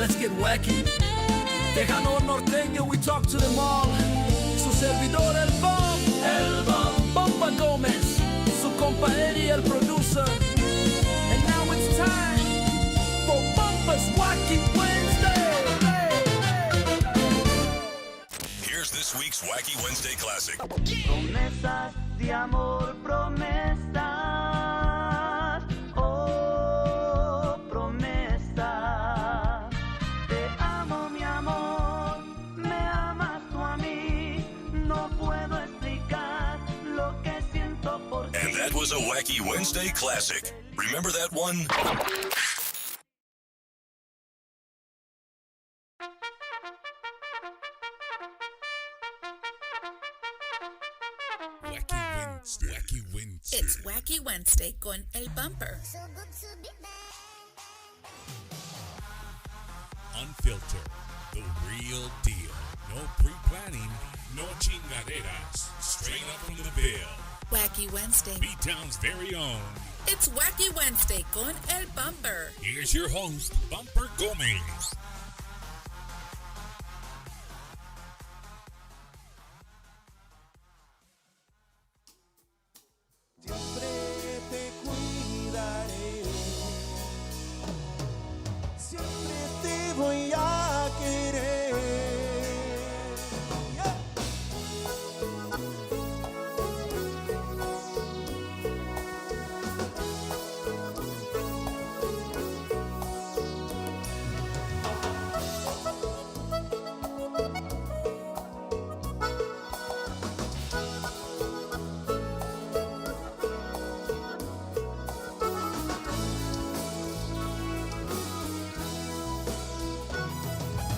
let's get wacky. Tejano norteño, we talk to them all. Su servidor el bomb, Bomba Gómez, su compa Eddie el producer. And now it's time for Bomba's Wacky Wednesday. Here's this week's Wacky Wednesday Classic. Promesas de amor, promesas. Oh, promesa. Te amo, mi amor. Me amas tú a mí. No puedo explicar lo que siento por ti. And that was a Wacky Wednesday Classic. Remember that one? Wacky Wednesday. It's Wacky Wednesday con El Bumper. Unfiltered, the real deal. No pre-planning, no chingaderas. Straight up from the bill. Wacky Wednesday. B-Town's very own. It's Wacky Wednesday con El Bumper. Here's your host, Bumper Gómez. Voy a querer.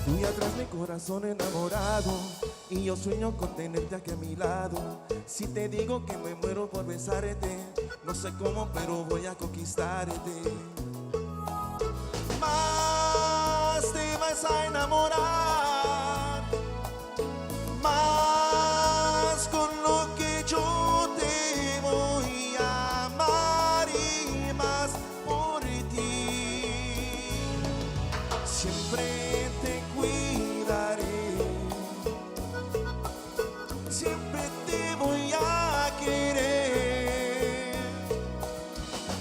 Tú atrás mi corazón enamorado y yo sueño con tenerte aquí a mi lado. Si te digo que me muero por besarte, no sé cómo, pero voy a conquistarte. Más te vas a enamorar, más con lo que yo te voy a amar y más por ti. Siempre te cuidaré, siempre te voy a querer,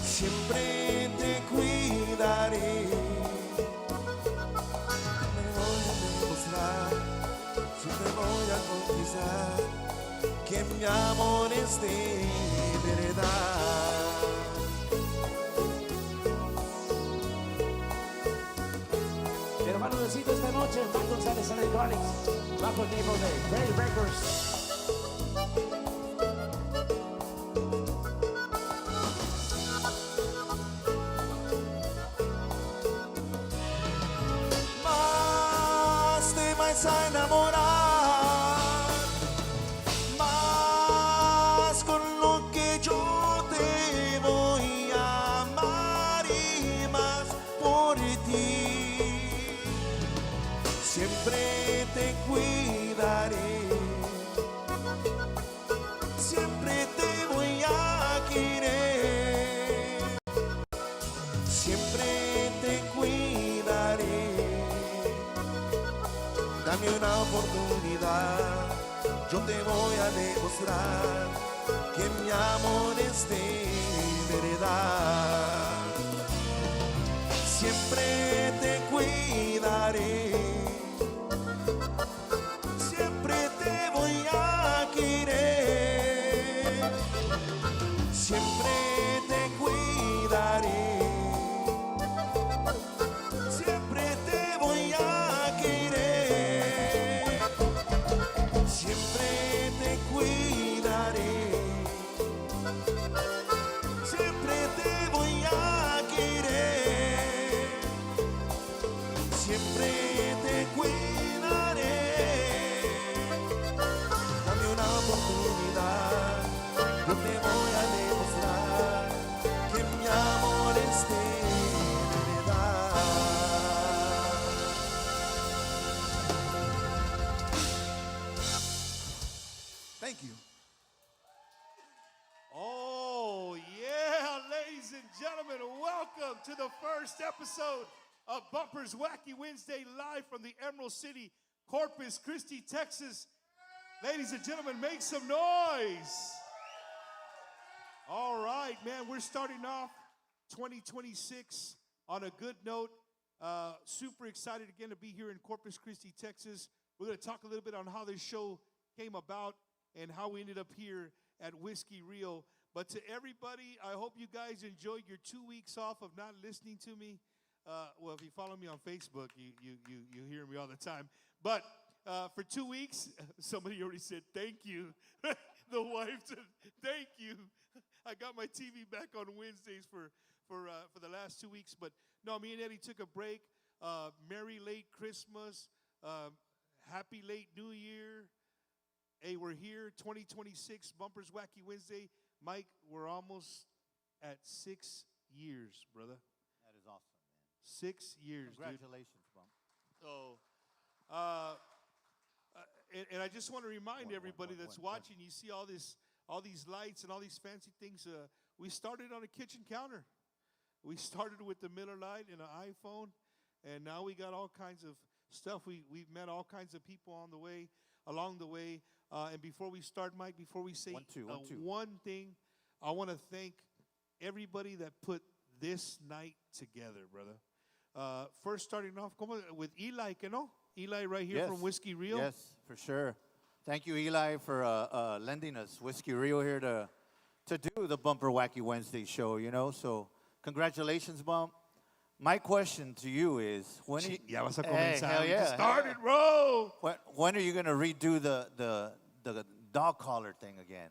siempre te cuidaré. Me voy a demostrar, yo te voy a conquistar, que mi amor es de verdad. Hermano, necesito esta noche Mike Gonzalez Iconiczz bajo el libro de Bay Records. Más te vas a enamorar, más con lo que yo te voy a amar y más por ti. Siempre te cuidaré, siempre te voy a querer, siempre te cuidaré. Dame una oportunidad, yo te voy a demostrar que mi amor es de verdad. Siempre te cuidaré, siempre te voy a querer, siempre te cuidaré, siempre te voy a querer, siempre te cuidaré, siempre te voy a querer, siempre te cuidaré. Dame una oportunidad, yo te voy a demostrar que mi amor es de verdad. Thank you. Oh, yeah, ladies and gentlemen, welcome to the first episode of Bumpers Wacky Wednesday live from the Emerald City, Corpus Christi, Texas. Ladies and gentlemen, make some noise. All right, man, we're starting off 2026 on a good note. Super excited again to be here in Corpus Christi, Texas. We're going to talk a little bit on how this show came about and how we ended up here at Whiskey Rio. But to everybody, I hope you guys enjoyed your 2 weeks off of not listening to me. Well, if you follow me on Facebook, you hear me all the time. But for 2 weeks, somebody already said thank you. The wife said thank you. I got my TV back on Wednesdays for the last 2 weeks. But no, me and Eddie took a break. Merry late Christmas. Happy late New Year. Hey, we're here, 2026, Bumpers Wacky Wednesday. Mike, we're almost at 6 years, brother. That is awesome, man. 6 years, Congratulations, Bump. So, and I just want to remind everybody that's watching, you see all these lights and all these fancy things. We started on a kitchen counter. We started with the Miller Lite and an iPhone, and now we got all kinds of stuff. We've met all kinds of people along the way. And before we start, Mike, before we say one thing, I want to thank everybody that put this night together, brother. First, starting off with Eli, you know? Eli right here from Whiskey Rio. Yes, for sure. Thank you, Eli, for lending us Whiskey Rio here to do the Bumper Wacky Wednesday show, you know? So, congratulations, Bump. My question to you is, when Ya vas a comenzar. hell yeah. Started, bro. When are you going to redo the dog collar thing again?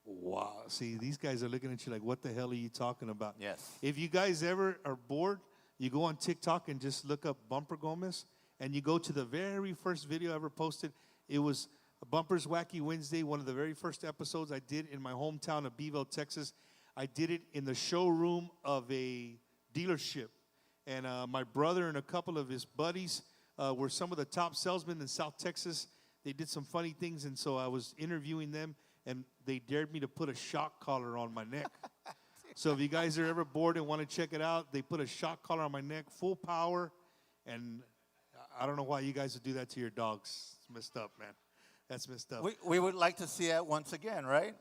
Wow. See, these guys are looking at you like, what the hell are you talking about? Yes. If you guys ever are bored, you go on TikTok and just look up Bumper Gomez, and you go to the very first video I ever posted. It was Bumpers Wacky Wednesday, one of the very first episodes I did in my hometown of Beeville, Texas. I did it in the showroom of a dealership. And my brother and a couple of his buddies were some of the top salesmen in South Texas. They did some funny things, and so I was interviewing them, and they dared me to put a shock collar on my neck. So if you guys are ever bored and want to check it out, they put a shock collar on my neck, full power, and I don't know why you guys would do that to your dogs. It's messed up, man. That's messed up. We would like to see that once again, right?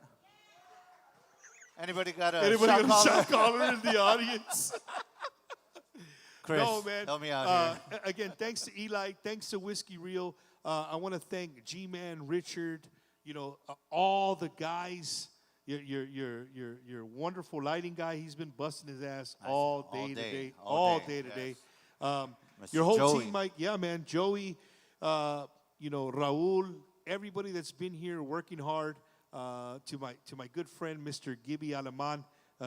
Anybody got a shock collar in the audience? Chris, no, man. Help me out here. Again, thanks to Eli. Thanks to Whiskey Rio. I want to thank G-Man, Richard, you know, all the guys. Your wonderful lighting guy. He's been busting his ass all day today. All day today. Your whole Joey. team, Mike. Yeah, man. Joey, you know, Raul, everybody that's been here working hard. To my good friend, Mr. Gibby Alaman,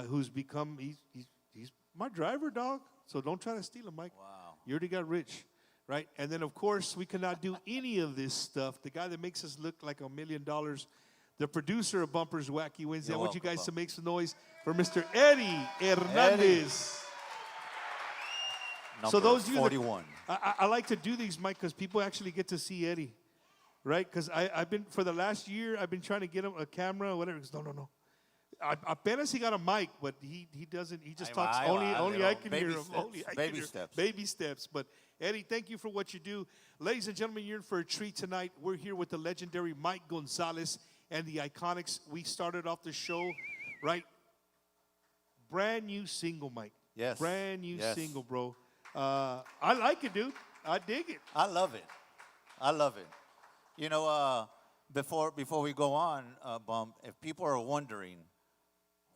who's become, he's my driver, dog. So don't try to steal him, Mike. Wow. You already got rich, right? And then, of course, we cannot do any of this stuff. The guy that makes us look like $1 million, the producer of Bumpers Wacky Wednesday. I want you guys to make some noise for Mr. Eddie Hernandez. Number So those of you 41. I like to do these, Mike, because people actually get to see Eddie, right? Because I've been, for the last year, I've been trying to get him a camera or whatever. He goes, no. Apenas he got a mic, but he doesn't. He just talks. Only I can hear him. Only I can hear him. Baby steps. But Eddie, thank you for what you do, ladies and gentlemen. You're in for a treat tonight. We're here with the legendary Mike Gonzalez and the Iconiczz. We started off the show, right? Brand new single, Mike. Yes. Brand new single, bro. I like it, dude. I dig it. I love it. You know, before we go on, Bump, if people are wondering,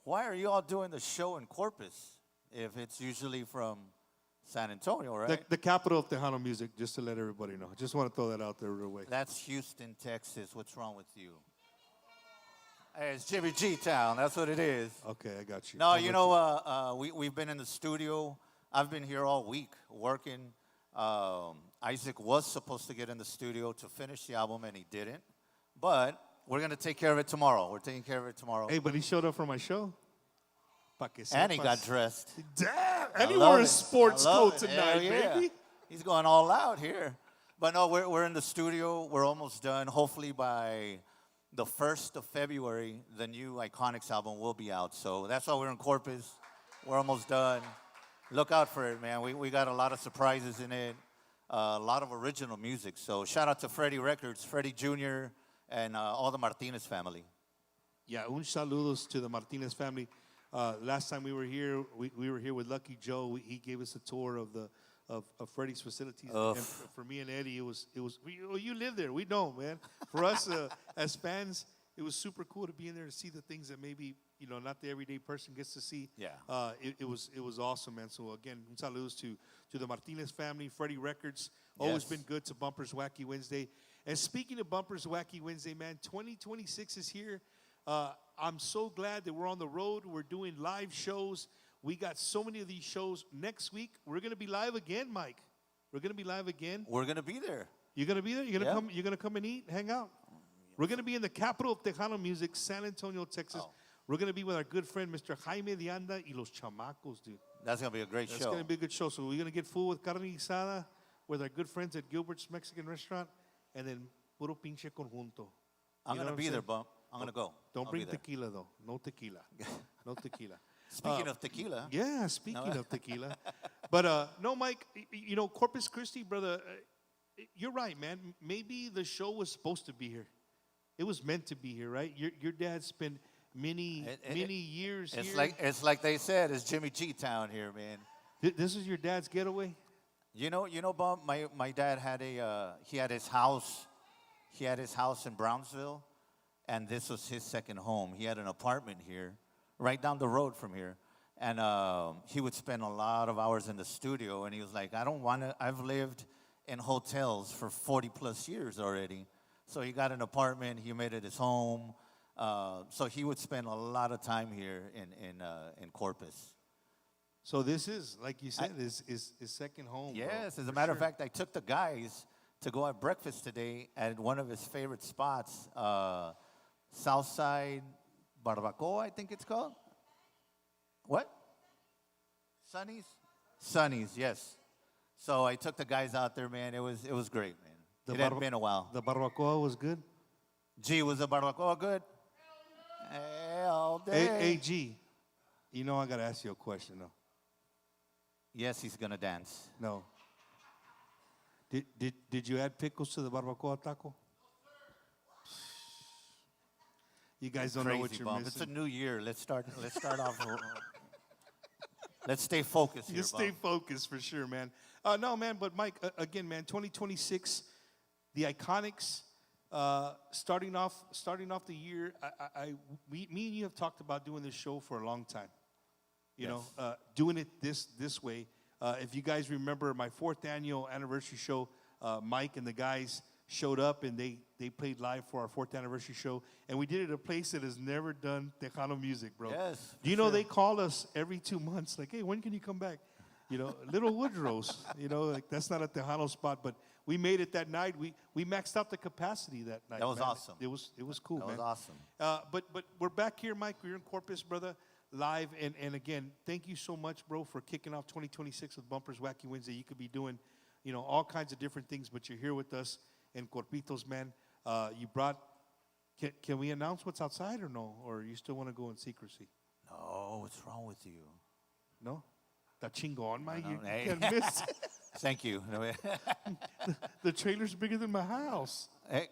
why are you all doing the show in Corpus if it's usually from San Antonio, right? The capital of Tejano music, just to let everybody know. Just want to throw that out there real quick. That's Houston, Texas. What's wrong with you? Hey, it's Jimmy G Town. That's what it is. Okay, I got you. No, you know, we've been in the studio. I've been here all week working. Isaac was supposed to get in the studio to finish the album, and he didn't. But we're going to take care of it tomorrow. We're taking care of it tomorrow. Hey, but he showed up for my show. And he got dressed. Damn. And he wore a sports coat tonight, yeah. baby. He's going all out here. But no, we're in the studio. We're almost done. Hopefully by the 1st of February, the new Iconiczz album will be out. So that's why we're in Corpus. We're almost done. Look out for it, man. We got a lot of surprises in it, a lot of original music. So shout out to Freddie Records, Freddie Jr., and all the Martinez family. Yeah, un saludos to the Martinez family. Last time we were here, we were here with Lucky Joe. He gave us a tour of Freddie's facilities. And for me and Eddie, you live there. We know, man. For us as fans, it was super cool to be in there to see the things that maybe not the everyday person gets to see. Yeah. It was awesome, man. So again, un saludos to the Martinez family, Freddie Records. Always been good to Bumpers Wacky Wednesday. And speaking of Bumpers Wacky Wednesday, man, 2026 is here. I'm so glad that we're on the road. We're doing live shows. We got so many of these shows. Next week, we're going to be live again, Mike. We're going to be live again. We're going to be there. You're going to be there? You're going to come and eat, hang out? We're going to be in the capital of Tejano music, San Antonio, Texas. Oh. We're going to be with our good friend, Mr. Jaime de Anda y Los Chamacos, dude. That's going to be a great show. That's going to be a good show. So we're going to get full with carne guisada with our good friends at Gilbert's Mexican Restaurant, and then puro pinche conjunto. I'm going to be there, Bump. I'm going to go. Don't bring tequila, though. No tequila. No tequila. Speaking of tequila. Yeah, speaking of tequila. But no, Mike, Corpus Christi, brother, you're right, man. Maybe the show was supposed to be here. It was meant to be here, right? Your dad spent many years here. It's like they said, it's Jimmy G town here, man. This is your dad's getaway? You know, Bump, my dad had he had his house in Brownsville, and this was his second home. He had an apartment here, right down the road from here. And he would spend a lot of hours in the studio, and he was like, I don't want to, I've lived in hotels for 40 plus years already. So he got an apartment, he made it his home. So he would spend a lot of time here in Corpus. So this is, like you said, his second home. Yes, bro, as a matter of fact, I took the guys to go have breakfast today at one of his favorite spots, Southside Barbacoa, I think it's called. What? Sonny's? Sonny's, yes. So I took the guys out there, man. It was great, man. It had been a while. The barbacoa was good? G, was the barbacoa good? Hell day. Hey, G, I got to ask you a question, though. Yes, he's going to dance. No. Did you add pickles to the barbacoa taco? You guys don't know what you're missing. It's a new year. Let's start off. Let's stay focused here, You stay focused for sure, man. No, man, but Mike, again, man, 2026, the Iconiczz, starting off the year. Me and you have talked about doing this show for a long time. You know, doing it this way. If you guys remember my 4th annual anniversary show, Mike and the guys showed up and they played live for our 4th anniversary show, and we did it at a place that has never done Tejano music, bro. Yes. Do you know they call us every 2 months, like, hey, when can you come back? Little Woodrow's, like that's not a Tejano spot, but we made it that night. We maxed out the capacity that night. That was man. awesome. It was cool, man. That was awesome. But we're back here, Mike. We're in Corpus, brother, live. And again, thank you so much, bro, for kicking off 2026 with Bumpers Wacky Wednesday. You could be doing, all kinds of different things, but you're here with us in Corpitos, man. You brought, can we announce what's outside or no? Or you still want to go in secrecy? No, what's wrong with you? No? That chingon, Mike. You hey. can't miss it. Thank you. The trailer's bigger than my house. Hey.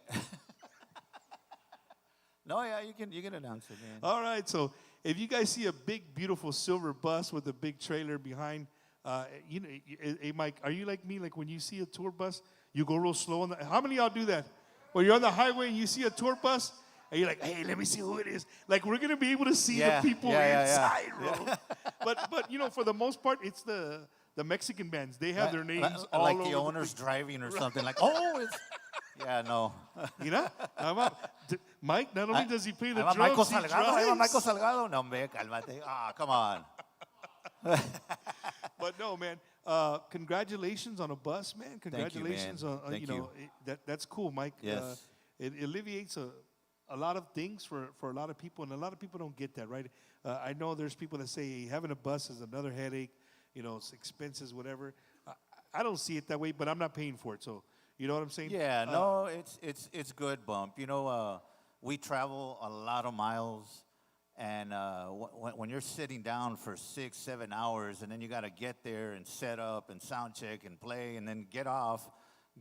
No, yeah, you can announce it, man. All right, so if you guys see a big, beautiful silver bus with a big trailer behind, hey, Mike, are you like me? Like when you see a tour bus, you go real slow. How many of y'all do that? When you're on the highway and you see a tour bus, and you're like, hey, let me see who it is. Like we're going to be able to see the people inside, bro. But for the most part, it's the Mexican bands. They have their names all like over the owners driving or something. Like, oh, it's... Yeah, no. Mike, not only does he play the drums, Michael he Salgado. drives. Michael Salgado. No, hombre, cálmate. Come on. But no, man. Congratulations on a bus, man. Congratulations man. on Thank you. That's cool, Mike. Yes. It alleviates a lot of things for a lot of people, and a lot of people don't get that, right? I know there's people that say having a bus is another headache, it's expenses, whatever. I don't see it that way, but I'm not paying for it, so you know what I'm saying? Yeah, no, it's good, Bump. We travel a lot of miles, And when you're sitting down for 6, 7 hours, and then you got to get there and set up and sound check and play, and then get off,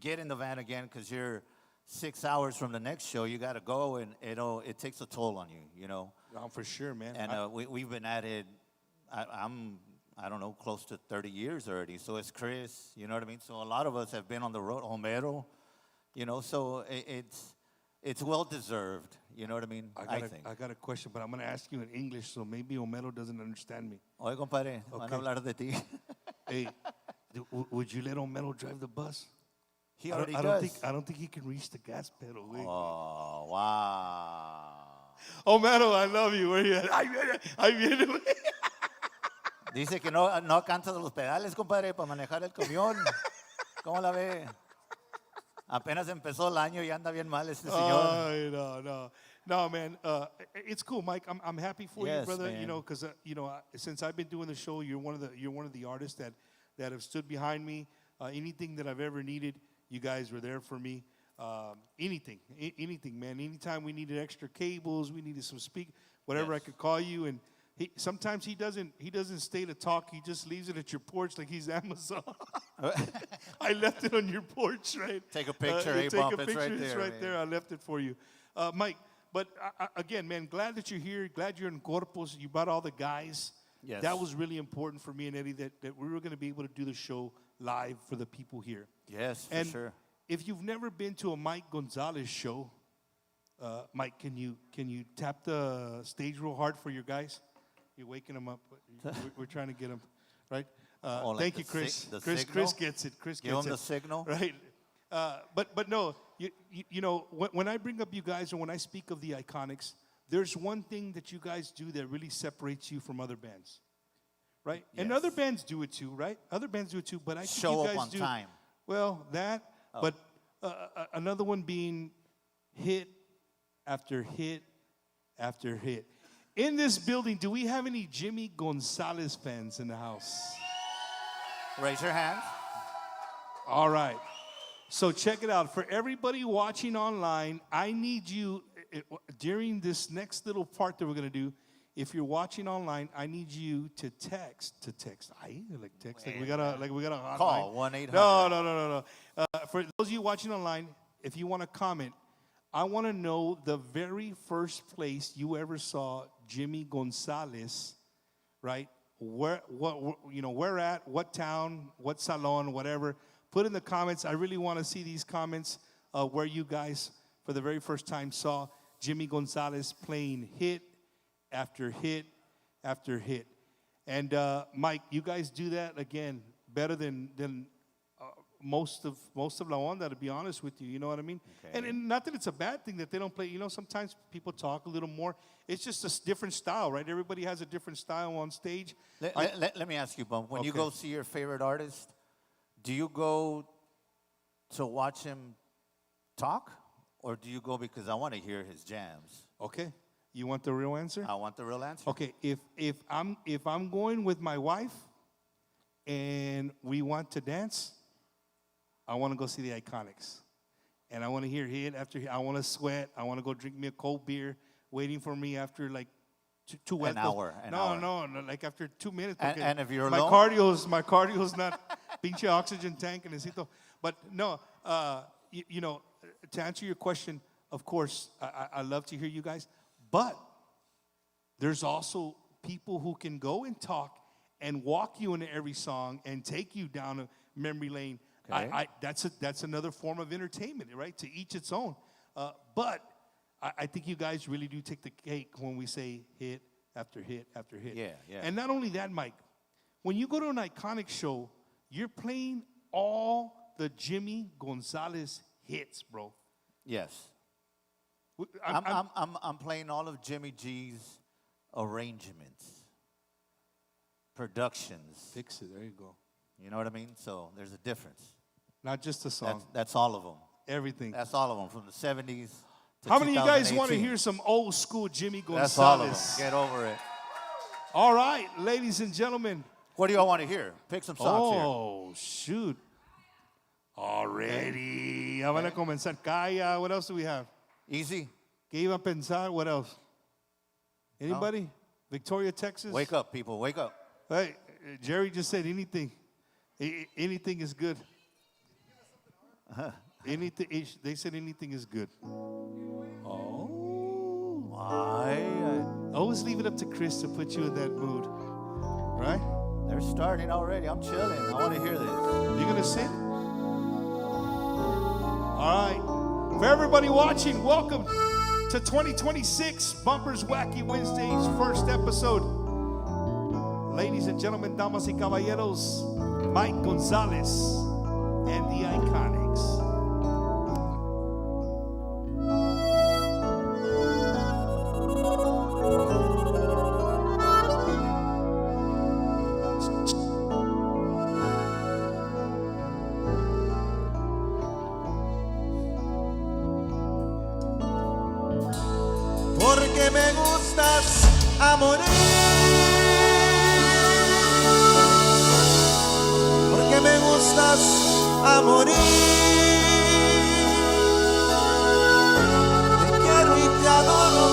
get in the van again because you're 6 hours from the next show. You got to go, and it takes a toll on you, you know. No, for sure, man. And we've been at it. I don't know, close to 30 years already. So it's Chris, you know what I mean. So a lot of us have been on the road, Homero, you know. So it's well deserved. You know what I mean? I think. I got a question, but I'm going to ask you in English, so maybe Homero doesn't understand me. Oye, compadre, van a hablar de ti. Hey, would you let Homero drive the bus? He already does. I don't think he can reach the gas pedal. Oh, wow. Homero, I love you. Where you at? Ahí viene. Dice que no alcanza los pedales, compadre, para manejar el camión. ¿Cómo la ve? Apenas empezó el año y anda bien mal este señor. No, man. It's cool, Mike. I'm happy for you, brother. Man. You know, because since I've been doing the show, you're one of the artists that have stood behind me. Anything that I've ever needed, you guys were there for me. Anything, man. Anytime we needed extra cables, we needed some whatever, I could call you. And sometimes he doesn't stay to talk. He just leaves it at your porch like he's Amazon. I left it on your porch, right? Take a picture, take Bump. a It's picture. right It's there. right there. I left it for you, Mike. But again, man, glad that you're here. Glad you're in Corpus. You brought all the guys. Yes. That was really important for me and Eddie that we were going to be able to do the show live for the people here. Yes, And for sure. if you've never been to a Mike Gonzalez show, Mike, can you tap the stage real hard for your guys? You're waking them up. We're trying to get them, right? Like Thank you, the Chris. sig- the Chris signal? gets it. Chris Give gets them it. the signal? Right. But no, you know, when I bring up you guys or when I speak of the Iconiczz, there's one thing that you guys do that really separates you from other bands, right? And Yes. other bands do it too, right? Other bands do it too, but I think Show you up guys on do. time. Well, that, but another one being hit after hit after hit. In this building, do we have any Jimmy Gonzalez fans in the house? Raise your hand. All right. So check it out. For everybody watching online, I need you during this next little part that we're going to do. If you're watching online, I need you to text. I like text. Like we got a hotline. Call 1-800. No. For those of you watching online, if you want to comment, I want to know the very first place you ever saw Jimmy Gonzalez, right? Where at, what town, what salon, whatever. Put in the comments. I really want to see these comments where you guys, for the very first time, saw Jimmy Gonzalez playing hit after hit after hit. And Mike, you guys do that again better than most of La Onda, to be honest with you. You know what I mean? Okay. And not that it's a bad thing that they don't play. You know, sometimes people talk a little more. It's just a different style, right? Everybody has a different style on stage. Let me ask you, Bump. When you Okay. go see your favorite artist, do you go to watch him talk, or do you go because I want to hear his jams? Okay. You want the real answer? I want the real answer. Okay, if I'm going with my wife and we want to dance, I want to go see the Iconiczz. And I want to hear hit after hit. I want to sweat. I want to go drink me a cold beer waiting for me after like two An hour. No, like after 2 minutes. And if you're my alone? cardio's not pinche oxygen tank and necesito. But no, you know, to answer your question, of course, I love to hear you guys. But there's also people who can go and talk and walk you into every song and take you down a memory lane. Okay. That's another form of entertainment, right? To each its own. But I think you guys really do take the cake when we say hit after hit after hit. Yeah. And not only that, Mike, when you go to an Iconiczz show, you're playing all the Jimmy Gonzalez hits, bro. Yes. I'm playing all of Jimmy G's arrangements, productions. Fix it. There you go. You know what I mean? So there's a difference. Not just a song. That's all of them. Everything. That's all of them from the 70s to How many of you guys want to 2018? hear some old school Jimmy Gonzalez? That's all of them. Get over it. All right, ladies and gentlemen. What do y'all want to hear? Pick some songs here. Oh, shoot. Already. Ya van a comenzar. Calla. What else do we have? Easy. ¿Qué iba a pensar? What else? Anybody? Victoria, Texas? Wake up, people. Wake up. Hey, Jerry just said anything. Anything is good. Anything. They said anything is good. Oh. Why? Always leave it up to Chris to put you in that mood. Right? They're starting already. I'm chilling. I want to hear this. You going to sing? All right. For everybody watching, welcome to 2026 Bumpers Wacky Wednesdays, first episode. Ladies and gentlemen, damas y caballeros, Mike Gonzalez and the Iconiczz. Porque me gustas a morir, porque me gustas a morir. Te quiero y te adoro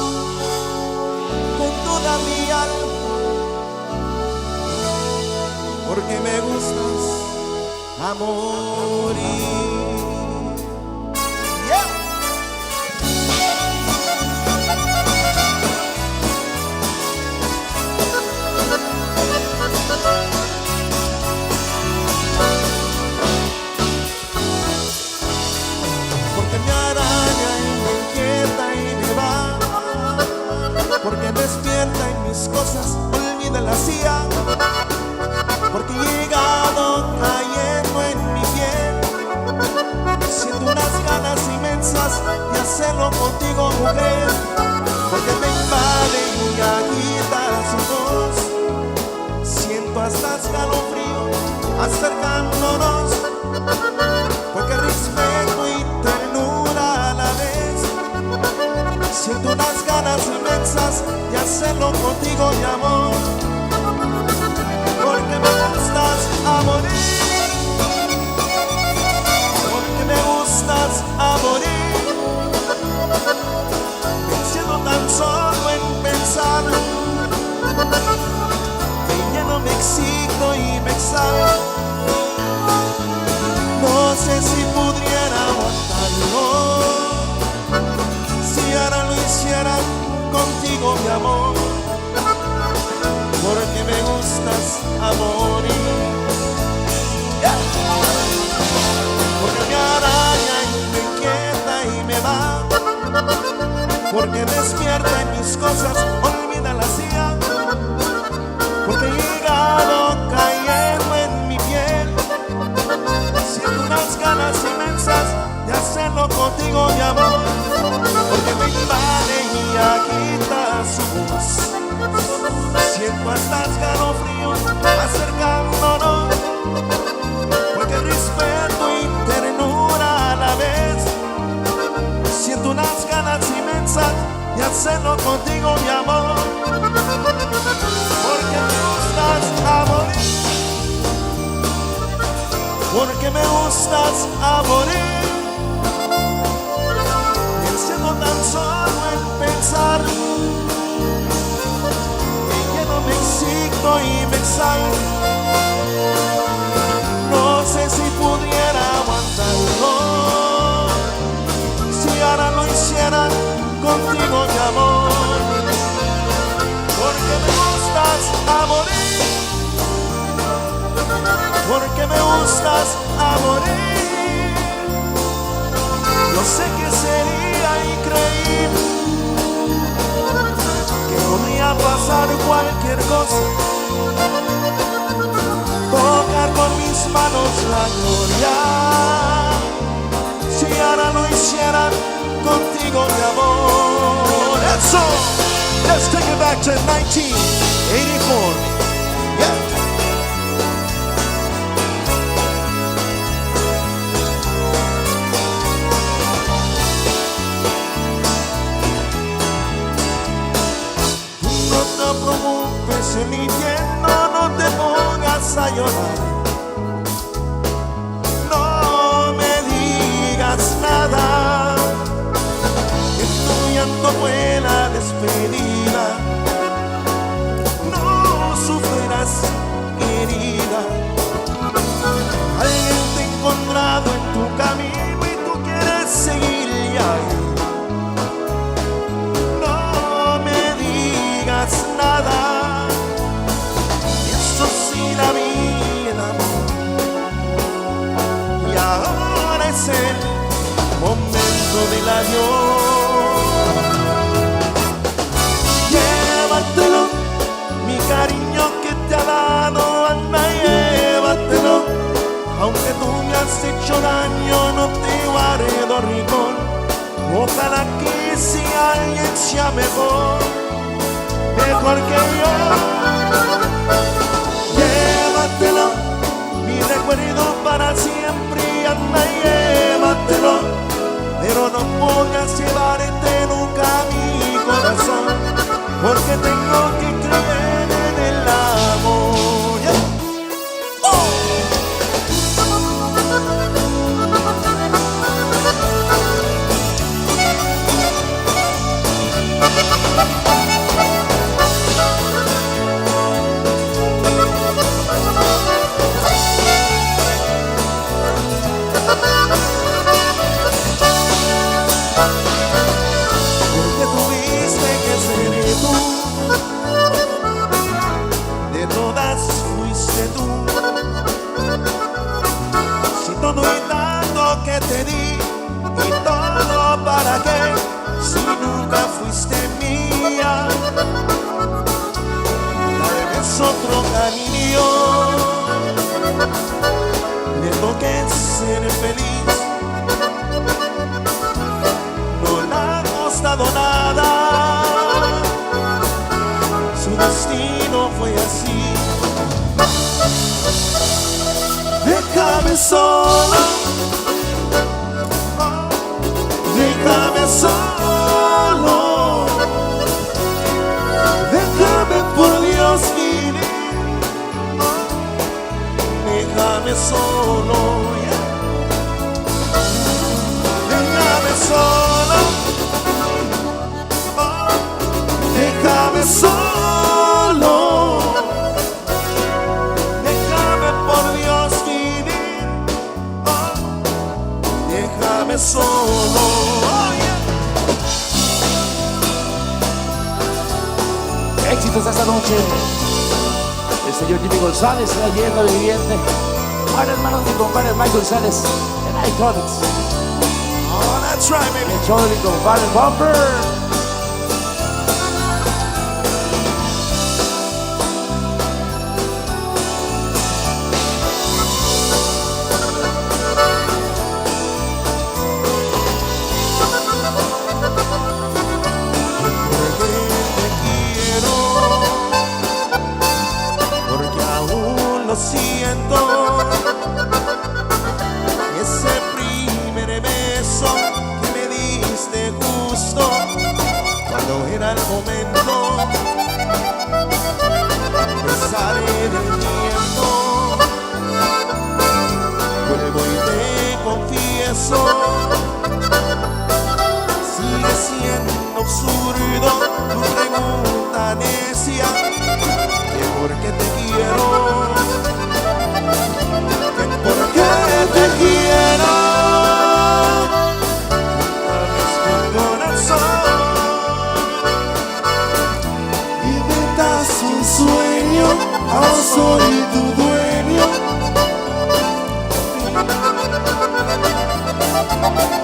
con toda mi alma, porque me gustas a morir. Porque despierta en mis cosas, olvida la CIA. Porque he llegado cayendo en mi piel. Siento unas ganas inmensas de hacerlo contigo, mujer. Porque me invade y agita su voz. Siento hasta escalofrío acercándonos. Porque respeto y ternura a la vez. Siento unas ganas inmensas de hacerlo contigo, mi amor. Porque me gustas a morir. Porque me gustas a morir. Me siento tan solo en pensar. Me lleno, me excito y me exalto. No sé si pudiera aguantarlo. Ahora lo hiciera contigo, mi amor, porque me gustas a morir. Porque me araña y me inquieta y me va. Porque despierta en mis cosas, olvida la CIA. Porque he llegado cayendo en mi piel. Siento unas ganas inmensas de hacerlo contigo, mi amor. Porque me invade y agita su voz. Siento hasta escalofrío acercándonos. Porque respeto y ternura a la vez. Siento unas ganas inmensas de hacerlo contigo, mi amor. Porque me gustas a morir. Porque me gustas a morir. Tan solo en pensar, me lleno, me excito y me exalto. No sé si pudiera aguantarlo. Si ahora lo hiciera contigo, mi amor. Porque me gustas a morir. Porque me gustas a morir. Yo sé que sería increíble, que podría pasar cualquier cosa. Tocar con mis manos la gloria. Si ahora lo hicieran contigo, mi amor. Eso. Let's take it back to 1984. Yeah. En el infierno no te pongas a llorar. No me digas nada. Que tu llanto fue la despedida adiós. Llévatelo, mi cariño que te ha dado, anda, llévatelo. Aunque tú me has hecho daño, no te guardo rigor. Ojalá que si alguien sea mejor que yo. Llévatelo, mi recuerdo para siempre, anda, llévatelo. Pero no pongas llevarte nunca mi corazón, porque tengo que creer en el amor. Yeah. Porque tuviste que ser tú, de todas fuiste tú. Si todo y tanto que te di, y todo para qué, si nunca fuiste mía. Tal vez otro cariño le toque ser feliz. No le ha costado nada, su destino fue así. Déjame solo, déjame solo, déjame por Dios vivir, déjame solo, yeah. Déjame solo, déjame solo, déjame por Dios vivir, déjame solo. Éxitos esta noche. El señor Mike Gonzalez, la leyenda viviente. Para hermanos mi compadre Mike Gonzalez, el Iconiczz. Oh, that's right, baby. El show de mi compadre Bumper. Lo siento, ese primer beso que me diste justo cuando era el momento, a pesar del tiempo, vuelvo y te confieso, sigue siendo absurdo tu pregunta necia, que por qué te quiero. Porque te quiero, abres tu corazón y me das un sueño, ahora soy tu dueño.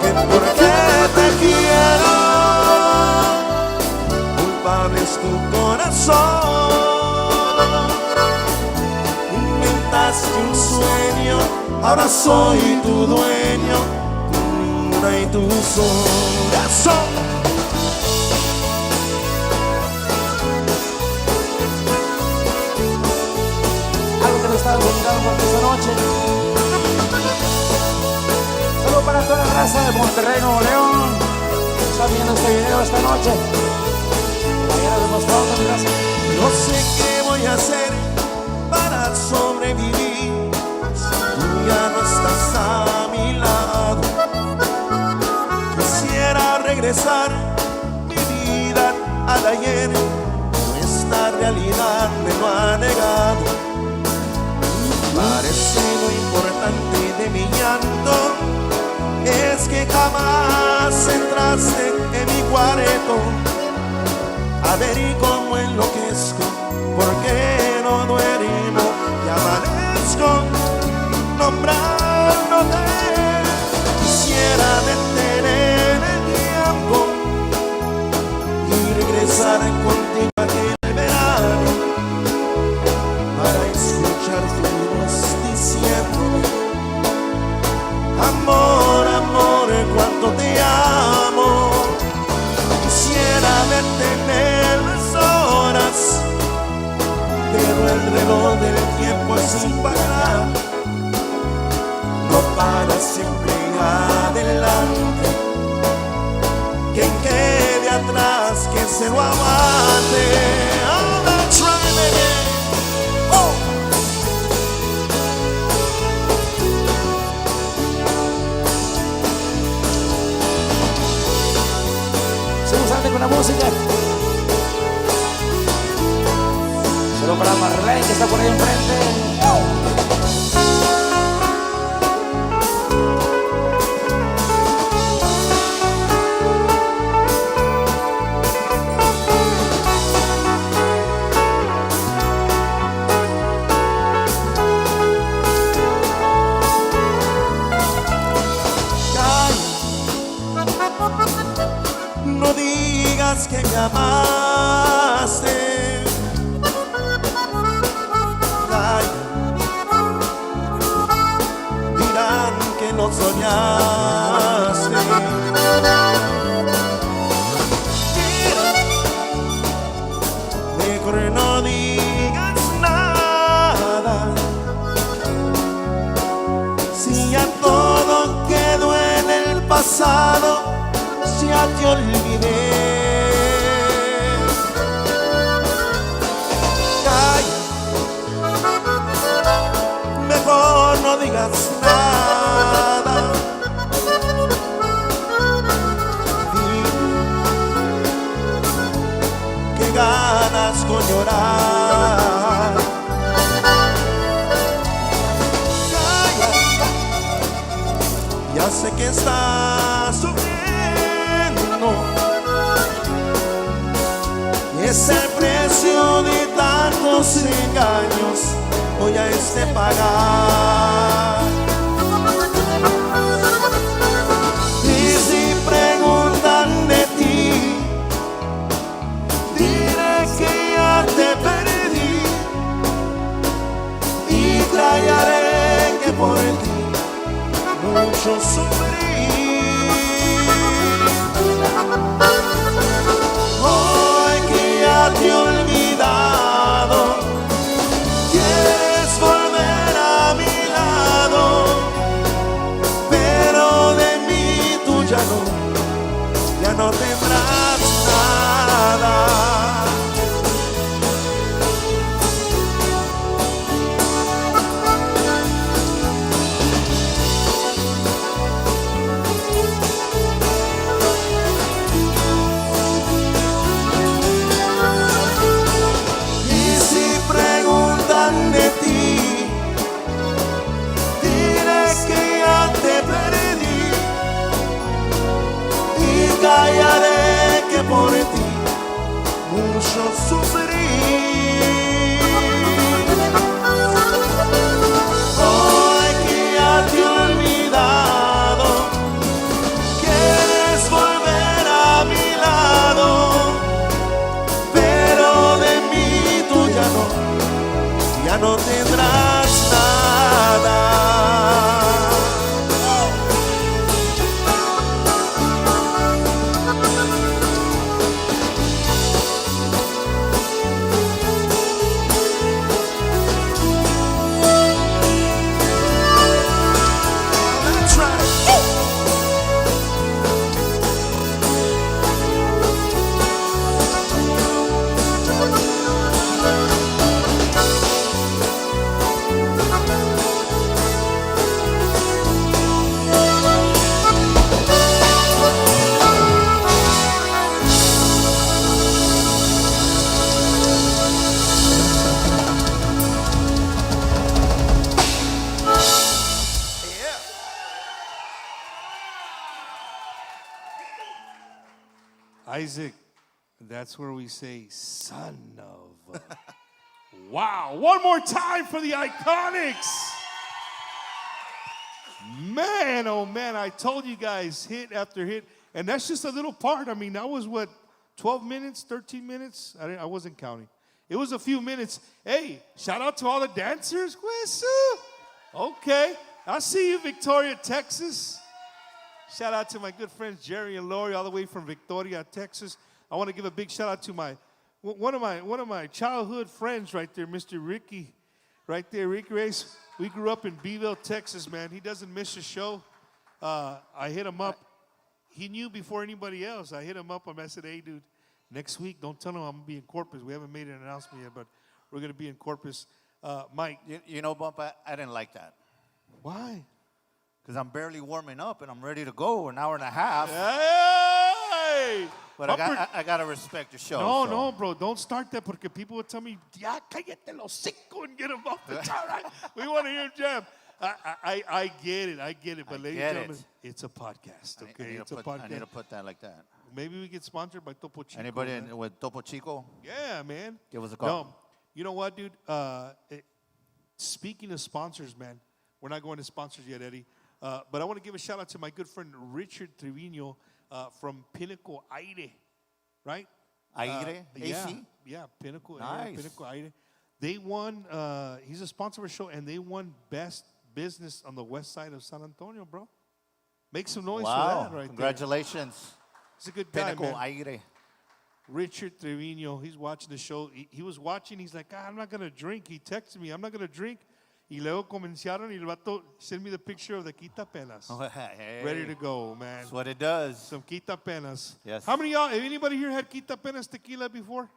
Que porque te quiero, culpable es tu corazón. Inventaste un sueño, ahora soy tu dueño, tu luna y tu sol. Algo que nos está gustando esta noche. Solo para toda la raza de Monterrey, Nuevo León. Está viendo este video esta noche. Mañana demostrando mi raza. No sé qué voy a hacer para sobrevivir si tú ya no estás a mi lado. Quisiera regresar mi vida al ayer, pero esta realidad me lo ha negado. Parece lo importante de mi llanto es que jamás entraste en mi cuarto. A ver y cómo enloquezco, porque no duermo y amanezco nombrándote. Quisiera detener el pasar contigo aquel verano para escuchar tu voz diciéndome: amor, amor, cuánto te amo. Quisiera detener las horas, pero el reloj del tiempo es sin parar. No para siempre adelante. Quien quede atrás, que se lo aguante. Oh, that's right, baby. Oh. Seguimos adelante con la música. Solo para Marlene, que está por ahí enfrente. No digas que me amaste. Calla. Dirán que lo soñaste. Mira, mejor no digas nada. Si ya todo quedó en el pasado, ya te olvidé. Calla, mejor no digas nada. Dime que ganas con llorar. Calla, ya sé que estás sufriendo. Es el precio de tantos engaños, hoy a este pagar. Y si preguntan de ti, diré que ya te perdí. Y callaré que por ti mucho sufrí. Te he olvidado, quieres volver a mi lado, pero de mí tú ya no tendrás nada. Callaré que por ti mucho sufrí. Hoy que ya te he olvidado, quieres volver a mi lado, pero de mí tú ya no tendrás nada. Isaac, that's where we say, son of. Wow. One more time for the Iconiczz. Man, oh man, I told you guys, hit after hit. And that's just a little part. I mean, that was what, 12 minutes, 13 minutes. I wasn't counting. It was a few minutes. Hey, shout out to all the dancers. Okay. I see you, Victoria, Texas. Shout out to my good friends Jerry and Lori, all the way from Victoria, Texas. I want to give a big shout out to one of my childhood friends right there, Mr. Ricky, right there, Ricky Reyes. We grew up in Beeville, Texas, man. He doesn't miss a show. I hit him up. He knew before anybody else. I hit him up. I said, hey, dude, next week, don't tell him I'm going to be in Corpus. We haven't made an announcement yet, but we're going to be in Corpus. Mike. You know, Bump, I didn't like that. Why? Because I'm barely warming up and I'm ready to go an hour and a half. Hey! But I got to respect your show. No, bro. Don't start that porque people will tell me, ya, cállate los cinco and get him off the top. Right? We want to hear him jam. I get it. But ladies and gentlemen, it's a podcast, okay? It's a podcast. I need to put that like that. Maybe we get sponsored by Topo Chico. Anybody with Topo Chico? Yeah, man. Give us a call. No, you know what, dude? Speaking of sponsors, man, we're not going to sponsors yet, Eddie. But I want to give a shout out to my good friend Richard Trevino from Pinnacle Aire, right? Aire? AC? Yeah, Pinnacle Nice. Aire, Pinnacle Aire. They won, he's a sponsor of a show, and they won Best Business on the west side of San Antonio, bro. Make some noise for that right Congratulations. there. He's a good guy, Pinnacle man. Aire. Richard Trevino, he's watching the show. He was watching, he's like, I'm not going to drink. He texted me, I'm not going to drink. Y luego comenzaron y el vato sent me the picture of the quita penas. Hey, Ready to go, man. that's what it does. Some quita penas. Yes. How many of y'all, have anybody here had quita penas tequila before?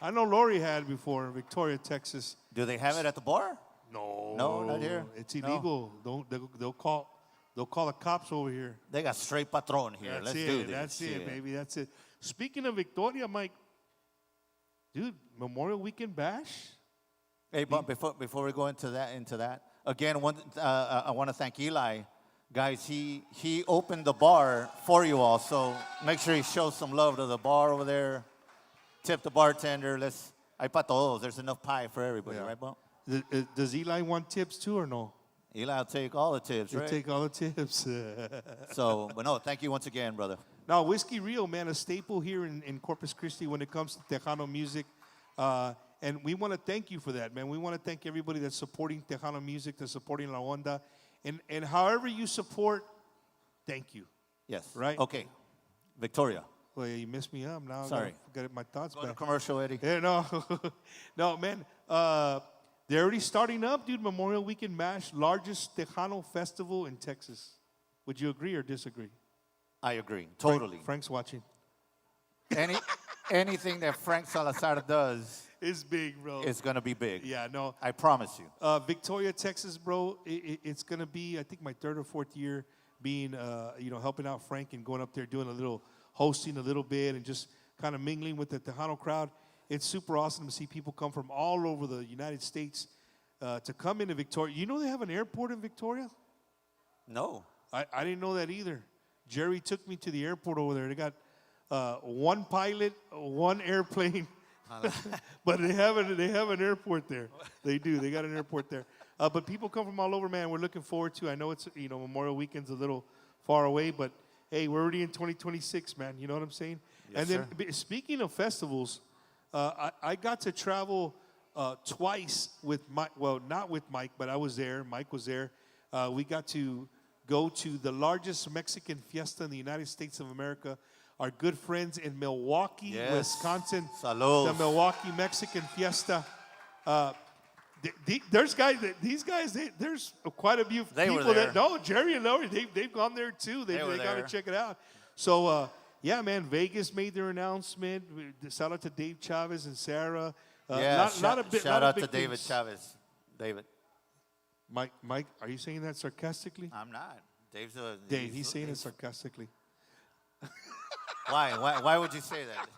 I know Lori had before in Victoria, Texas. Do they have it at the bar? No. No, not here. It's illegal. They'll call the cops over here. They got straight patron here. That's Let's it. do this. That's it, baby. That's it. Speaking of Victoria, Mike, dude, Memorial Weekend Bash. Hey, but before we go into that, again, I want to thank Eli. Guys, he opened the bar for you all, so make sure you show some love to the bar over there. Tip the bartender. Hay para todos. There's enough pie for everybody, right, Bob? Does Eli want tips too or no? Eli will take all the tips, He'll right? take all the tips. But no, thank you once again, brother. Now, Whiskey Rio, man, a staple here in Corpus Christi when it comes to Tejano music. And we want to thank you for that, man. We want to thank everybody that's supporting Tejano music, that's supporting La Onda. And however you support, thank you. Yes. Right? Okay. Victoria. Well, you messed me up. Now Sorry. I got my thoughts Go to back. commercial, Eddie. Yeah, no. No, man. They're already starting up, dude. Memorial Weekend Mash, largest Tejano festival in Texas. Would you agree or disagree? I agree. Totally. Frank's watching. Anything that Frank Salazar does It's big, bro. is going to be big. Yeah, no. I promise you. Victoria, Texas, bro. It's gonna be, I think, my third or fourth year being, helping out Frank and going up there doing a little hosting a little bit and just kind of mingling with the Tejano crowd. It's super awesome to see people come from all over the United States to come into Victoria. You know they have an airport in Victoria? No. I didn't know that either. Jerry took me to the airport over there. They got one pilot, one airplane. But they have an airport there. They do. They got an airport there. But people come from all over, man. We're looking forward to. I know it's Memorial Weekend's a little far away, but hey, we're already in 2026, man. You know what I'm saying? Yes, and then speaking of festivals, I got to travel twice with Mike. Well, not with Mike, but I was there. Mike was there. We got to go to the largest Mexican fiesta in the United States of America. Our good friends in Milwaukee, Yes. Wisconsin. Salud. The Milwaukee Mexican Fiesta. There's quite a few They were people there. no, Jerry and Lori, they've gone there too. They were got to there. check it out. So, yeah, man, Vegas made their announcement. Shout out to Dave Chavez and Sarah. Shout out to big David things. Chavez. David. Mike, are you saying that sarcastically? I'm not. Dave, he's saying it sarcastically. Why would you say that?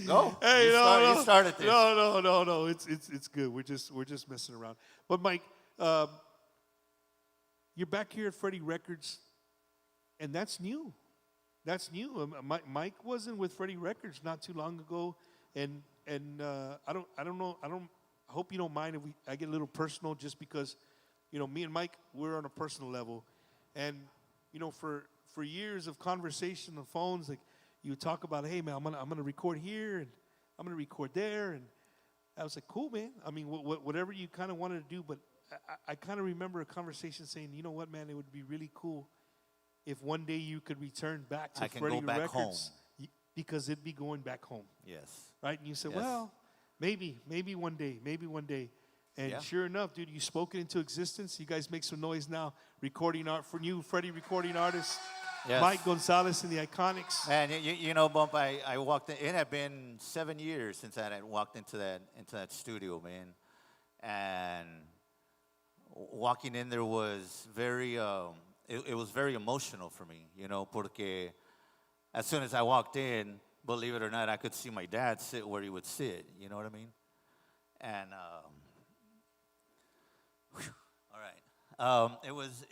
Go. Hey, You started this. No. It's good. We're just messing around. But Mike, you're back here at Freddie Records, and that's new. That's new. Mike wasn't with Freddie Records not too long ago, and I don't know. I hope you don't mind if I get a little personal, just because, me and Mike, we're on a personal level, and for years of conversation on phones, like, you would talk about, hey man, I'm gonna record here and I'm gonna record there, and I was like, cool, man. I mean, whatever you kind of wanted to do, but I kind of remember a conversation saying, you know what, man, it would be really cool if one day you could return back to Freddie Records, because it'd be going back home. Yes. Right? And you said, Yes. well, maybe one day. And Yeah. sure enough, dude, you spoke it into existence. You guys make some noise now, recording art for new Freddie recording artists. Yes. Mike Gonzalez and the Iconiczz. And you know, Bump, I walked in. It had been 7 years since I had walked into that studio, man. And walking in there was very, it was very emotional for me, you know, porque as soon as I walked in, believe it or not, I could see my dad sit where he would sit, you know what I mean? And, all right.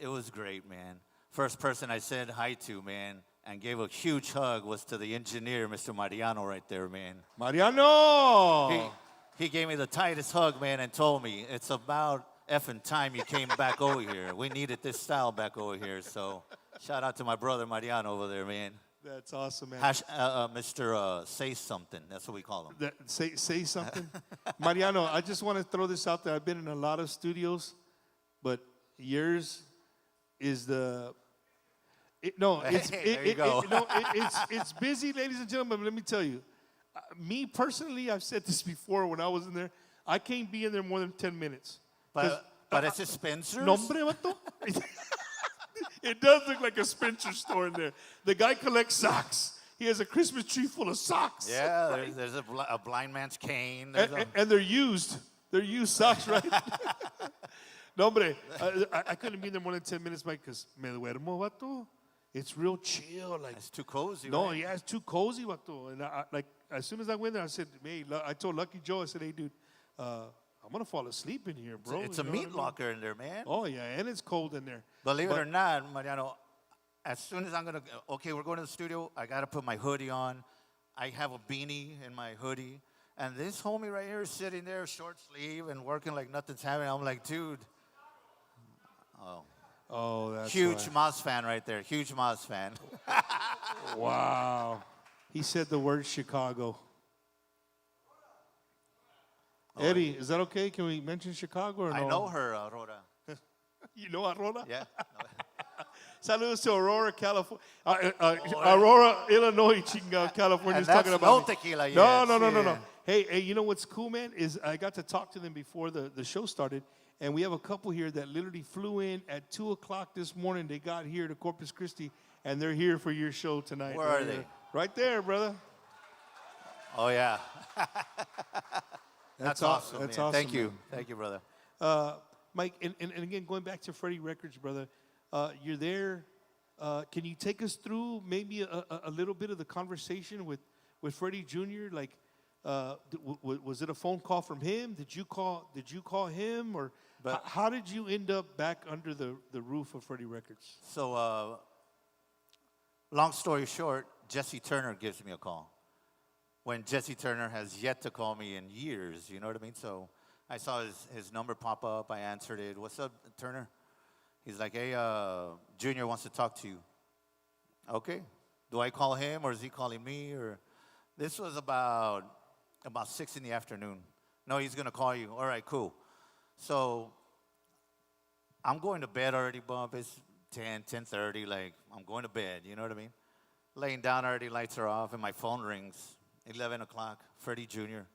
It was great, man. First person I said hi to, man, and gave a huge hug was to the engineer, Mr. Mariano, right there, man. Mariano! He gave me the tightest hug, man, and told me, it's about effing time you came back over here. We needed this style back over here. So shout out to my brother Mariano over there, man. That's awesome, man. Mr. Say Something. That's what we call him. Say something. Mariano, I just want to throw this out there. I've been in a lot of studios, but yours is the... it's busy, ladies and gentlemen, but let me tell you. Me personally, I've said this before when I was in there, I can't be in there more than 10 minutes. But it's a Spencer's? Nombre, vato. It does look like a Spencer store in there. The guy collects socks. He has a Christmas tree full of socks. Yeah, there's a blind man's cane. And they're used. They're used socks, right? No, hombre, I couldn't be there more than 10 minutes, Mike, because me duermo, vato. It's real chill. Like, it's too cozy, no, right? yeah, it's too cozy, vato. And like, as soon as I went there, I said, hey, I told Lucky Joe, I said, hey, dude, I'm going to fall asleep in here, bro. It's a meat locker in there, man. Oh, yeah, and it's cold in there. Believe it or not, Mariano, as soon as I'm going to, okay, we're going to the studio, I got to put my hoodie on. I have a beanie in my hoodie. And this homie right here is sitting there, short sleeve, and working like nothing's happening. I'm like, dude. Oh, that's huge Moz fan right there. Huge Moz fan. Wow. He said the word Chicago. Eddie, is that okay? Can we mention Chicago or no? I know her, Aurora. You know Aurora? Yeah. Saludos to Aurora, California. Aurora, Illinois, California. And that's talking no about tequila, No. Hey, you know what's cool, man, is I got to talk to them before the show started, and we have a couple here that literally flew in at 2 o'clock this morning. They got here to Corpus Christi, and they're here for your show tonight. Where are they? Right there, brother. Oh, yeah. That's awesome. That's man. awesome. Thank you. Man. Thank you, brother. Mike, and again, going back to Freddie Records, brother, you're there. Can you take us through maybe a little bit of the conversation with Freddie Jr.? Like, was it a phone call from him? Did you call him? Or how did you end up back under the roof of Freddie Records? So, long story short, Jesse Turner gives me a call. When Jesse Turner has yet to call me in years, you know what I mean? So I saw his number pop up. I answered it. What's up, Turner? He's like, hey, Junior wants to talk to you. Okay. Do I call him or is he calling me? Or this was about 6 in the afternoon. No, he's going to call you. All right, cool. So I'm going to bed already, Bump. It's 10:30. Like, I'm going to bed. You know what I mean? Laying down already, lights are off, and my phone rings. 11 o'clock, Freddie Jr.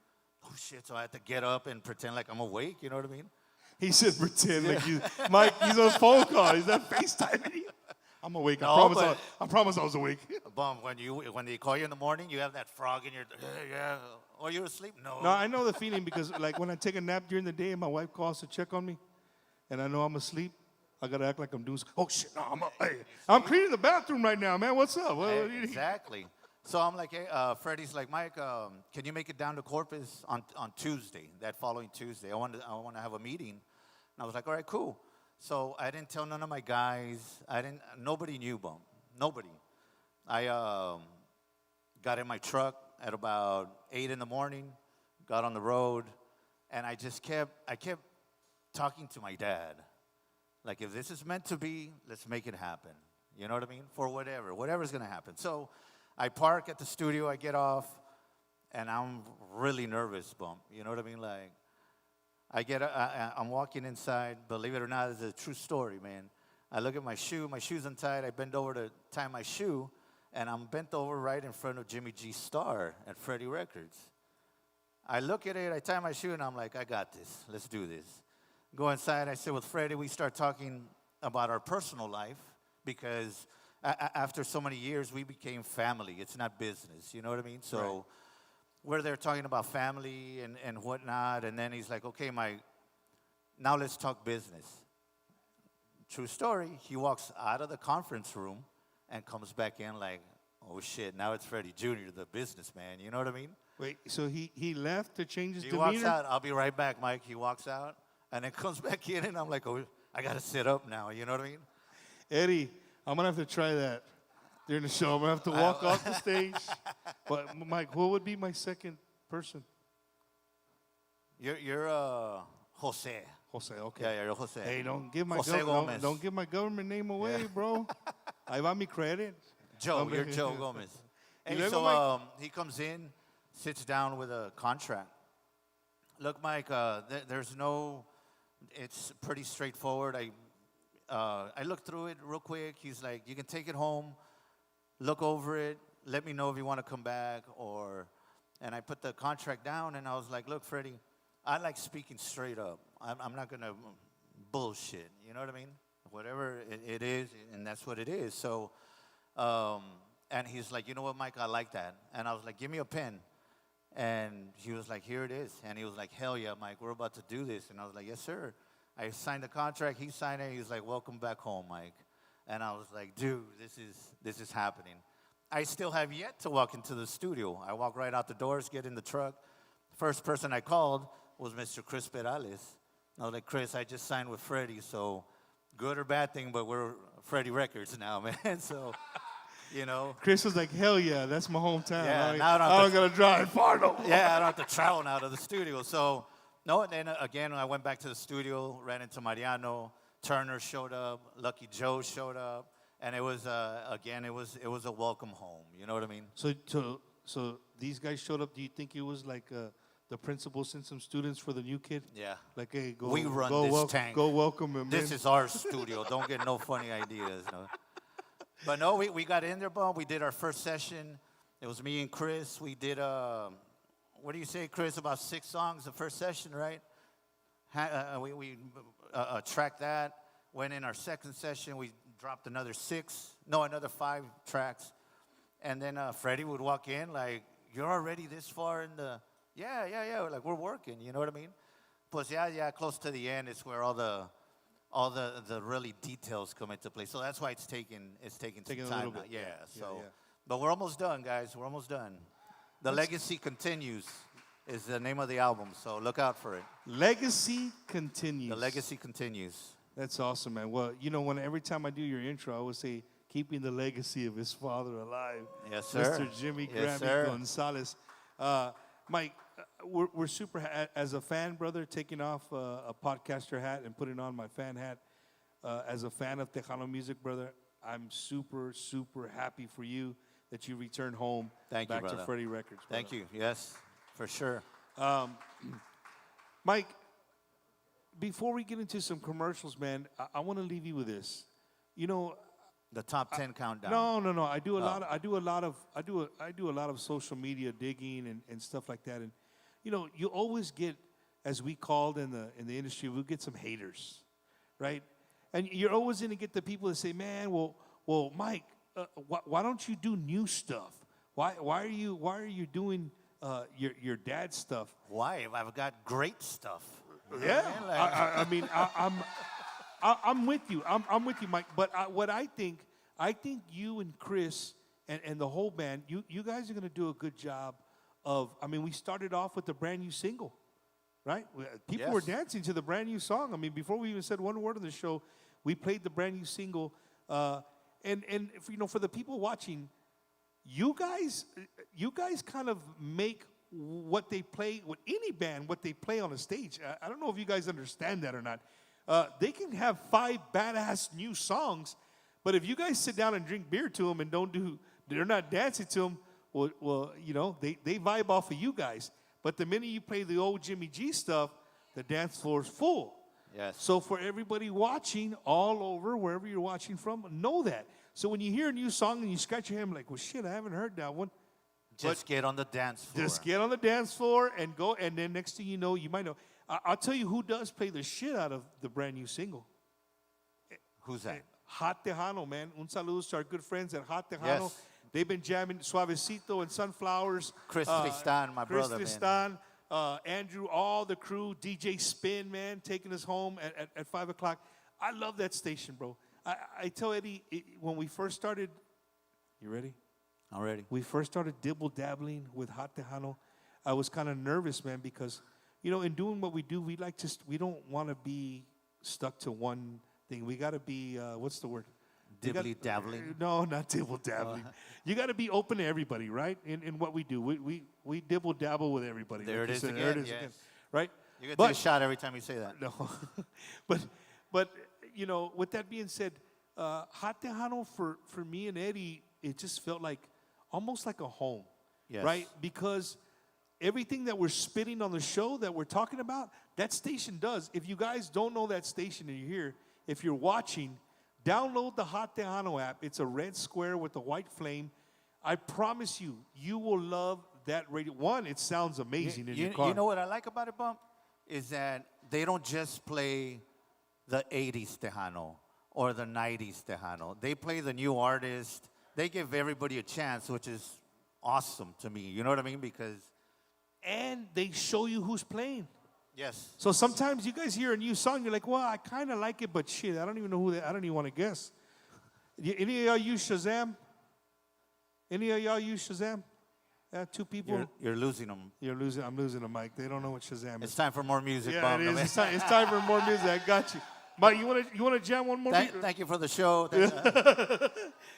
Oh, shit, so I had to get up and pretend like I'm awake, you know what I mean? He said pretend like you, Mike, he's on a phone call. Is that FaceTiming? I'm awake. I promise I was awake. Bum, when they call you in the morning, you have that frog in your, yeah. Or you're asleep? No. No, I know the feeling because like when I take a nap during the day and my wife calls to check on me and I know I'm asleep, I got to act like I'm doing, oh shit, no, I'm cleaning the bathroom right now, man. What's up? Exactly. So I'm like, hey, Freddie's like, Mike, can you make it down to Corpus on Tuesday, that following Tuesday? I want to have a meeting. And I was like, all right, cool. So I didn't tell none of my guys. Nobody knew, Bum. Nobody. I got in my truck at about 8 in the morning, got on the road, and I kept talking to my dad. Like, if this is meant to be, let's make it happen. You know what I mean? For whatever's going to happen. So I park at the studio, I get off, and I'm really nervous, Bump. You know what I mean? Like, I'm walking inside. Believe it or not, it's a true story, man. I look at my shoe's untied. I bend over to tie my shoe, and I'm bent over right in front of Jimmy G's Star at Freddie Records. I look at it, I tie my shoe, and I'm like, I got this. Let's do this. Go inside, I sit with Freddie. We start talking about our personal life because after so many years, we became family. It's not business, you know what I mean? So we're there talking about family and whatnot, and then he's like, okay, Mike, now let's talk business. True story, he walks out of the conference room and comes back in like, oh shit, now it's Freddie Jr., the businessman, you know what I mean? Wait, so he left to change his He demeanor? walks out, I'll be right back, Mike. He walks out and then comes back in, and I'm like, oh, I got to sit up now, you know what I mean? Eddie, I'm going to have to try that during the show. I'm going to have to walk off the stage. But, Mike, what would be my second person? You're Jose. Jose, okay. Yeah, you're Jose. Hey, don't give my Jose Gomez. don't give my government name away, bro. Ahí va mi credit. Joe, you're Joe Gomez. You Hey, live so with he comes in, sits down with a contract. Look, Mike, there's no, it's pretty straightforward. I looked through it real quick. He's like, you can take it home, look over it, let me know if you want to come back, and I put the contract down, and I was like, look, Freddie, I like speaking straight up. I'm not going to bullshit, you know what I mean? Whatever it is, and that's what it is. So, and he's like, you know what, Mike, I like that. And I was like, give me a pen. And he was like, here it is. And he was like, hell yeah, Mike, we're about to do this. And I was like, yes, sir. I signed the contract. He signed it. He was like, welcome back home, Mike. And I was like, dude, this is happening. I still have yet to walk into the studio. I walk right out the doors, get in the truck. First person I called was Mr. Chris Perales. I was like, Chris, I just signed with Freddie, so good or bad thing, but we're Freddie Records now, man. So, you know. Chris was like, hell yeah, that's my hometown. Yeah, I don't got to drive far no more. Yeah, I don't have to travel now to the studio. So, no, and then again, when I went back to the studio, ran into Mariano, Turner showed up, Lucky Joe showed up, and it was, again, it was a welcome home. You know what I mean? So these guys showed up. Do you think it was like the principal sent some students for the new kid? Yeah. Like, hey, go. We run go this tank. Go welcome him. This is our studio. Don't get no funny ideas. No. But no, we got in there, Bob. We did our first session. It was me and Chris. We did, what do you say, Chris, about 6 songs the first session, right? We tracked that. Went in our second session. We dropped another 5 tracks. And then Freddie would walk in like, you're already this far in the, yeah. Like, we're working, you know what I mean? Plus, yeah, close to the end is where all the really details come into play. So that's why it's taking some time now. Yeah, so. But we're almost done, guys. We're almost done. The Legacy Continues is the name of the album, so look out for it. Legacy Continues. The Legacy Continues. That's awesome, man. Well, you know, every time I do your intro, I always say, keeping the legacy of his father alive. Yes, sir. Mr. Jimmy Yes, Grammy sir. Gonzalez. Mike, we're super, as a fan, brother, taking off a podcaster hat and putting on my fan hat. As a fan of Tejano music, brother, I'm super, super happy for you that you returned home. Thank you, back brother. to Freddie Records, brother. Thank you. Yes, for sure. Mike, before we get into some commercials, man, I want to leave you with this. You know, The top 10 countdown. No. I do a lot of social media digging and stuff like that. And you know, you always get, as we called in the industry, we'll get some haters, right? And you're always going to get the people that say, "Man, well, Mike, why don't you do new stuff? Why are you doing your dad's stuff?" Why? I've got great stuff. Yeah, I mean, I'm with you. I'm with you, Mike. But what I think you and Chris and the whole band, you guys are going to do a good job of. I mean, we started off with the brand new single, right? People were dancing to the brand new song. I mean, before we even said one word on the show, we played the brand new single. And if, you know, for the people watching, you guys kind of make what they play with any band, what they play on a stage. I don't know if you guys understand that or not. They can have 5 badass new songs, but if you guys sit down and drink beer to them and don't do they're not dancing to them. Well, you know, they vibe off of you guys. But the minute you play the old Jimmy G stuff, the dance floor is full. Yes. So for everybody watching all over, wherever you're watching from, know that. So when you hear a new song and you scratch your head like, well, shit, I haven't heard that one. Just get on the dance floor. Just get on the dance floor and go. And then next thing you know, you might know. I'll tell you who does play the shit out of the brand new single. Who's that? Hot Tejano, man. Un saludo to our good friends at Hot Tejano. Yes. They've been jamming Suavecito and Sunflowers. Christi Stan, my brother, Christi man. Stan, Andrew, all the crew, DJ Spin, man, taking us home at 5 o'clock. I love that station, bro. I tell Eddie, when we first started, you ready? I'm ready. We first started dibble-dabbling with Hot Tejano. I was kind of nervous, man, because, you know, in doing what we do, we don't want to be stuck to one thing. We got to be, what's the word? Dibbly-dabbling? No, not dibble-dabbling. You got to be open to everybody, right? In what we do. We dibble-dabble with everybody. There like it is said. again, There it is yes. again. Right? You get to take a shot every time you say that. No. but you know, with that being said, Hot Tejano for me and Eddie, it just felt like almost like a home. Yes. Right? Because everything that we're spitting on the show that we're talking about, that station does. If you guys don't know that station and you're here, if you're watching, download the Hot Tejano app. It's a red square with a white flame. I promise you, you will love that radio. One, it sounds amazing in your car. You know what I like about it, Bump? Is that they don't just play the 80s Tejano or the 90s Tejano. They play the new artist. They give everybody a chance, which is awesome to me. You know what I mean? Because... And they show you who's playing. Yes. So sometimes you guys hear a new song, you're like, well, I kind of like it, but shit, I don't even know who I don't even want to guess. Any of y'all use Shazam? Any of y'all use Shazam? Yeah, two people. You're losing them. I'm losing them, Mike. They don't know what Shazam is. It's time for more music, Yeah, Bump. it is. It's time for more music. I got you. Mike, you want to jam one more? Thank you for the show.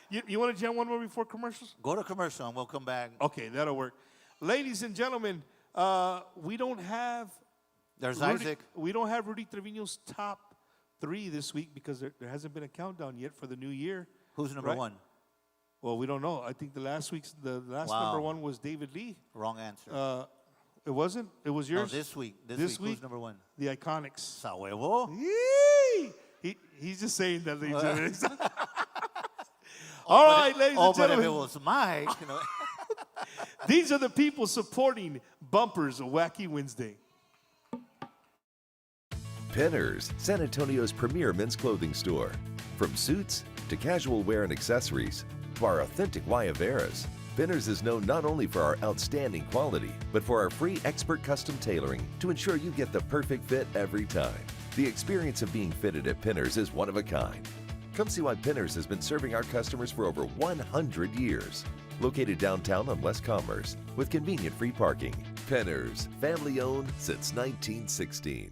You want to jam one more before commercials? Go to commercial and we'll come back. Okay, that'll work. Ladies and gentlemen, we don't have... There's Rudy, Isaac. We don't have Rudy Trevino's top 3 this week because there hasn't been a countdown yet for the new year. Who's number 1? Well, we don't know. I think the last number 1 was David Lee. Wrong answer. It wasn't? It was yours? No, this week. This week, who's number 1? The Iconiczz. Sa huevo. Yee! He's just saying that. All right, ladies and gentlemen. But if it was Mike, you know. These are the people supporting Bumpers of Wacky Wednesday. Pinners, San Antonio's premier men's clothing store. From suits to casual wear and accessories to our authentic Guayaberas, Pinners is known not only for our outstanding quality, but for our free expert custom tailoring to ensure you get the perfect fit every time. The experience of being fitted at Pinners is one of a kind. Come see why Pinners has been serving our customers for over 100 years. Located downtown on West Commerce with convenient free parking. Pinners, family owned since 1916.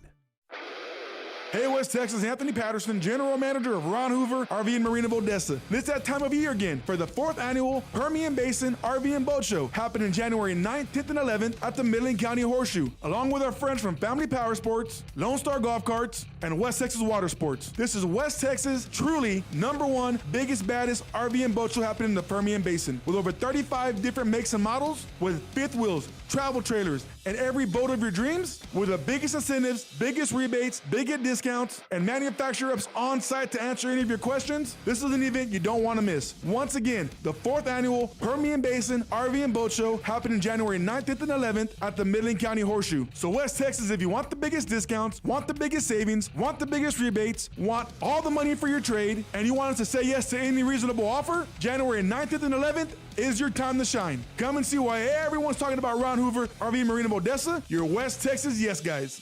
Hey, West Texas, Anthony Patterson, General Manager of Ron Hoover RV and Marina of Odessa. It's that time of year again for the 4th Annual Permian Basin RV and Boat Show, happening January 9th, 10th, and 11th at the Midland County Horseshoe, along with our friends from Family Power Sports, Lone Star Golf Carts, and West Texas Water Sports. This is West Texas' truly #1 biggest, baddest RV and Boat Show happening in the Permian Basin, with over 35 different makes and models, with fifth wheels, travel trailers, and every boat of your dreams, with the biggest incentives, biggest rebates, biggest discounts, and manufacturer reps on site to answer any of your questions. This is an event you don't want to miss. Once again, the 4th Annual Permian Basin RV and Boat Show happening January 9th, 10th, and 11th at the Midland County Horseshoe. So West Texas, if you want the biggest discounts, want the biggest savings, want the biggest rebates, want all the money for your trade, and you want us to say yes to any reasonable offer, January 9th, 10th, and 11th is your time to shine. Come and see why everyone's talking about Ron Hoover RV Marina of Odessa, your West Texas yes guys.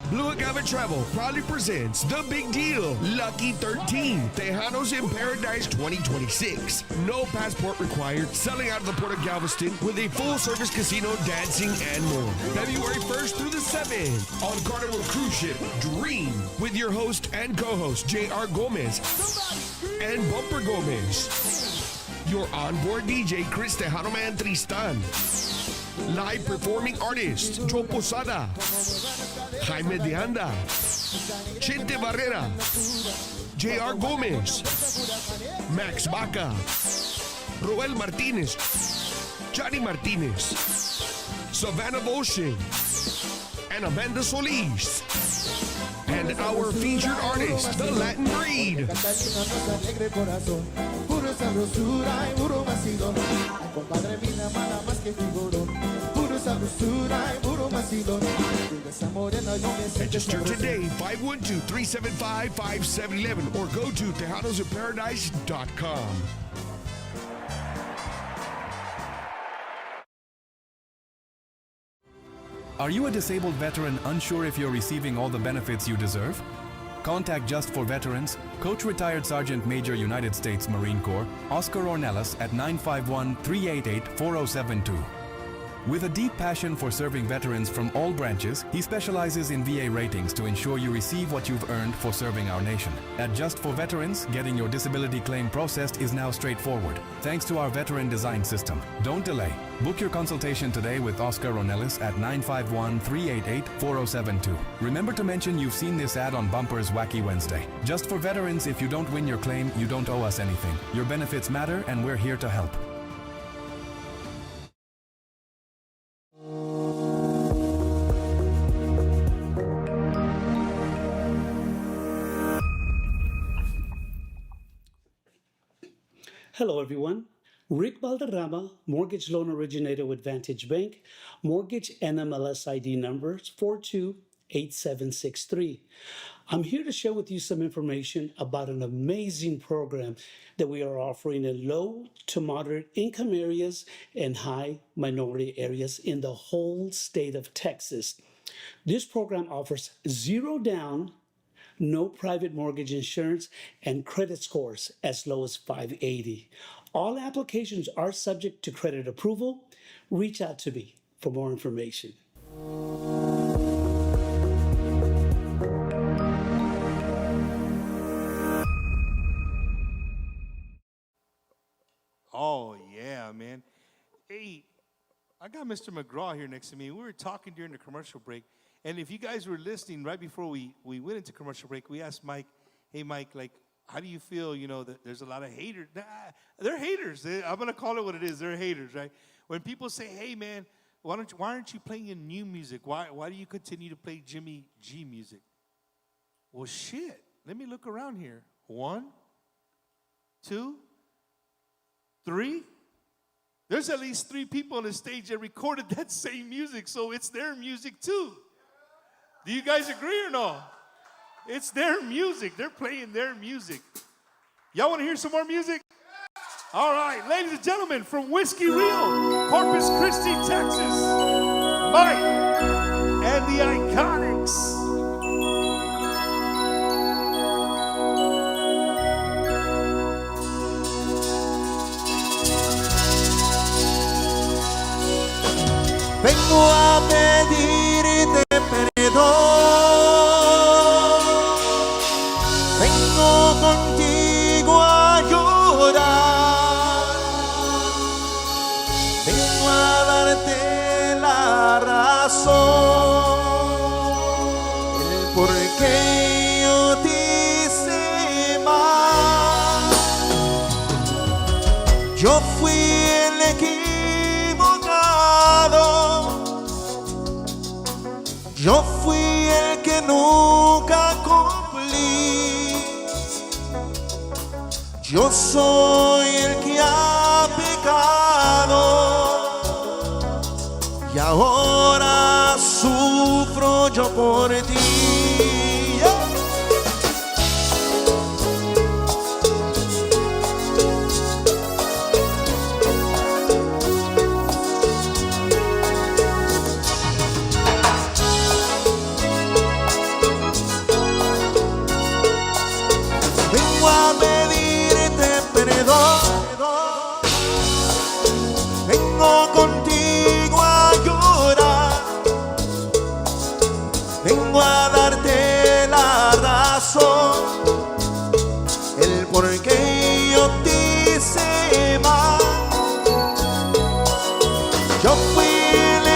Blue Agave Travel proudly presents The Big Deal, Lucky 13, Tejanos in Paradise 2026. No passport required, selling out of the Port of Galveston with a full-service casino, dancing, and more. February 1st through the 7th on Carnival Cruise Ship Dream with your host and co-host, J.R. Gomez and Bumper Gomez. Your onboard DJ, Chris Tejano Man Tristan. Live performing artists Joe Posada, Jaime de Anda, Chente Barrera, J.R. Gomez, Max Baca, Roel Martinez, Johnny Martinez, Savannah Boshin, and Amanda Solis. And our featured artist, the Latin Breed. Register today, 512-375-5711, or go to TejadosInParadise.com. Are you a disabled veteran unsure if you're receiving all the benefits you deserve? Contact Just for Veterans, Coach Retired Sergeant Major United States Marine Corps, Oscar Ornelas at 951-388-4072. With a deep passion for serving veterans from all branches, he specializes in VA ratings to ensure you receive what you've earned for serving our nation. At Just for Veterans, getting your disability claim processed is now straightforward, thanks to our veteran design system. Don't delay. Book your consultation today with Oscar Ornelas at 951-388-4072. Remember to mention you've seen this ad on Bumper's Wacky Wednesday. Just for Veterans, if you don't win your claim, you don't owe us anything. Your benefits matter, and we're here to help. Hello, everyone. Rick Valderrama, mortgage loan originator with Vantage Bank, mortgage NMLS ID numbers 428763. I'm here to share with you some information about an amazing program that we are offering in low to moderate income areas and high minority areas in the whole state of Texas. This program offers zero down, no private mortgage insurance, and credit scores as low as 580. All applications are subject to credit approval. Reach out to me for more information. Oh, yeah, man. Hey, I got Mr. McGraw here next to me. We were talking during the commercial break. And if you guys were listening right before we went into commercial break, we asked Mike, hey, Mike, like, how do you feel, you know, that there's a lot of haters? Nah, they're haters. I'm going to call it what it is. They're haters, right? When people say, hey, man, why aren't you playing your new music? Why do you continue to play Jimmy G music? Well, shit. Let me look around here. 1, 2, 3. There's at least 3 people on the stage that recorded that same music, so it's their music too. Do you guys agree or no? It's their music. They're playing their music. Y'all want to hear some more music? All right, ladies and gentlemen, from Whiskey Reel, Corpus Christi, Texas, Mike and the Iconiczz. Vengo a pedirte perdón, vengo contigo a llorar, vengo a darte la razón, el por qué yo te hice mal. Yo fui el equivocado, yo fui el que nunca cumplí, yo soy el que ha pecado y ahora sufro yo por ti. Vengo contigo a llorar, vengo a darte la razón, el por qué yo te hice mal. Yo fui el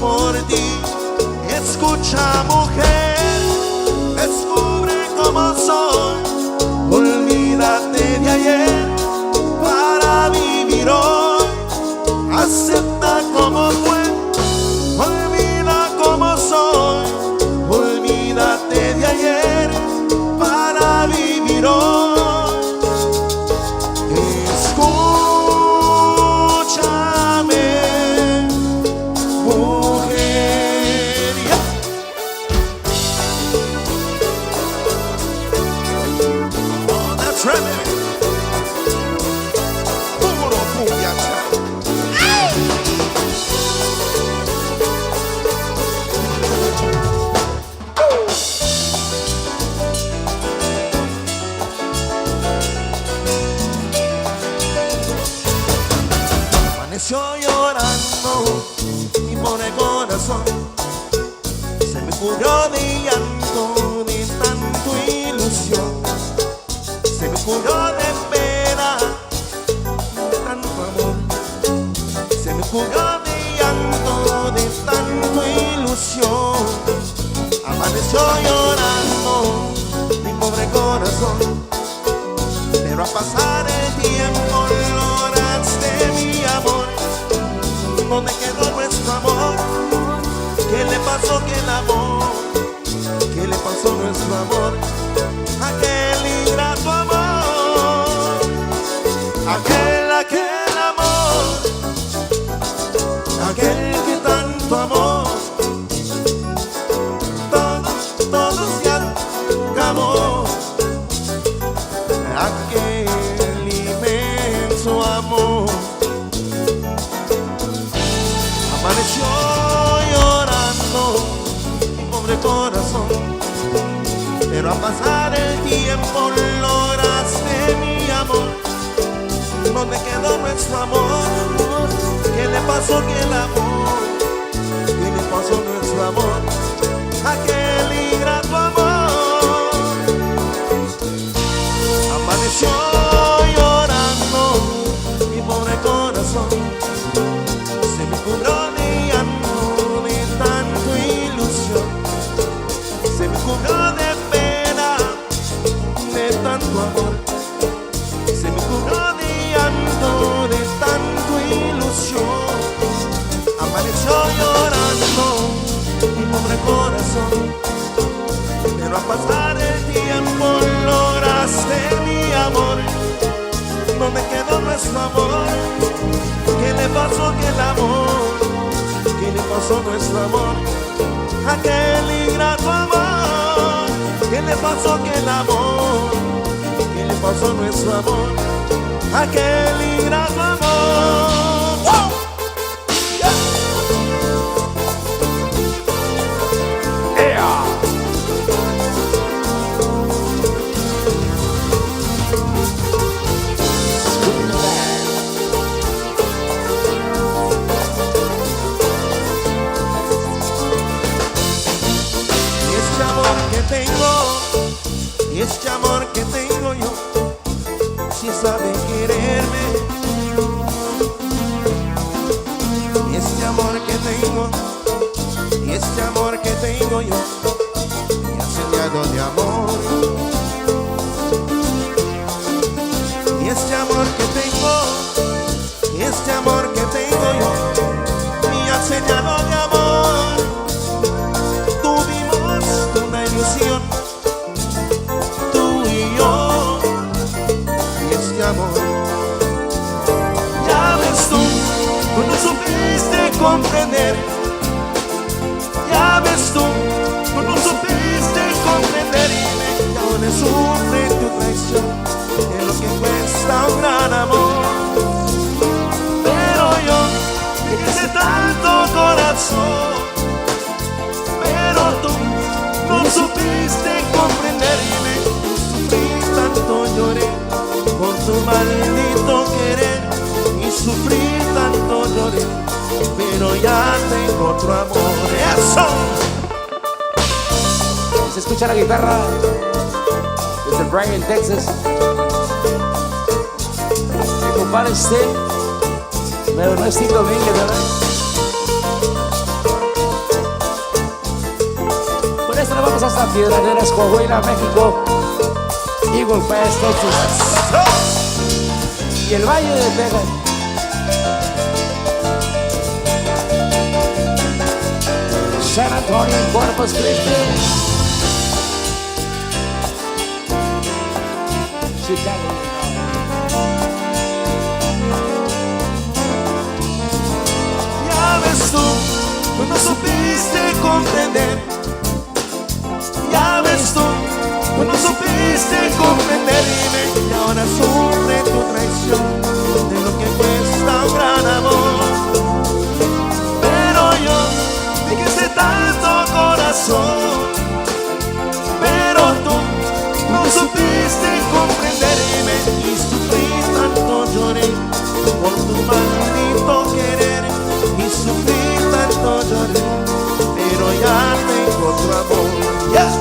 por ti. Escucha, mujer, descubre cómo soy. Olvídate de ayer para vivir hoy. Acepta como fue, olvida cómo soy. Olvídate de ayer para vivir hoy. Escúchame, mujer. Oh, that's right, baby. Puro cumbia, chao. Amaneció llorando mi pobre corazón, se me cubrió de llanto de tanto ilusión, se me cubrió de pena de tanto amor, se me cubrió de llanto de tanto ilusión. Amaneció llorando mi pobre corazón, pero a pasar el tiempo lograste mi amor. ¿Dónde quedó nuestro amor? ¿Qué le pasó que el amor? ¿Qué le pasó nuestro amor? Aquel ingrato amor, aquel amor, aquel que tanto amor. Todo se acabó. Aquel inmenso amor. Amaneció llorando mi pobre corazón, pero a pasar el tiempo lograste mi amor. ¿Dónde quedó nuestro amor? ¿Qué le pasó que el amor? ¿Qué le pasó nuestro amor? Aquel ingrato amor. Amaneció llorando mi pobre corazón, se me cubrió de llanto de tanto ilusión, se me cubrió de pena de tanto amor, se me cubrió de llanto de tanto ilusión. Amaneció llorando mi pobre corazón, pero a pasar el tiempo lograste mi amor. ¿Dónde quedó nuestro amor? ¿Qué le pasó que el amor? ¿Qué le pasó nuestro amor? Aquel ingrato amor. ¿Qué le pasó que el amor? ¿Qué le pasó nuestro amor? Aquel ingrato amor. ¡Wow! Yeah. Yeah. Y este amor que tengo yo, si sabe quererme. Y este amor que tengo, y este amor que tengo yo, me ha enseñado de amor. Y este amor que tengo, y este amor que tengo yo, me ha enseñado de amor. Tuvimos una ilusión, amor. Ya ves tú no supiste comprender. Ya ves tú no supiste comprender. Y ahora sufre tu traición, es lo que cuesta un gran amor. Pero yo, que hice tanto corazón, pero tú no supiste comprender. Y me sufrí tanto, lloré con tu maldito querer, y sufrí tanto, lloré, pero ya tengo otro amor. ¡Eso! Se escucha la guitarra desde Bryan, Texas. Mi compadre Steve, pero no es Tito Domínguez, ¿verdad? hasta Piedras Negras, Coahuila, México, Eagle Pass, Texas y el Valle de Texas. San Antonio y Corpus Christi, Chicago. Ya ves tú no supiste comprender. Ya ves tú no supiste comprenderme. Y ahora sufre tu traición de lo que cuesta un gran amor. Pero yo me quise tanto corazón. Pero tú no supiste comprenderme. Y sufrí tanto, lloré por tu maldito querer. Y sufrí tanto, lloré, pero ya tengo tu amor. Yeah.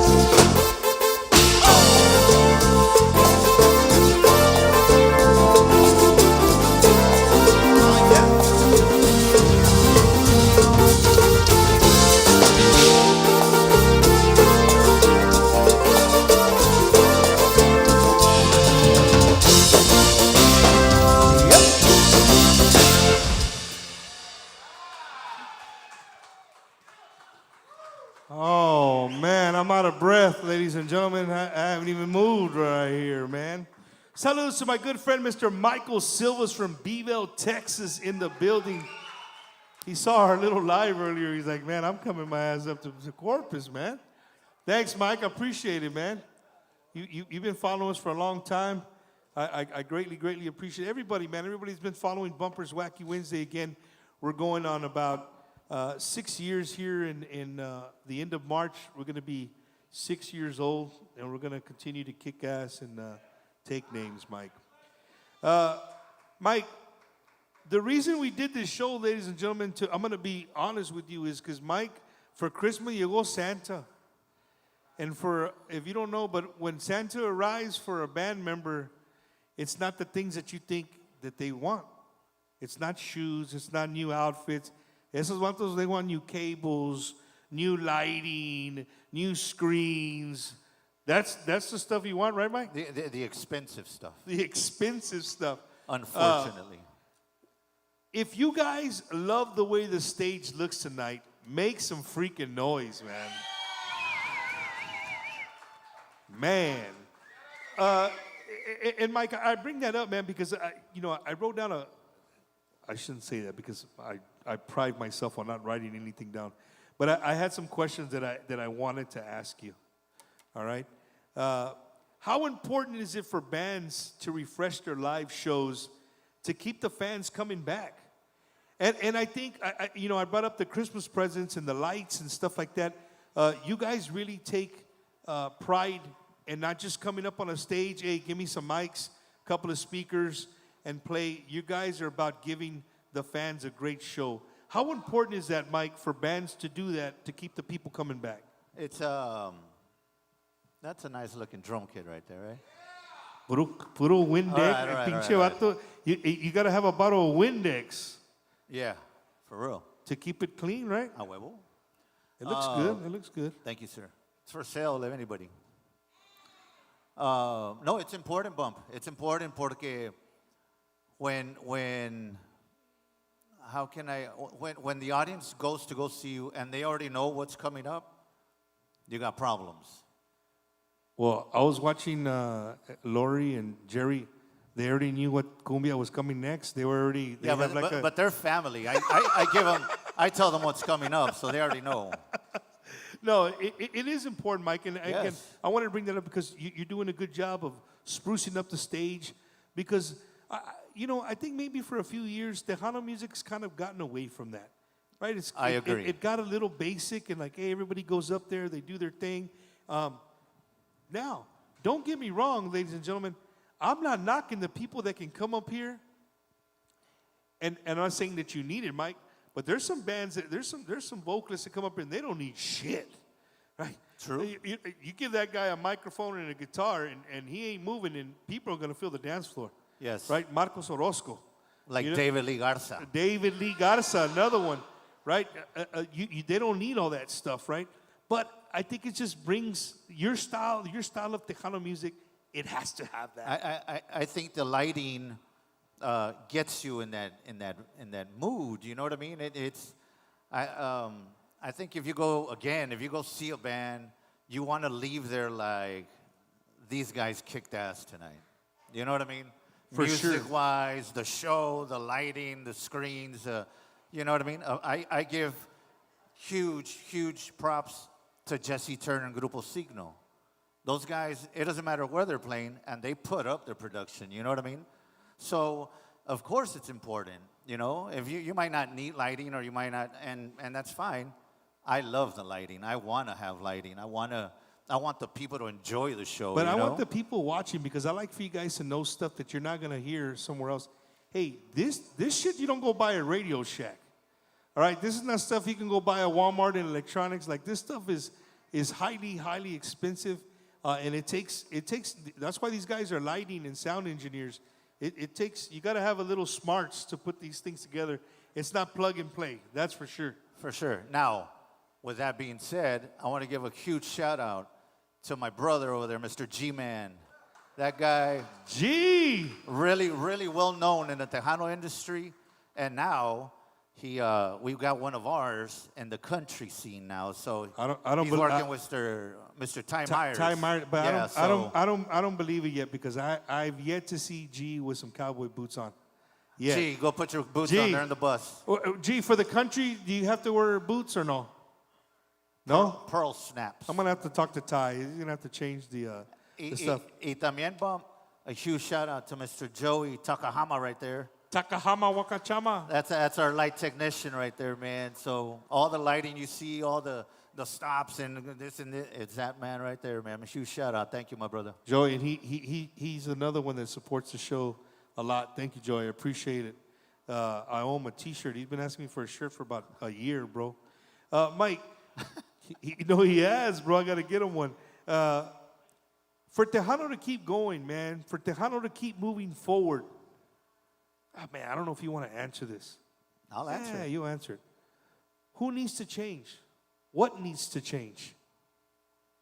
Oh, man, I'm out of breath, ladies and gentlemen. I haven't even moved right here, man. Salutes to my good friend, Mr. Michael Silvas from Beeville, Texas, in the building. He saw our little live earlier. He's like, man, I'm coming my ass up to Corpus, man. Thanks, Mike. I appreciate it, man. You've been following us for a long time. I greatly, greatly appreciate it. Everybody, man. Everybody's been following Bumpers Wacky Wednesday. Again, we're going on about 6 years here in the end of March. We're going to be 6 years old, and we're going to continue to kick ass and take names, Mike. Mike, the reason we did this show, ladies and gentlemen, I'm going to be honest with you, is because, Mike, for Christmas, llegó Santa. And if you don't know, but when Santa arrives for a band member, it's not the things that you think that they want. It's not shoes. It's not new outfits. Esos vatos, they want new cables, new lighting, new screens. That's the stuff you want, right, Mike? The expensive stuff. The expensive stuff. Unfortunately. If you guys love the way the stage looks tonight, make some freaking noise, man. Man. And Mike, I bring that up, man, because I wrote down I shouldn't say that because I pride myself on not writing anything down. But I had some questions that I wanted to ask you. All right? How important is it for bands to refresh their live shows to keep the fans coming back? And I think, I brought up the Christmas presents and the lights and stuff like that. You guys really take pride in not just coming up on a stage, hey, give me some mics, a couple of speakers, and play. You guys are about giving the fans a great show. How important is that, Mike, for bands to do that to keep the people coming back? It's that's a nice looking drum kit right there, right? Puro Windex. All right. Vato. You got to have a bottle of Windex. Yeah, for real. To keep it clean, right? A huevo. It looks good. It looks good. Thank you, sir. It's for sale if anybody. No, it's important, Bump. It's important porque when the audience goes to go see you and they already know what's coming up, you got problems. Well, I was watching Lori and Jerry. They already knew what cumbia was coming next. They were already. But they're family. I tell them what's coming up, so they already know. No, it is important, Mike. And again, Yes. I wanted to bring that up because you're doing a good job of sprucing up the stage. Because, I think maybe for a few years, Tejano music's kind of gotten away from that. Right? I agree. It got a little basic and like, hey, everybody goes up there, they do their thing. Now, don't get me wrong, ladies and gentlemen. I'm not knocking the people that can come up here. And I'm not saying that you need it, Mike. But there's some bands there's some vocalists that come up here and they don't need shit, right? True. You give that guy a microphone and a guitar and he ain't moving and people are gonna fill the dance floor. Yes. Right? Marcos Orozco. Like David Lee Garza. David Lee Garza, another one, right? They don't need all that stuff, right? But I think it just brings your style of Tejano music. It has to have that. I think the lighting gets you in that mood. You know what I mean? I think if you go see a band, you want to leave there like, these guys kicked ass tonight. You know what I mean? For sure. Music-wise, the show, the lighting, the screens. You know what I mean? I give huge props to Jesse Turner and Grupo Signo. Those guys, it doesn't matter where they're playing, and they put up their production. You know what I mean? So, of course it's important. You know, if you might not need lighting, or you might not, and that's fine. I love the lighting. I want to have lighting. I want the people to enjoy the show. But I want the people watching, because I like for you guys to know stuff that you're not going to hear somewhere else. Hey, this shit you don't go buy at Radio Shack. All right, this is not stuff you can go buy at Walmart and electronics. Like, this stuff is highly expensive, and it takes. That's why these guys are lighting and sound engineers. It takes, you got to have a little smarts to put these things together. It's not plug and play. That's for sure. For sure. Now, with that being said, I want to give a huge shout out to my brother over there, Mr. G-Man. That guy, G, really well known in the Tejano industry, and now we've got one of ours in the country scene now. So he's working with Mr. Ty Myers. Ty Myers, but yeah, I don't believe it yet, because I've yet to see G with some cowboy boots on. Yeah. G, go put your boots on there in the bus. G, for the country, do you have to wear boots or no? No? Pearl snaps. I'm going to have to talk to Ty. He's going to have to change the stuff. Y también, Bump, a huge shout out to Mr. Joey Takahama right there. Takahama Wakachama. That's our light technician right there, man. So all the lighting you see, all the stops and this and this, it's that man right there, man. A huge shout out. Thank you, my brother. Joey, and he's another one that supports the show a lot. Thank you, Joey. I appreciate it. I owe him a T-shirt. He's been asking me for a shirt for about a year, bro. Mike, he has, bro. I got to get him one. For Tejano to keep going, man, for Tejano to keep moving forward, man, I don't know if you want to answer this. I'll answer it. Yeah, you answer it. Who needs to change? What needs to change?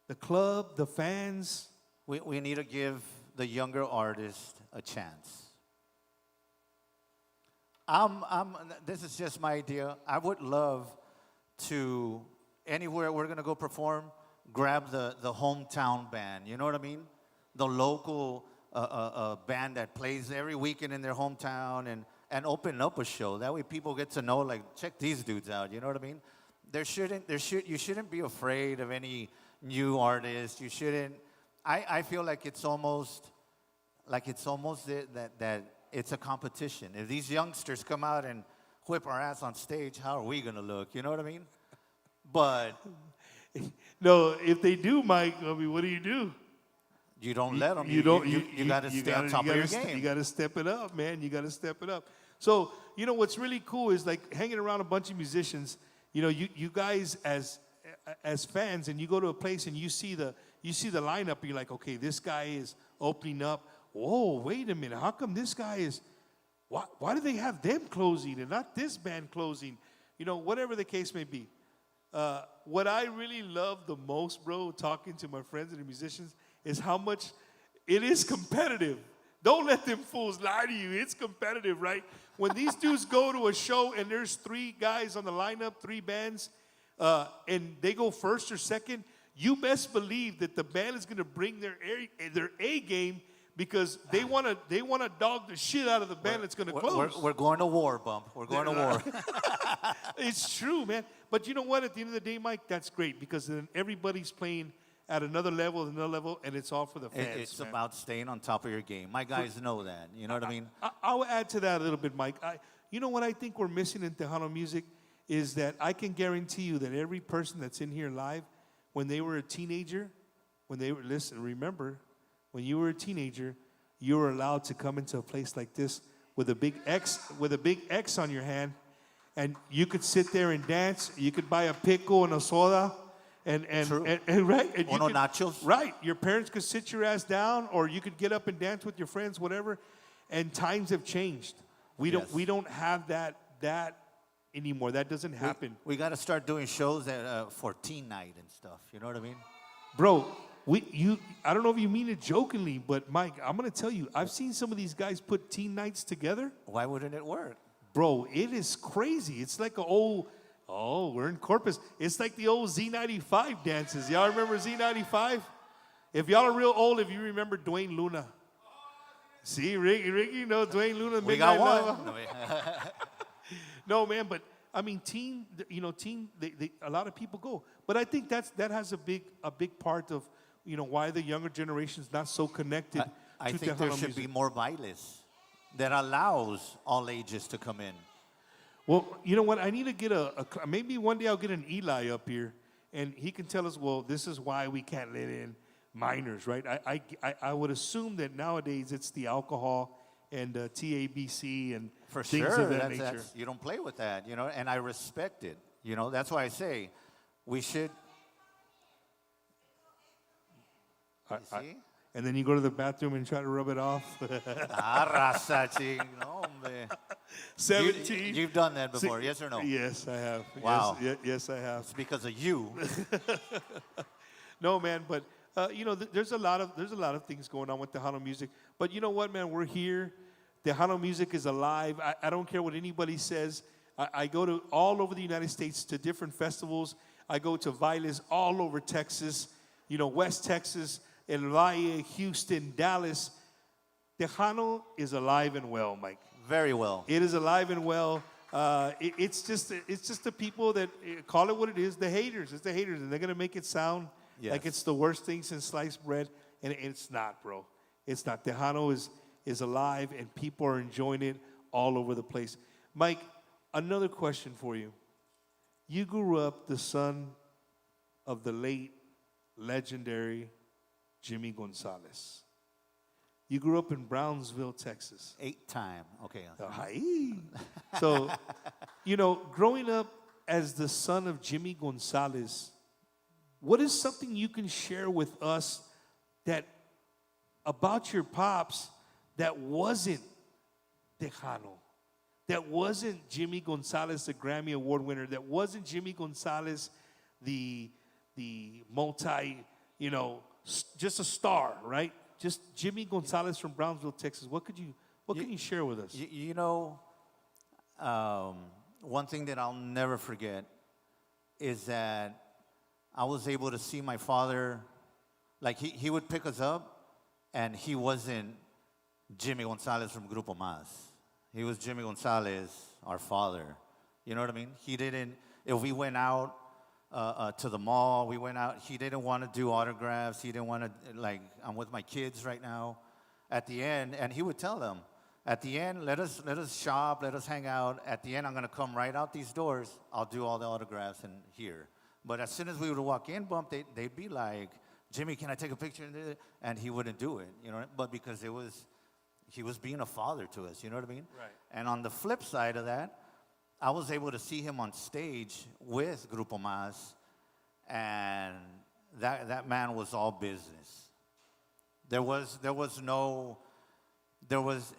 The club, the fans? We need to give the younger artists a chance. This is just my idea. I would love to, anywhere we're going to go perform, grab the hometown band. You know what I mean? The local band that plays every weekend in their hometown, and open up a show. That way people get to know, like, check these dudes out. You know what I mean? You shouldn't be afraid of any new artist. You shouldn't. I feel like it's almost that it's a competition. If these youngsters come out and whip our ass on stage, how are we gonna look? You know what I mean? But no, if they do, Mike, I mean, what do you do? You don't let them. You got to stay on top of your game. You got to step it up, man. You got to step it up. So, you know, what's really cool is, like, hanging around a bunch of musicians. You know, you guys as fans, and you go to a place and you see the lineup. You're like, okay, this guy is opening up. Whoa, wait a minute. How come this guy is? Why do they have them closing and not this band closing? You know, whatever the case may be. What I really love the most, bro, talking to my friends and the musicians, is how much it is competitive. Don't let them fools lie to you. It's competitive, right? When these dudes go to a show and there's 3 guys on the lineup, 3 bands, and they go first or second, you best believe that the band is going to bring their A game, because they want to dog the shit out of the band that's going to close. We're going to war, Bump. We're going to war. It's true, man. But you know what? At the end of the day, Mike, that's great, because then everybody's playing at another level, and it's all for the fans. It's about staying on top of your game. My guys know that. You know what I mean? I'll add to that a little bit, Mike. You know what I think we're missing in Tejano music is that I can guarantee you that every person that's in here live, when they were a teenager, remember, when you were a teenager, you were allowed to come into a place like this with a big X on your hand, and you could sit there and dance. You could buy a pickle and a soda. And right, and nachos. Right, your parents could sit your ass down, or you could get up and dance with your friends, whatever. And times have changed. We don't have that anymore. That doesn't happen. We got to start doing shows for teen night and stuff. You know what I mean? Bro, I don't know if you mean it jokingly, but Mike, I'm going to tell you, I've seen some of these guys put teen nights together. Why wouldn't it work? Bro, it is crazy. It's like an old, we're in Corpus. It's like the old Z95 dances. Y'all remember Z95? If y'all are real old, if you remember Dwayne Luna. See, Ricky, you know Dwayne Luna. We got one. No, man, but I mean, a lot of people go. But I think that has a big part of, why the younger generation is not so connected. I to think Tejano there should music. be more bailes that allows all ages to come in. Well, you know what? I need to get maybe one day I'll get an Eli up here, and he can tell us, well, this is why we can't let in minors, right? I would assume that nowadays it's the alcohol and TABC and For things sure, of that nature. you don't play with that, and I respect it. That's why I say we should. See? And then you go to the bathroom and try to rub it off. Arrasa, ching, no, hombre. 17. You've done that before, yes or no? Yes, I have. Wow. Yes, I have. It's because of you. No, man, but there's a lot of things going on with Tejano music. But you know what, man? We're here. Tejano music is alive. I don't care what anybody says. I go to all over the United States to different festivals. I go to bailes all over Texas, West Texas, El Valle, Houston, Dallas. Tejano is alive and well, Mike. Very well. It is alive and well. It's just the people that call it what it is. The haters. It's the haters, and they're gonna make it sound like it's the worst thing since sliced bread, and it's not, bro. It's not. Tejano is alive, and people are enjoying it all over the place. Mike, another question for you. You grew up the son of the late, legendary Jimmy Gonzalez. You grew up in Brownsville, Texas. 8-time. Okay. So, growing up as the son of Jimmy Gonzalez, what is something you can share with us about your pops that wasn't Tejano, that wasn't Jimmy Gonzalez, the Grammy Award winner, that wasn't Jimmy Gonzalez, the multi, just a star, right? Just Jimmy Gonzalez from Brownsville, Texas. What can you share with us? One thing that I'll never forget is that I was able to see my father, like he would pick us up, and he wasn't Jimmy Gonzalez from Grupo Más. He was Jimmy Gonzalez, our father. You know what I mean? He didn't, if we went out to the mall, he didn't want to do autographs. He didn't want to, I'm with my kids right now. At the end, and he would tell them, at the end, let us shop, let us hang out. At the end, I'm going to come right out these doors. I'll do all the autographs and here. But as soon as we would walk in, they'd be like, Jimmy, can I take a picture? And he wouldn't do it, But because he was being a father to us, you know what I mean? Right. And on the flip side of that, I was able to see him on stage with Grupo Más, and that man was all business.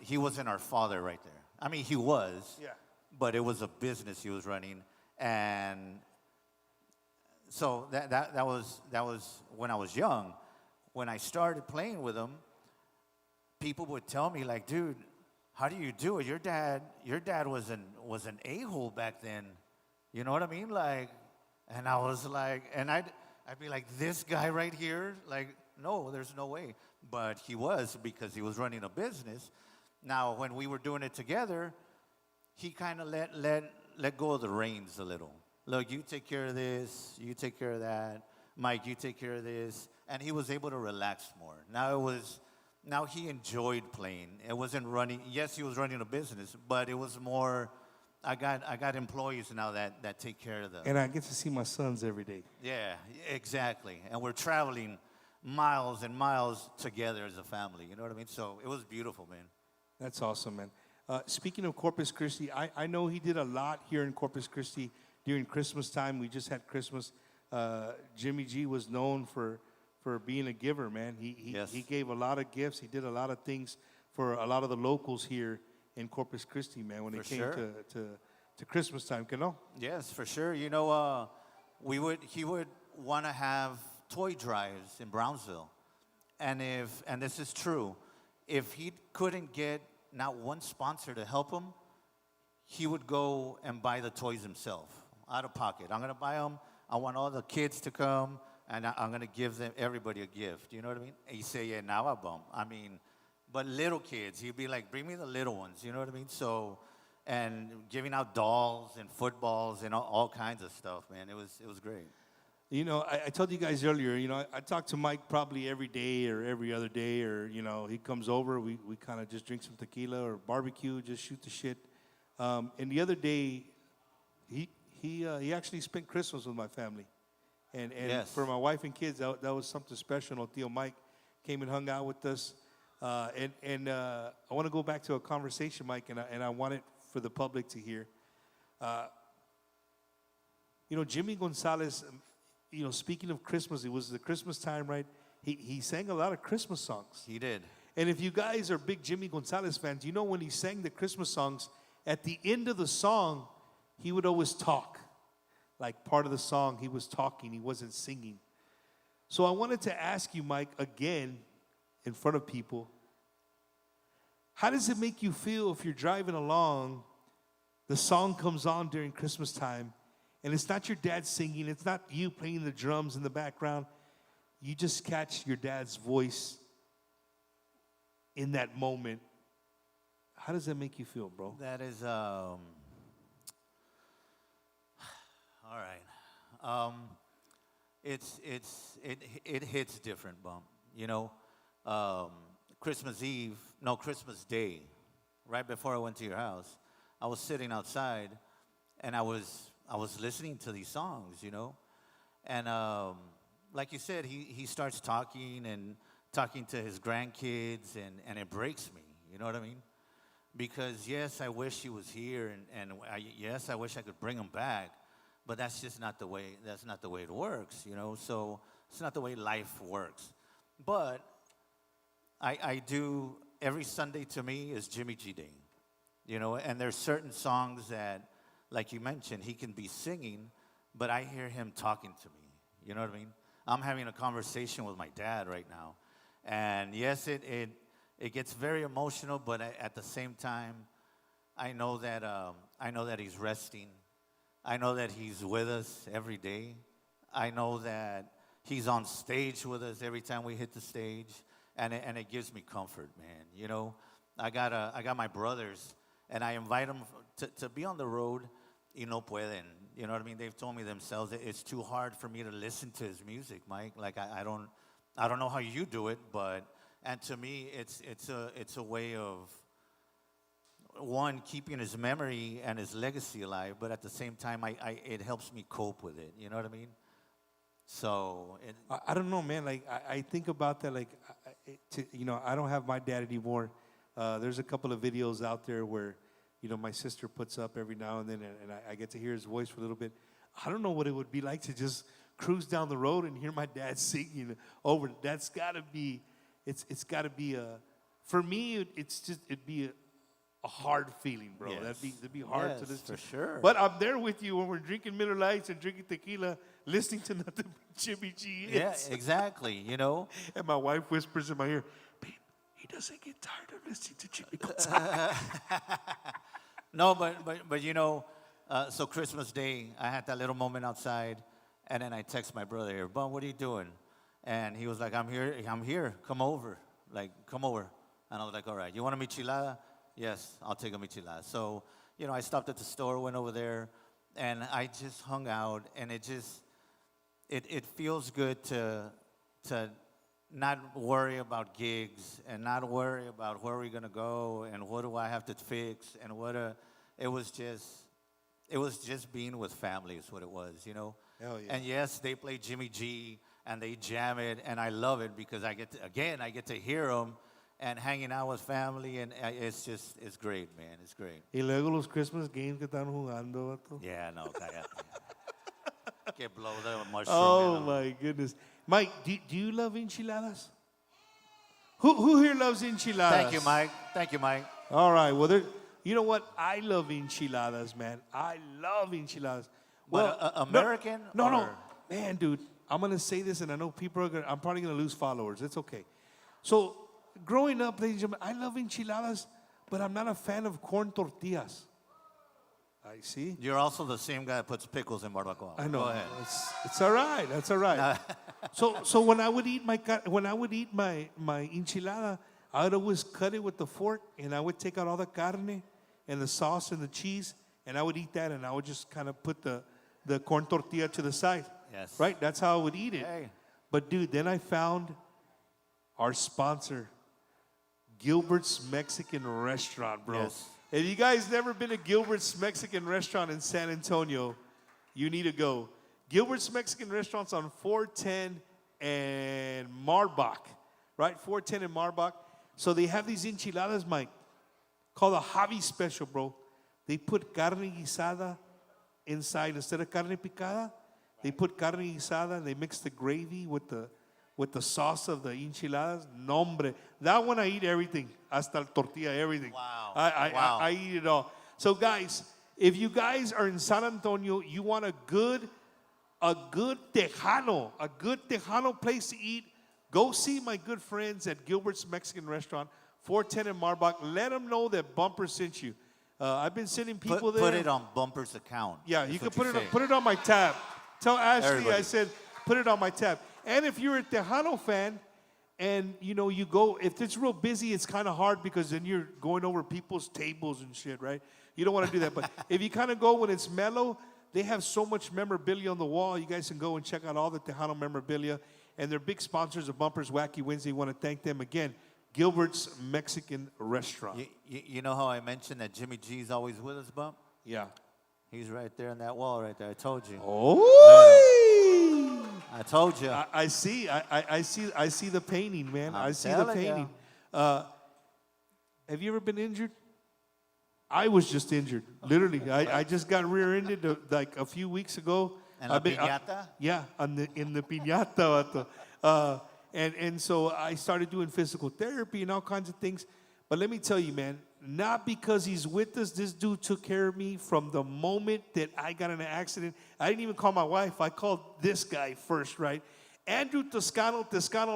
He wasn't our father right there. I mean, he was, but it was a business he was running, and so that was when I was young. When I started playing with him, people would tell me like, dude, how do you do it? Your dad was an a-hole back then. You know what I mean? And I was like, and I'd be like, this guy right here, no, there's no way. But he was, because he was running a business. Now, when we were doing it together, he kind of let go of the reins a little. Look, you take care of this, you take care of that. Mike, you take care of this. And he was able to relax more. Now he enjoyed playing. It wasn't running. Yes, he was running a business, but it was more, I got employees now that take care of them. And I get to see my sons every day. Yeah, exactly. And we're traveling miles and miles together as a family. You know what I mean? So it was beautiful, man. That's awesome, man. Speaking of Corpus Christi, I know he did a lot here in Corpus Christi during Christmas time. We just had Christmas. Jimmy G was known for being a giver, man. He gave a lot of gifts. He did a lot of things for a lot of the locals here in Corpus Christi, man, when it came to Christmas time, que no? Yes, for sure. He would want to have toy drives in Brownsville. And this is true, if he couldn't get not one sponsor to help him, he would go and buy the toys himself, out of pocket. I'm going to buy them. I want all the kids to come, and I'm going to give everybody a gift. You know what I mean? And he say, yeah, now I bum. I mean, but little kids, he'd be like, bring me the little ones. You know what I mean? So, and giving out dolls and footballs and all kinds of stuff, man. It was great. I told you guys earlier, I talk to Mike probably every day or every other day, or, he comes over, we kind of just drink some tequila or barbecue, just shoot the shit. And the other day, he actually spent Christmas with my family. And Yes. for my wife and kids, that was something special. Tío Mike came and hung out with us. I want to go back to a conversation, Mike, and I want it for the public to hear. Jimmy Gonzalez, speaking of Christmas, it was the Christmas time, right? He sang a lot of Christmas songs. He did. And if you guys are big Jimmy Gonzalez fans, when he sang the Christmas songs, at the end of the song, he would always talk. Like part of the song, he was talking, he wasn't singing. So I wanted to ask you, Mike, again, in front of people, how does it make you feel if you're driving along, the song comes on during Christmas time, and it's not your dad singing, it's not you playing the drums in the background, you just catch your dad's voice in that moment. How does that make you feel, bro? That is, all right. It hits different, bump. Christmas Day, right before I went to your house, I was sitting outside, and I was listening to these songs, and like you said, he starts talking to his grandkids, and it breaks me. You know what I mean? Because yes, I wish he was here, and yes, I wish I could bring him back, but that's just not the way. That's not the way it works, So it's not the way life works. But I do, every Sunday to me is Jimmy G Day, And there's certain songs that, like you mentioned, he can be singing, but I hear him talking to me. You know what I mean? I'm having a conversation with my dad right now, and yes, it gets very emotional, but at the same time, I know that he's resting. I know that he's with us every day. I know that he's on stage with us every time we hit the stage, and it gives me comfort, man. I got my brothers, and I invite them to be on the road. No pueden. You know what I mean? They've told me themselves that it's too hard for me to listen to his music, Mike. Like I don't know how you do it, and to me, it's a way of, one, keeping his memory and his legacy alive, but at the same time, it helps me cope with it. You know what I mean? So I don't know, man. Like I think about that. Like I don't have my dad anymore. There's a couple of videos out there where my sister puts up every now and then, and I get to hear his voice for a little bit. I don't know what it would be like to just cruise down the road and hear my dad singing over. That's got to be. It's got to be for me. It'd be a hard feeling, bro. Yes. That'd be hard to listen for to. sure. But I'm there with you when we're drinking Miller Lights and drinking tequila, listening to nothing but Jimmy G. Yeah, exactly. And my wife whispers in my ear, "Babe, he doesn't get tired of listening to Jimmy Gonzalez." No, but so Christmas Day, I had that little moment outside, and then I text my brother here, "Bum, what are you doing?" And he was like, I'm here, come over. And I was like, all right, you want a michelada? Yes, I'll take a michelada. So, I stopped at the store, went over there, and I just hung out, and it feels good to not worry about gigs and not worry about where we're gonna go and what do I have to fix and it was just being with family is what it was, Hell yeah. And yes, they play Jimmy G and they jam it, and I love it because I get to hear them and hanging out with family, and it's great, man. It's great. Y luego los Christmas games que están jugando, vato. Yeah, no, cállate. Get blow the mushroom. Oh my goodness, Mike, do you love enchiladas? Who here loves enchiladas? Thank you, Mike. All right, well, You know what? I love enchiladas, man. I love enchiladas. Well, American? No. Man, dude, I'm going to say this, and I know people are I'm probably going to lose followers. It's okay. So, growing up, ladies and gentlemen, I love enchiladas, but I'm not a fan of corn tortillas. I see. You're also the same guy that puts pickles in barbacoa. I know. Go ahead. It's all right. That's all right. So when I would eat my enchilada, I would always cut it with the fork, and I would take out all the carne and the sauce and the cheese, and I would eat that, and I would just kind of put the corn tortilla to the side. Yes. Right? That's how I would eat it. Hey. But dude, then I found our sponsor, Gilbert's Mexican Restaurant, bro. Yes. If you guys never been to Gilbert's Mexican Restaurant in San Antonio, you need to go. Gilbert's Mexican Restaurant's on 410 and Marbach, right? 410 and Marbach. So they have these enchiladas, Mike, called a Javi Special, bro. They put carne guisada inside. Instead of carne picada, they put carne guisada and they mix the gravy with the sauce of the enchiladas. Nombre. That one I eat everything. Hasta el tortilla, everything. Wow. I eat it all. So guys, if you guys are in San Antonio, you want a good Tejano place to eat, go see my good friends at Gilbert's Mexican Restaurant, 410 in Marbach. Let them know that Bumper sent you. I've been sending people there. Put it on Bumper's account. Yeah, you can put it on my tab. Tell Ashley Everybody. I said put it on my tab. And if you're a Tejano fan, and you go, if it's real busy, it's kind of hard because then you're going over people's tables and shit, right? You don't want to do that. But if you kind of go when it's mellow, they have so much memorabilia on the wall. You guys can go and check out all the Tejano memorabilia. And they're big sponsors of Bumper's Wacky Wednesday. Want to thank them again. Gilbert's Mexican Restaurant. You know how I mentioned that Jimmy G's always with us, Bump? Yeah. He's right there on that wall right there. I told you. Oh! I told you. I see the painting, man. I see the telling painting. Have you ever been injured? I was just injured, literally. I just got rear-ended like a few weeks ago. And la piñata? Yeah, in the piñata. Vato. And so I started doing physical therapy and all kinds of things. But let me tell you, man, not because he's with us. This dude took care of me from the moment that I got in an accident. I didn't even call my wife. I called this guy first, right? Andrew Toscano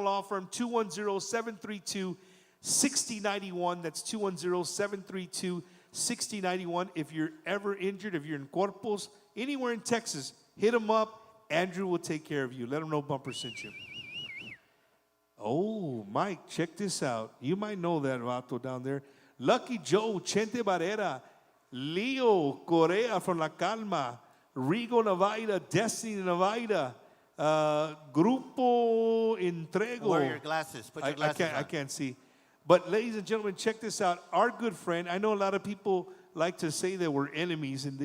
Law Firm, 210-732-6091. That's 210-732-6091. If you're ever injured, if you're in Corpus, anywhere in Texas, hit him up. Andrew will take care of you. Let him know Bumper sent you. Oh, Mike, check this out. You might know that vato down there. Lucky Joe, Chente Barrera, Leo Correa from La Calma, Rigo Navaida, Destiny Navaida, Grupo Entrego. Wear your glasses. Put your glasses on. I can't see. But ladies and gentlemen, check this out. Our good friend, I know a lot of people like to say that we're enemies, and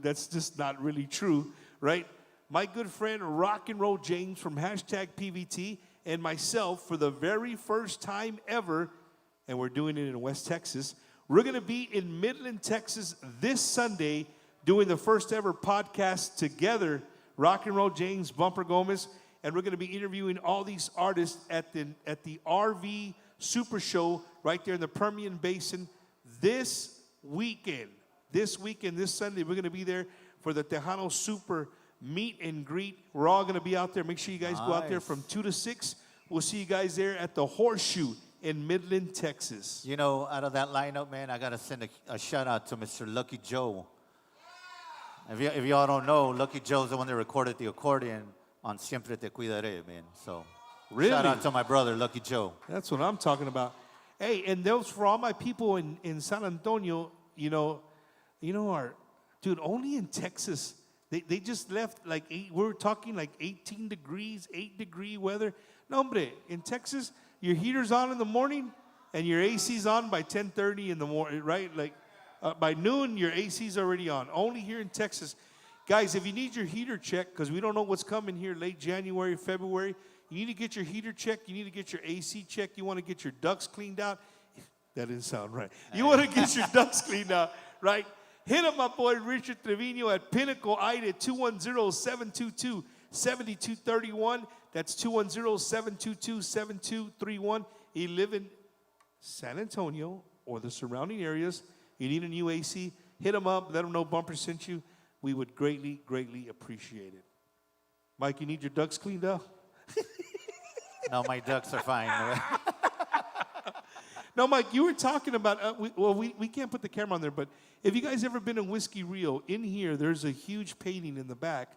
that's just not really true, right? My good friend, Rock and Roll James from #PVT, and myself, for the very first time ever, and we're doing it in West Texas, we're going to be in Midland, Texas this Sunday doing the first ever podcast together, Rock and Roll James, Bumper Gomez, and we're going to be interviewing all these artists at the RV Super Show right there in the Permian Basin this weekend. This Sunday, we're going to be there for the Tejano Super meet and greet. We're all going to be out there. Make sure you guys go out there from 2 to 6. We'll see you guys there at the Horseshoe in Midland, Texas. You know, out of that lineup, man, I got to send a shout out to Mr. Lucky Joe. If y'all don't know, Lucky Joe's the one that recorded the accordion on Siempre Te Cuidaré, man. So, really? Shout out to my brother, Lucky Joe. That's what I'm talking about. Hey, and those for all my people in San Antonio, dude, only in Texas. They just left like we're talking like 18 degrees, 8-degree weather. No, hombre, in Texas, your heater's on in the morning and your AC's on by 10:30 in the morning, right? Like by noon, your AC's already on. Only here in Texas. Guys, if you need your heater checked, because we don't know what's coming here late January, February, you need to get your heater checked. You need to get your AC checked. You want to get your ducts cleaned out. That didn't sound right. You want to get your ducts cleaned out, right? Hit up my boy Richard Trevino at Pinnacle Ida, 210-722-7231. That's 210-722-7231. He live in San Antonio or the surrounding areas. you need a new AC, hit them up, let them know Bumper sent you. We would greatly, greatly appreciate it. Mike, you need your ducks cleaned up? No, my ducks are fine. No, Mike, you were talking about, we can't put the camera on there, but if you guys ever been in Whiskey Rio, in here, there's a huge painting in the back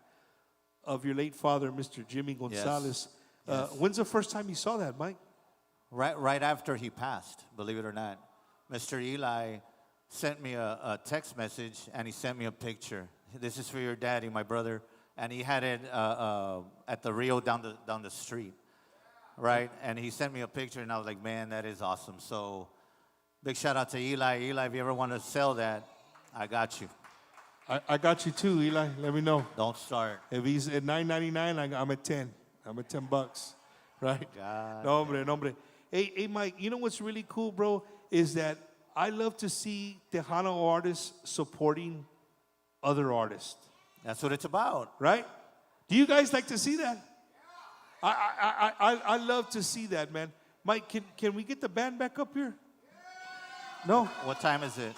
of your late father, Mr. Jimmy Gonzalez. Yes. When's the first time you saw that, Mike? Right after he passed, believe it or not. Mr. Eli sent me a text message, and he sent me a picture. This is for your daddy, my brother. And he had it at the Rio down the street, right? And he sent me a picture, and I was like, man, that is awesome. So big shout out to Eli. Eli, if you ever want to sell that, I got you. I got you too, Eli. Let me know. Don't start. If he's at $9.99, I'm at 10. I'm at $10, right? God. No, hombre. Hey, Mike, you know what's really cool, bro, is that I love to see Tejano artists supporting other artists. That's what it's about. Right? Do you guys like to see that? I love to see that, man. Mike, can we get the band back up here? No? What time is it?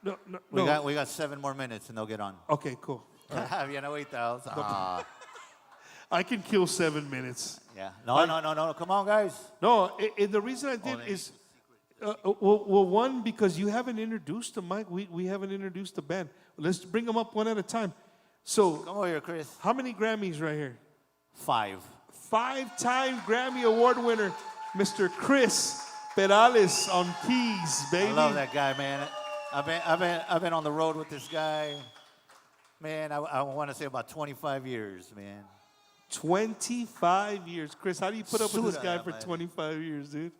No. We got 7 more minutes, and they'll get on. Okay, cool. Right. Bien agüitados. I can kill 7 minutes. Yeah. No. Come on, guys. No, and the reason I did is, one, because you haven't introduced them, Mike. We haven't introduced the band. Let's bring them up one at a time. So, come over here, Chris. How many Grammys right here? 5. 5-time Grammy Award winner, Mr. Chris Perales on keys, baby. I love that guy, man. I've been on the road with this guy, man. I want to say about 25 years, man. 25 years, Chris. How do you put up with this guy for 25 years, dude?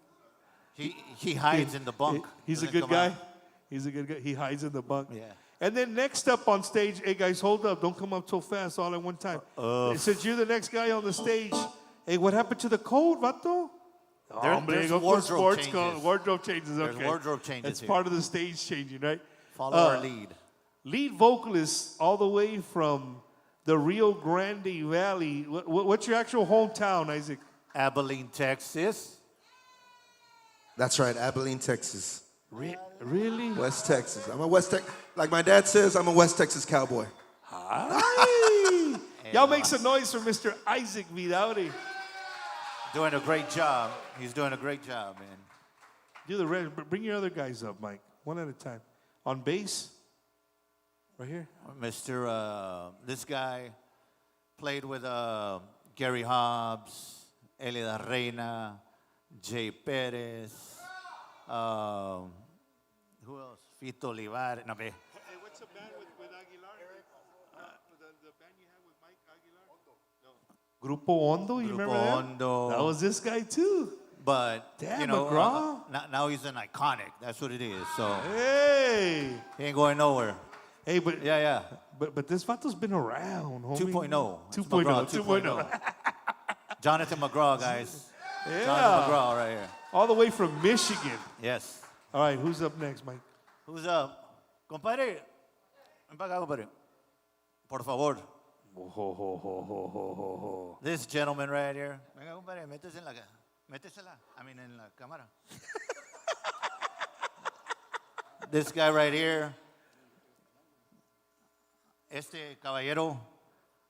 He hides in the bunk. He's a good guy. He's a good guy. He hides in the bunk. Yeah. And then next up on stage, hey guys, hold up. Don't come up so fast all at one time. Since you're the next guy on the stage, hey, what happened to the code, vato? There's wardrobe changes. Wardrobe changes, okay. There's wardrobe changes. It's part of the stage changing, right? Follow our lead. Lead vocalist all the way from the Rio Grande Valley. What's your actual hometown, Isaac? Abilene, Texas. That's right, Abilene, Texas. Really? West Texas. I'm a West Texas. Like my dad says, I'm a West Texas cowboy. Hi. Y'all make some noise for Mr. Isaac Vidauri. Doing a great job. He's doing a great job, man. Do the rest. Bring your other guys up, Mike. One at a time. On bass, right here. Mr. This guy played with Gary Hobbs, Eli da Reina, Jay Perez. Who else? Fito Olivares. No, Hey, what's the band with Aguilar? The band you have with Mike Aguilar? Grupo Hondo, you remember that? Hondo. That was this guy too. But, Damn, you know, McGraw. now he's an iconic. That's what it is. So Hey. he ain't going nowhere. Hey, but Yeah. But this vato's been around, homie. 2.0. 2.0. 2.0. Jonathan McGraw, guys. Yeah. Jonathan McGraw right here. All the way from Michigan. Yes. All right, who's up next, Mike? Who's up? Compadre. Ven para acá, compadre. Por favor. This gentleman right here. Venga, compadre, métesela. I mean, en la cámara. This guy right here. Este caballero.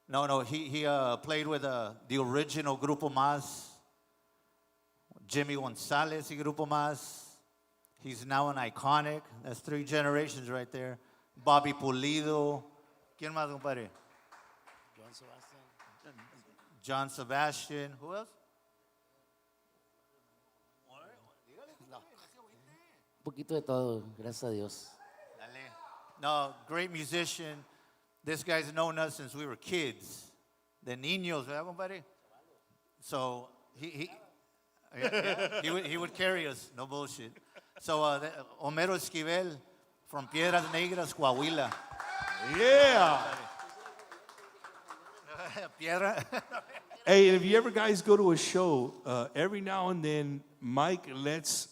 No, he played with the original Grupo Más. Jimmy Gonzalez y Grupo Más. He's now an iconic. That's 3 generations right there. Bobby Pulido. ¿Quién más, compadre? John Sebastian. Who else? Un poquito de todo, gracias a Dios. No, great musician. This guy's known us since we were kids. The niños, ¿verdad, compadre? So he would carry us. No bullshit. So Homero Esquivel from Piedras Negras, Coahuila. Yeah. Piedra. Hey, if you ever guys go to a show, every now and then Mike lets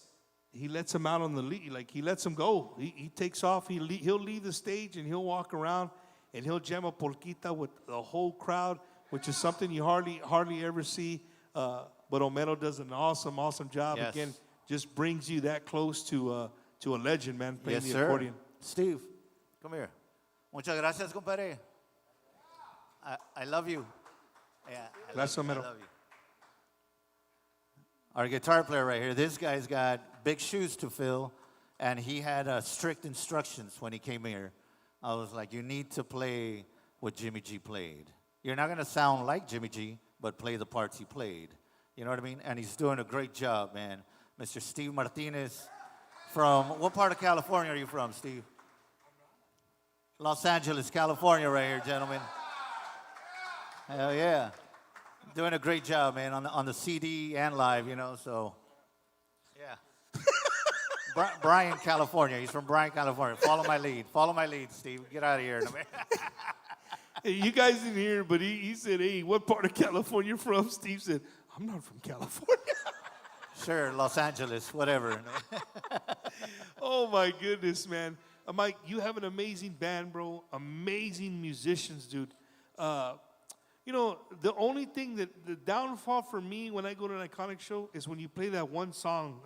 him out on the lead. Like he lets him go. He takes off. He'll leave the stage and he'll walk around and he'll jam a polquita with the whole crowd, which is something you hardly ever see. But Homero does an awesome job. Yes. Again, just brings you that close to a legend, man, playing Yes, the sir. accordion. Steve, come here. Muchas gracias, compadre. I love you. Yeah, I love you. Our guitar player right here, this guy's got big shoes to fill, and he had strict instructions when he came here. I was like, you need to play what Jimmy G played. You're not going to sound like Jimmy G, but play the parts he played. You know what I mean? And he's doing a great job, man. Mr. Steve Martinez from, what part of California are you from, Steve? Los Angeles, California right here, gentlemen. Hell yeah. Doing a great job, man, on the CD and live, you know, so. Yeah. Bryan, California. He's from Bryan, California. Follow my lead. Follow my lead, Steve. Get out of here. Hey, you guys didn't hear, but he said, hey, what part of California you from? Steve said, I'm not from California. Sure, Los Angeles, whatever. Oh, my goodness, man. Mike, you have an amazing band, bro. Amazing musicians, dude. You know, the only thing the downfall for me when I go to an Iconiczz show is when you play that one song.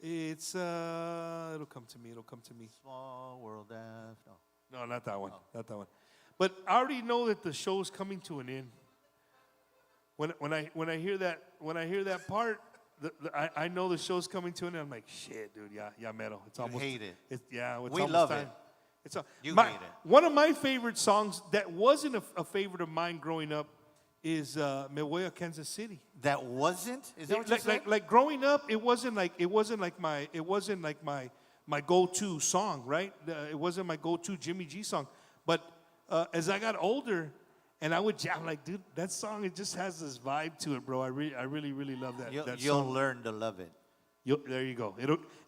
It'll come to me. It'll come to me. Small World F. No, not that one. Not that one. But I already know that the show's coming to an end. When I hear that part, I know the show's coming to an end. I'm like, shit, dude. Yeah, metal. It's almost. Hate it. It's we almost love time. it. You hate it. One of my favorite songs that wasn't a favorite of mine growing up is Me Voy a Kansas City. That wasn't? Is that what you said? Like growing up, it wasn't like my go-to song, right? It wasn't my go-to Jimmy G song. But as I got older, and I would jam, like, dude, that song, it just has this vibe to it, bro. I really love that. You'll learn to love it. There you go.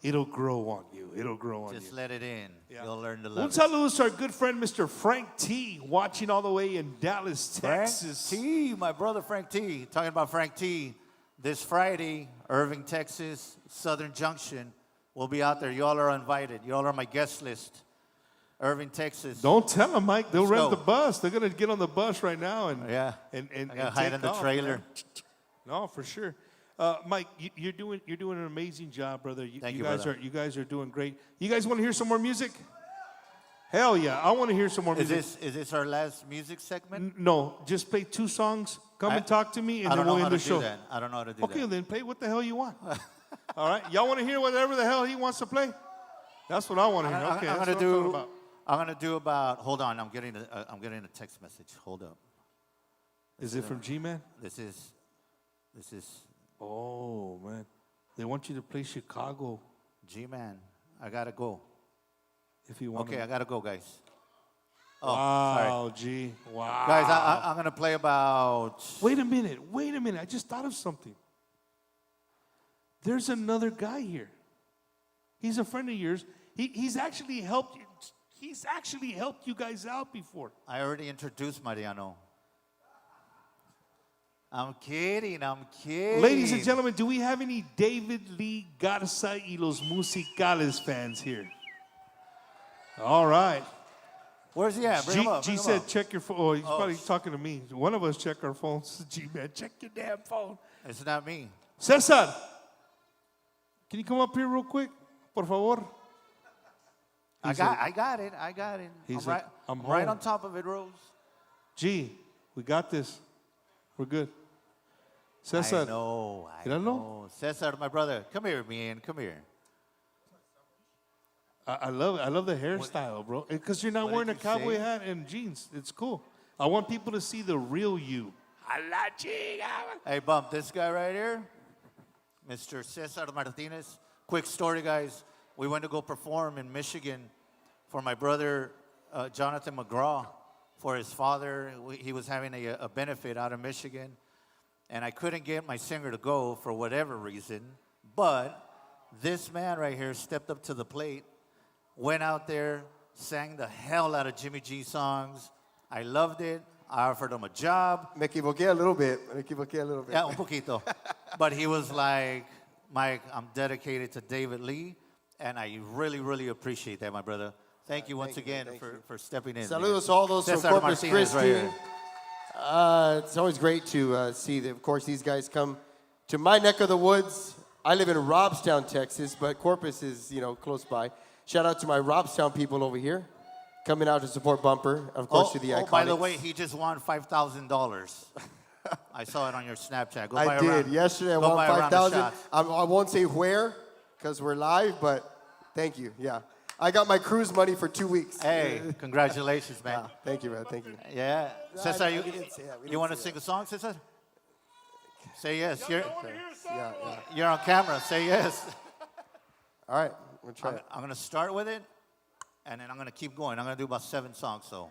It'll grow on you. It'll grow on you. Just let it in. Yeah. You'll learn to love it. Gonzalez, our good friend, Mr. Frank T, watching all the way in Dallas, Texas. Frank T, my brother Frank T. Talking about Frank T, this Friday, Irving, Texas, Southern Junction. We'll be out there. Y'all are invited. Y'all are my guest list. Irving, Texas. Don't tell them, Mike. They'll rent the bus. They're gonna get on the bus right now and I gotta hide in the trailer. Man. No, for sure. Mike, you're doing an amazing job, brother. You guys are doing great. You guys want to hear some more music? Hell yeah, I want to hear some more music. Is this our last music segment? No, just play 2 songs. Come and talk to me, and then we'll end the show. I don't know how to do that. Okay, then play what the hell you want. All right, y'all want to hear whatever the hell he wants to play? That's what I want to hear. Okay, I'm gonna do about. Hold on, I'm getting a text message. Hold up. Is it from G-Man? This is. Oh man, they want you to play Chicago. G-Man, I gotta go. If you want. Okay, I gotta go, guys. Oh, wow, sorry. G. Wow. Guys, I'm gonna play about. Wait a minute. I just thought of something. There's another guy here. He's a friend of yours. He's actually helped you. He's actually helped you guys out before. I already introduced Mariano. I'm kidding. Ladies and gentlemen, do we have any David Lee Garza y los Musicales fans here? All right. Where's he at? Bring him up. G said, check your phone. Oh, he's probably talking to me. One of us check our phones. G-Man, check your damn phone. It's not me. Cesar, can you come up here real quick, por favor? I got it. I'm right on top of it, Rose. G, we got this. We're good. Cesar. I know. Cesar, my brother. Come here, man. Come here. I love the hairstyle, bro. Because you're not wearing a cowboy hat and jeans. It's cool. I want people to see the real you. Hey, bump, this guy right here, Mr. Cesar Martinez. Quick story, guys. We went to go perform in Michigan for my brother, Jonathan McGraw, for his father. He was having a benefit out of Michigan, and I couldn't get my singer to go for whatever reason, but this man right here stepped up to the plate, went out there, sang the hell out of Jimmy G songs. I loved it. I offered him a job. Me equivoqué a little bit. Yeah, un poquito. But he was like, Mike, I'm dedicated to David Lee, and I really, really appreciate that, my brother. Thank you once again for stepping in. Saludos to all those from Corpus Christi. It's always great to see that, of course, these guys come to my neck of the woods. I live in Robstown, Texas, but Corpus is, close by. Shout out to my Robstown people over here, coming out to support Bumper, of course, to the Iconiczz. By the way, he just won $5,000. I saw it on your Snapchat. Go buy I did. Yesterday I won 5,000. I won't say where, because we're live, but thank you. Yeah. I got my cruise money for 2 weeks. Hey, congratulations, man. Yeah, thank you, man. Thank you. Yeah. No, Cesar, we didn't say that. We you didn't want to say sing that. a song, Cesar? Say yes. Yeah, yeah. You're on camera. Say yes. All right. We'll try it. I'm going to start with it, and then I'm going to keep going. I'm going to do about 7 songs, so.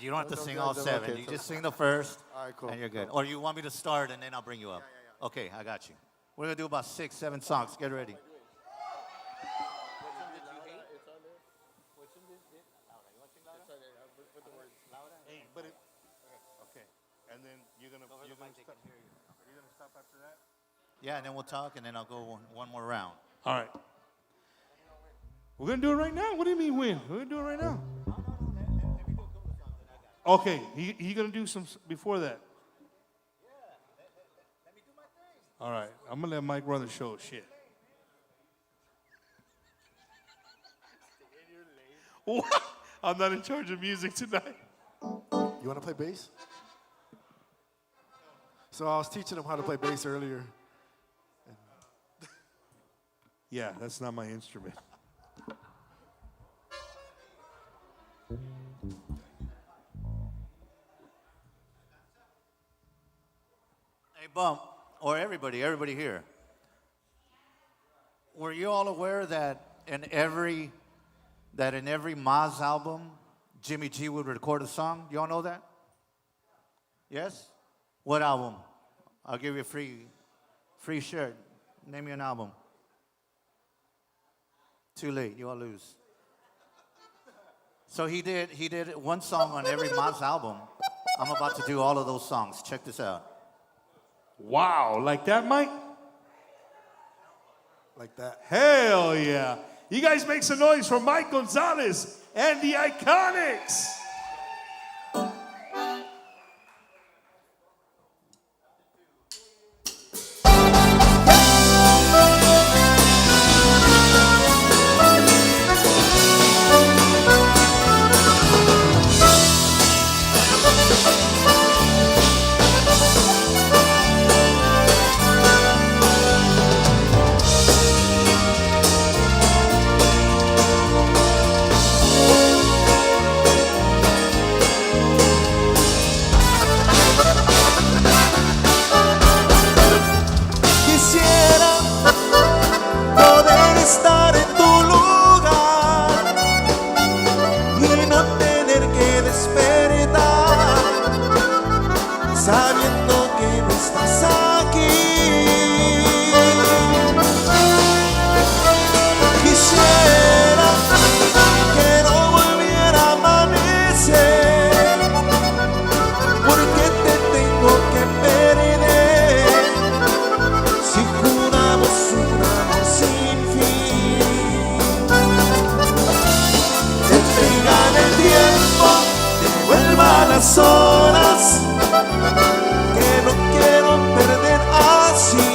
You don't have to sing all 7. okay, You so- just sing the first, All right, cool, and you're good. cool. Or you want me to start, and then I'll bring you up? Yeah. Okay, I got you. We're going to do about 6, 7 songs. Get ready. Okay. And then you're gonna stop after that? Yeah, and then we'll talk, and then I'll go one more round. All right. We're gonna do it right now. What do you mean when? We're gonna do it right now. Okay, he gonna do some before that. All right, I'm gonna let Mike run the show. Shit. What? I'm not in charge of music tonight. You want to play bass? So I was teaching him how to play bass earlier. Yeah, that's not my instrument. Hey, Bump, or everybody here. Were you all aware that in every Maz album, Jimmy G would record a song? You all know that? Yes? What album? I'll give you a free shirt. Name me an album. Too late, you all lose. So he did one song on every Maz album. I'm about to do all of those songs. Check this out. Wow, like that, Mike? Like that. Hell yeah. You guys make some noise for Mike Gonzalez and the Iconiczz. Quisiera poder estar en tu lugar y no tener que despertar sabiendo que no estás aquí. Quisiera que no volviera a amanecer porque te tengo que perder. Si juramos un amor sin fin, detengan el tiempo, devuelvan las horas, que no quiero perder así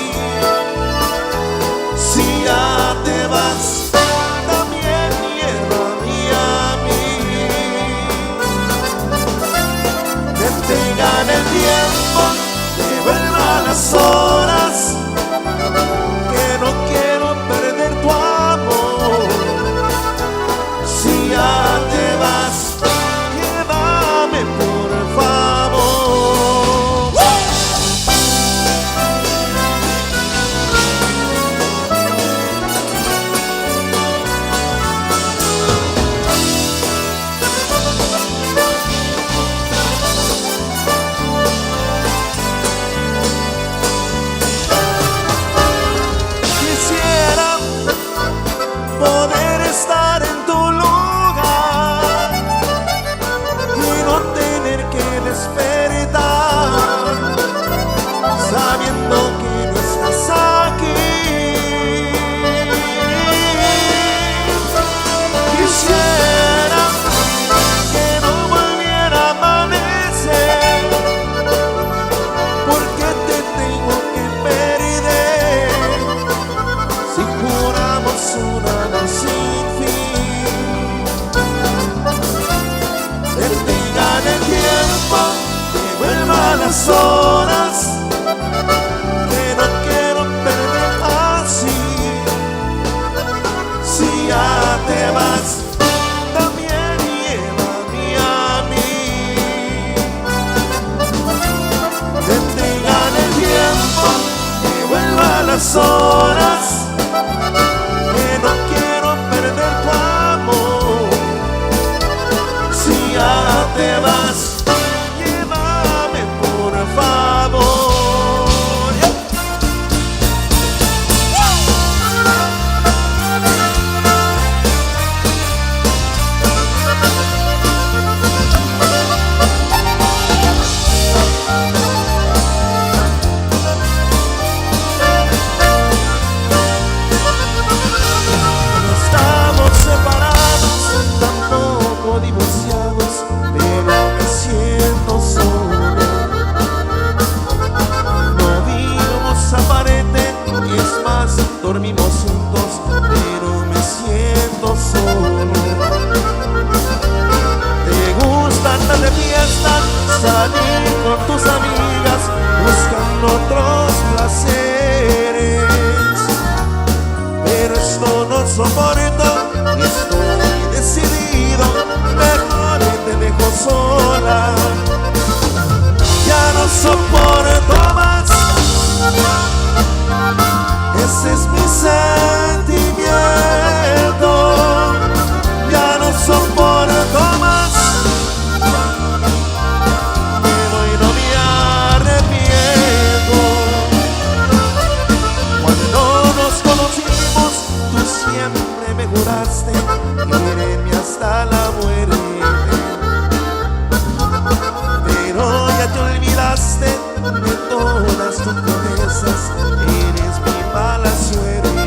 las horas que no quiero perder tu amor. Si ya te vas, llévame por favor. Divorciados, pero me siento solo. No vivimos aparte, es más, dormimos juntos, pero me siento solo. Te gusta andar de fiesta, salir con tus amigas, buscando otros placeres, pero esto no soporto y estoy decidido. Mejor te dejo sola. Ya no soporto más. Ese es mi sentimiento. Ya no soporto más. Me voy, no me arrepiento. Cuando nos conocimos, tú siempre me juraste quererme hasta la muerte, pero ya te olvidaste de todas tus promesas. Eres mi mala suerte.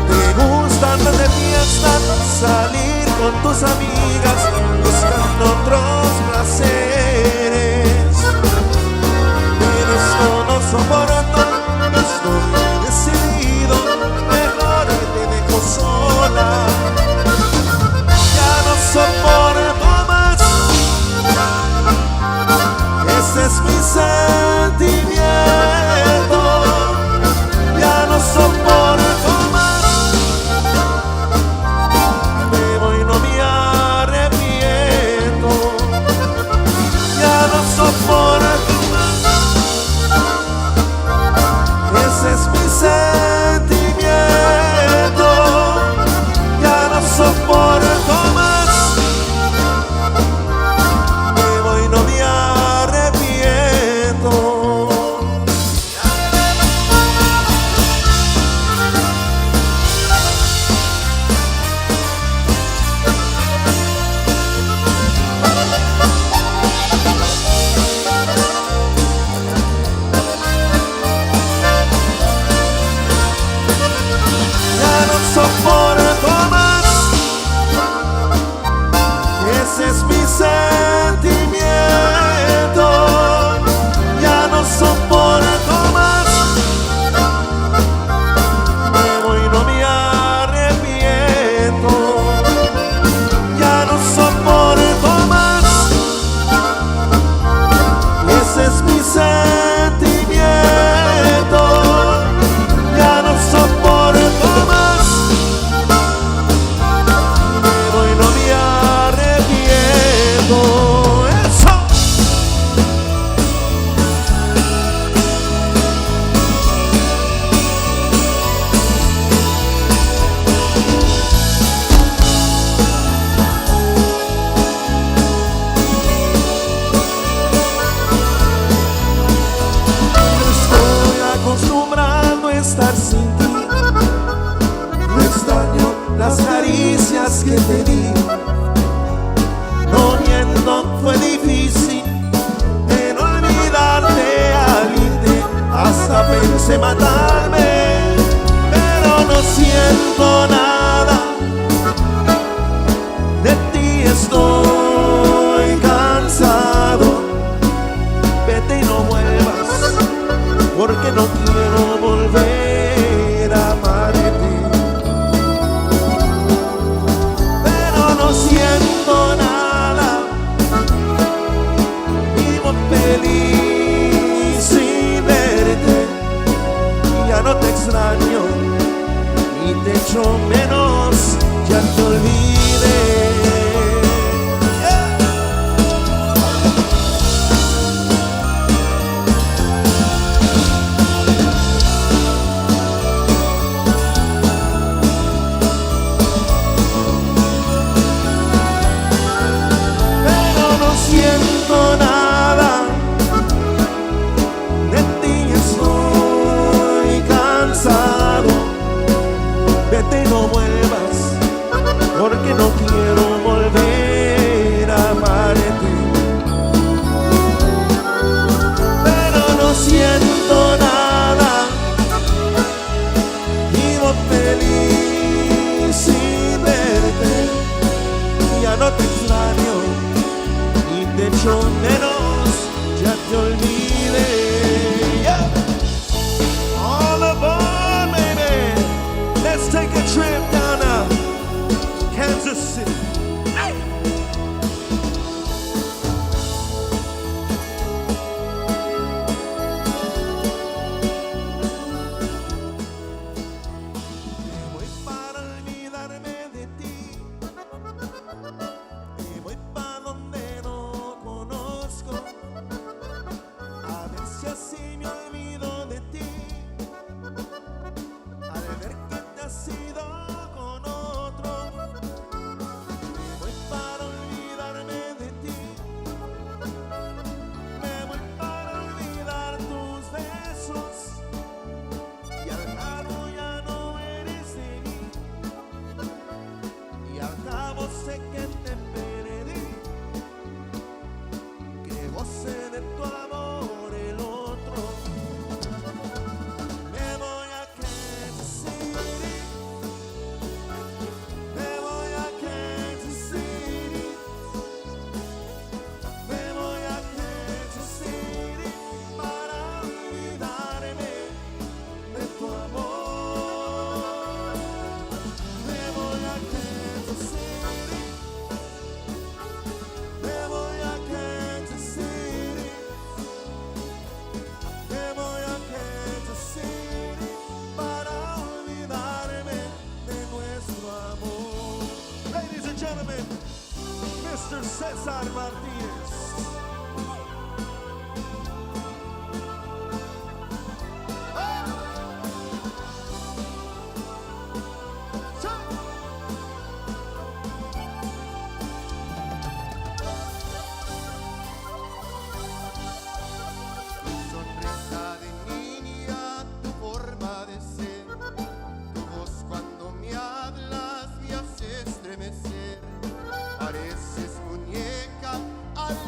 Te gusta andar de fiesta, salir con tus amigas, buscando otros placeres, pero esto no soporto, estoy decidido. Mejor te dejo sola. Ya no soporto más. Ese es mi sentimiento. Ya no soporto más. Me voy, no me arrepiento. Ya no soporto más. Ese es mi sentimiento. Ya no soporto más. Me voy, no me arrepiento. Ya no soporto más. Ese es mi sentimiento. Ya no soporto más. Me voy, no me arrepiento. Ya no soporto más. Ese es mi sentimiento. Ya no soporto más. Me voy, no me arrepiento. Eso. Estoy acostumbrado a estar sin ti. No extraño las caricias que te di. No miento, fue difícil en olvidarte, Alite. Hasta pensé matarme, pero no siento nada. De ti estoy cansado. Vete y no vuelvas, porque no quiero volver a amarte. Pero no siento nada. Vivo feliz sin verte. Ya no te extraño, ni te echo menos. Ya te olvidé. nunca te olvide. Yeah. All aboard, baby. Let's take a trip down to Kansas City. Hey. Mr. Cesar Martinez. Sonrisa de niña, tu forma de ser, tu voz cuando me hablas me hace estremecer. Pareces muñeca al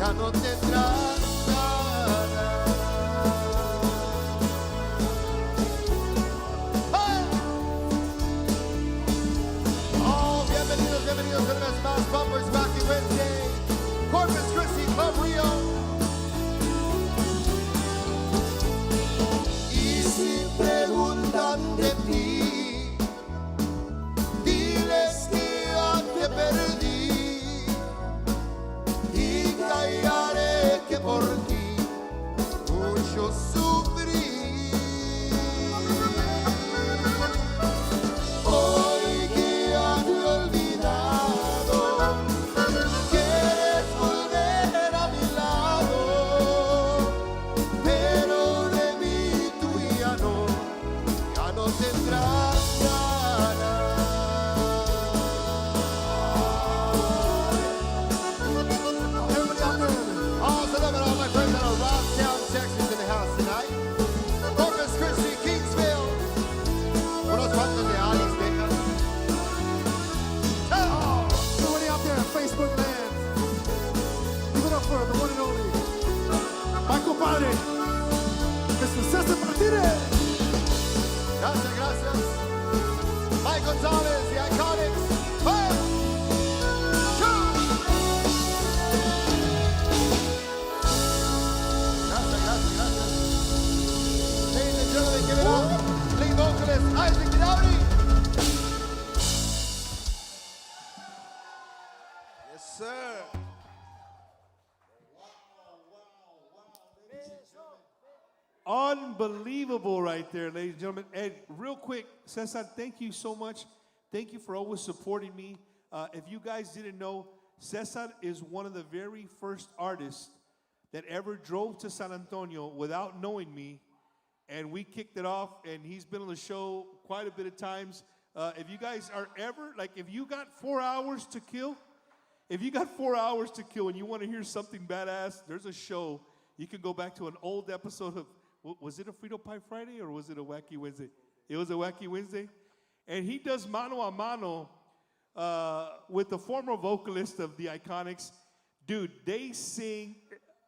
ya no tendrás nada. ¡Hey! Oh, bienvenidos una vez más, Bumpers Wacky Wednesday, Corpus Christi Club Rio. Y si preguntan de ti, diles que ya te perdí y callaré que por ti mucho sufrí. Hoy que ya te he olvidado, quieres volver a mi lado, pero de mí tú ya no tendrás nada. Everybody out there, also love it, all my friends out of Rocktown, Texas in the house tonight. Corpus Christi, Kingsville. Unos cuantos de Alice, Becca. Oh, everybody out there in Facebook land, give it up for the one and only my compadre, Mr. Cesar Martinez. Gracias. Mike Gonzalez, the Iconiczz. Hey! Sure! Gracias. Ladies and gentlemen, give it up. Lead vocalist, Iconiczz. Yes, sir. Unbelievable right there, ladies and gentlemen. And real quick, Cesar, thank you so much. Thank you for always supporting me. If you guys didn't know, Cesar is one of the very first artists that ever drove to San Antonio without knowing me. And we kicked it off, and he's been on the show quite a bit of times. If you guys are ever, like if you got 4 hours to kill, and you want to hear something badass, there's a show. You can go back to an old episode of, was it a Frito Pie Friday or was it a Wacky Wednesday? It was a Wacky Wednesday. And he does mano a mano with the former vocalist of the Iconiczz. Dude, they sing.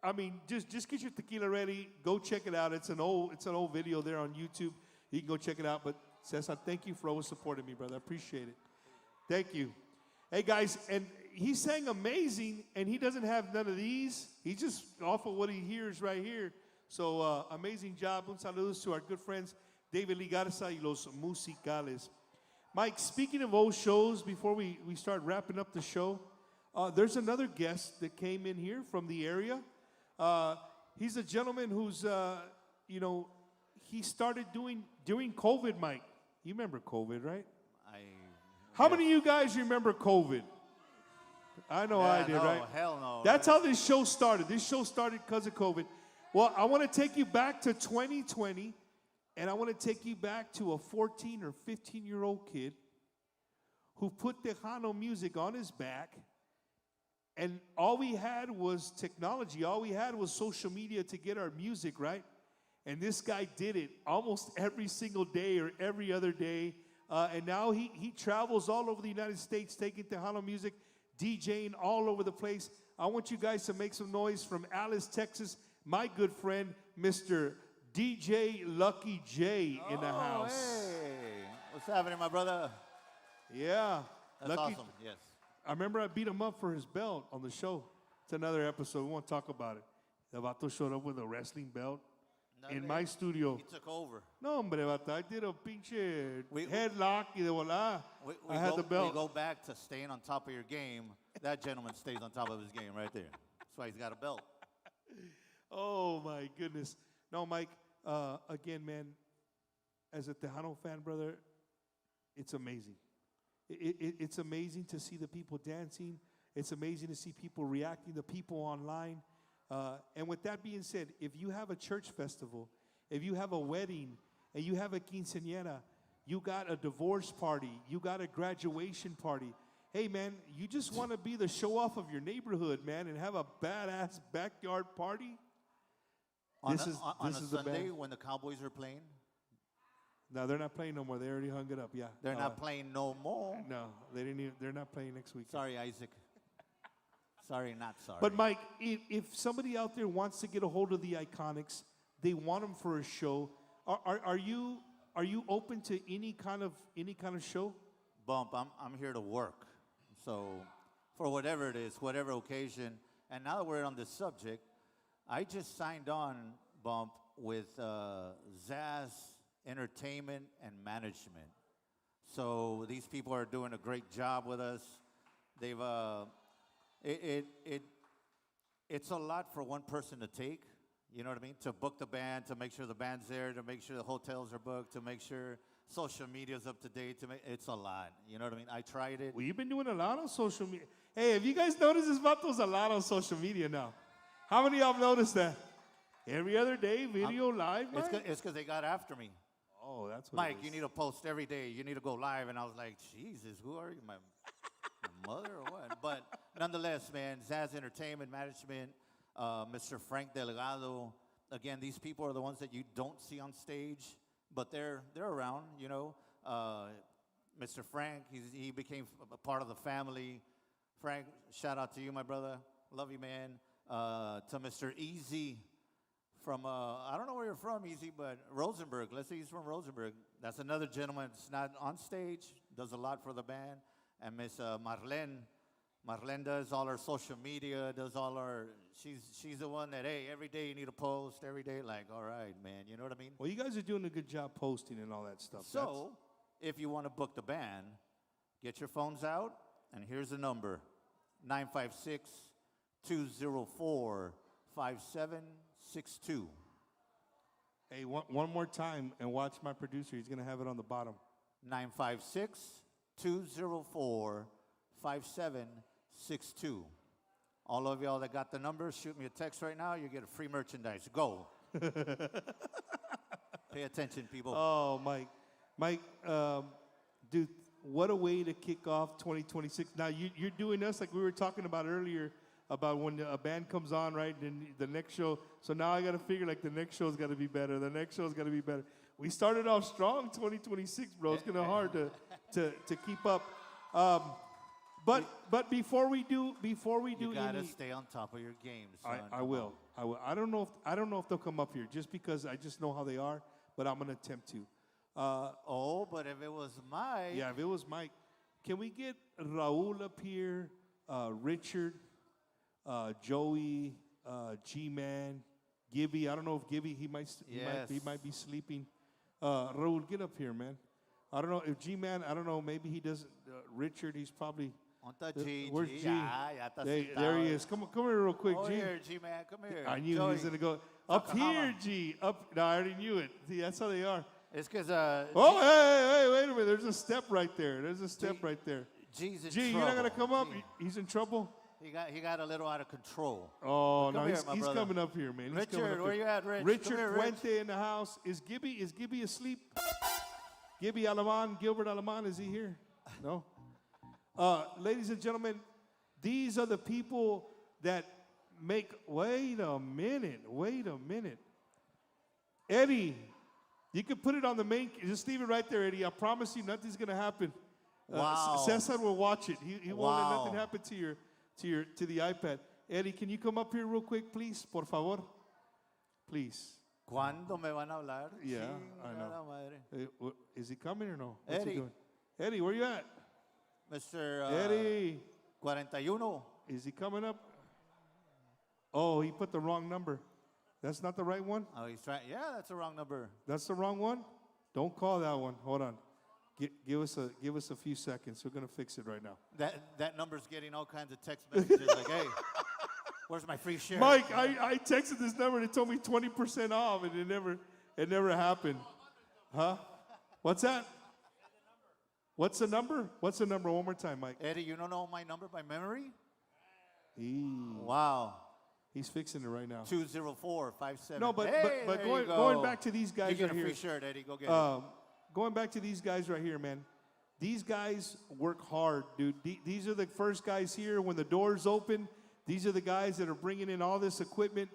I mean, just get your tequila ready. Go check it out. It's an old video there on YouTube. You can go check it out. But Cesar, thank you for always supporting me, brother. I appreciate it. Thank you. Hey, guys, and he sang amazing, and he doesn't have none of these. He's just off of what he hears right here. So, amazing job. Un saludos to our good friends, David Lee Garza y los Musicales. Mike, speaking of old shows, before we start wrapping up the show, there's another guest that came in here from the area. He's a gentleman who's, he started doing during COVID, Mike. You remember COVID, right? How many of you guys remember COVID? I know I did, right? Hell no. That's how this show started. This show started because of COVID. Well, I want to take you back to 2020, and I want to take you back to a 14 or 15-year-old kid who put Tejano music on his back, and all we had was technology. All we had was social media to get our music, right? And this guy did it almost every single day or every other day. And now he travels all over the United States taking Tejano music, DJing all over the place. I want you guys to make some noise from Alice, Texas. My good friend, Mr. DJ Lucky J in the house. Hey. What's happening, my brother? Yeah. That's Lucky, awesome, yes. I remember I beat him up for his belt on the show. It's another episode. We won't talk about it. The vato showed up with a wrestling belt in my studio. He took over. No, hombre, vato. I did a pinche headlock y de volada. I had the belt. We go back to staying on top of your game. That gentleman stays on top of his game right there. That's why he's got a belt. Oh, my goodness. No, Mike, again, man, as a Tejano fan, brother, it's amazing. It's amazing to see the people dancing. It's amazing to see people reacting, the people online. And with that being said, if you have a church festival, if you have a wedding, and you have a quinceañera, you got a divorce party, you got a graduation party, hey, man, you just want to be the show-off of your neighborhood, man, and have a badass backyard party? On This is the Sunday band. when the Cowboys are playing? No, they're not playing no more. They already hung it up, yeah. They're not playing no more? No, they didn't even, they're not playing next week. Sorry, Isaac. Sorry, not sorry. But Mike, if somebody out there wants to get a hold of the Iconiczz, they want them for a show. Are you open to any kind of show? Bump, I'm here to work. So for whatever it is, whatever occasion. And now that we're on this subject, I just signed on, Bump, with Zaz Entertainment and Management. So these people are doing a great job with us. They've it's a lot for one person to take. You know what I mean? To book the band, to make sure the band's there, to make sure the hotels are booked, to make sure social media's up to date. It's a lot. You know what I mean? I tried it. Well, you've been doing a lot on social media. Hey, have you guys noticed this vato's a lot on social media now? How many of y'all have noticed that? Every other day, video live, Mike? It's because they got after me. Oh, that's what Mike, you need to post every day. You need to go live. And I was like, Jesus, who are you? My mother or what? But nonetheless, man, Zaz Entertainment Management, Mr. Frank Delgado. Again, these people are the ones that you don't see on stage, but they're around, you know. Mr. Frank, he became a part of the family. Frank, shout out to you, my brother. Love you, man. To Mr. Easy from, I don't know where you're from, Easy, but Rosenberg. Let's say he's from Rosenberg. That's another gentleman that's not on stage, does a lot for the band. And Miss Marlene does all our social media, does all our, she's the one that, hey, every day you need to post, every day, like, all right, man, you know what I mean? Well, you guys are doing a good job posting and all that stuff. So, if you want to book the band, get your phones out, and here's the number, 956-204-5762. Hey, one more time, and watch my producer. He's going to have it on the bottom. 956-204-5762. All of y'all that got the number, shoot me a text right now. You get a free merchandise. Go. Pay attention, people. Oh, Mike. Mike, dude, what a way to kick off 2026. Now, you're doing us like we were talking about earlier, about when a band comes on, right? Then the next show. So now I got to figure, like, the next show's got to be better. The next show's got to be better. We started off strong 2026, bro. It's going to be hard to keep up. But before we do you gotta stay on top of your game, son. I will. I don't know if they'll come up here just because I just know how they are, but I'm gonna attempt to. But if it was Mike. Yeah, if it was Mike. Can we get Raul up here, Richard, Joey, G-Man, Gibby? I don't know if Gibby, he might be sleeping. Raul, get up here, man. I don't know if G-Man, I don't know, maybe he doesn't. Richard, he's probably. Where's G? There he is. Come here real quick, G. Here, G-Man, come here. I knew he was going to go. Up here, G. Up. No, I already knew it. See, that's how they are. It's because. Hey, wait a minute. There's a step right there. G's in G, trouble. you're not going to come up? He's in trouble? He got a little out of control. Oh, no, he's coming up here, man. Richard, where you at, Rich? Richard Fuente in the house. Is Gibby asleep? Gilbert Alaman, is he here? No? Ladies and gentlemen, these are the people that make, wait a minute. Eddie, you can put it on the main, just leave it right there, Eddie. I promise you nothing's going to happen. Wow. Cesar will watch it. He won't let nothing happen to the iPad. Eddie, can you come up here real quick, please? Por favor. Please. ¿Cuándo me van a hablar? Yeah, I know. Is he coming or no? What's he doing? Eddie, where you at? Mr. Eddie. 41. Is he coming up? Oh, he put the wrong number. That's not the right one? Oh, he's trying. Yeah, that's the wrong number. That's the wrong one? Don't call that one. Hold on. Give us a few seconds. We're going to fix it right now. That number's getting all kinds of text messages like, hey, where's my free share? Mike, I texted this number and it told me 20% off, and it never happened. Huh? What's that? What's the number? What's the number? One more time, Mike. Eddie, you don't know my number by memory? Wow. He's fixing it right now. 204-57. No, but going back to these guys you get right a free here. shirt, Eddie. Go get it. Going back to these guys right here, man. These guys work hard, dude. These are the first guys here when the doors open. These are the guys that are bringing in all this equipment.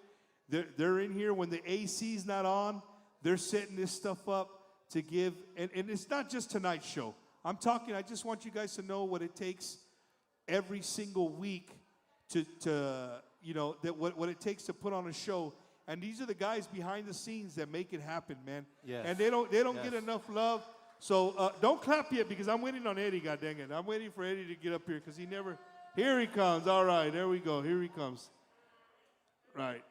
They're in here when the AC's not on. They're setting this stuff up to give. And it's not just tonight's show. I just want you guys to know what it takes every single week that what it takes to put on a show. And these are the guys behind the scenes that make it happen, man. Yes. And they don't Yes. get enough love. So don't clap yet because I'm waiting on Eddie, god dang it. I'm waiting for Eddie to get up here because he never. Here he comes. All right, there we go. Here he comes. Right.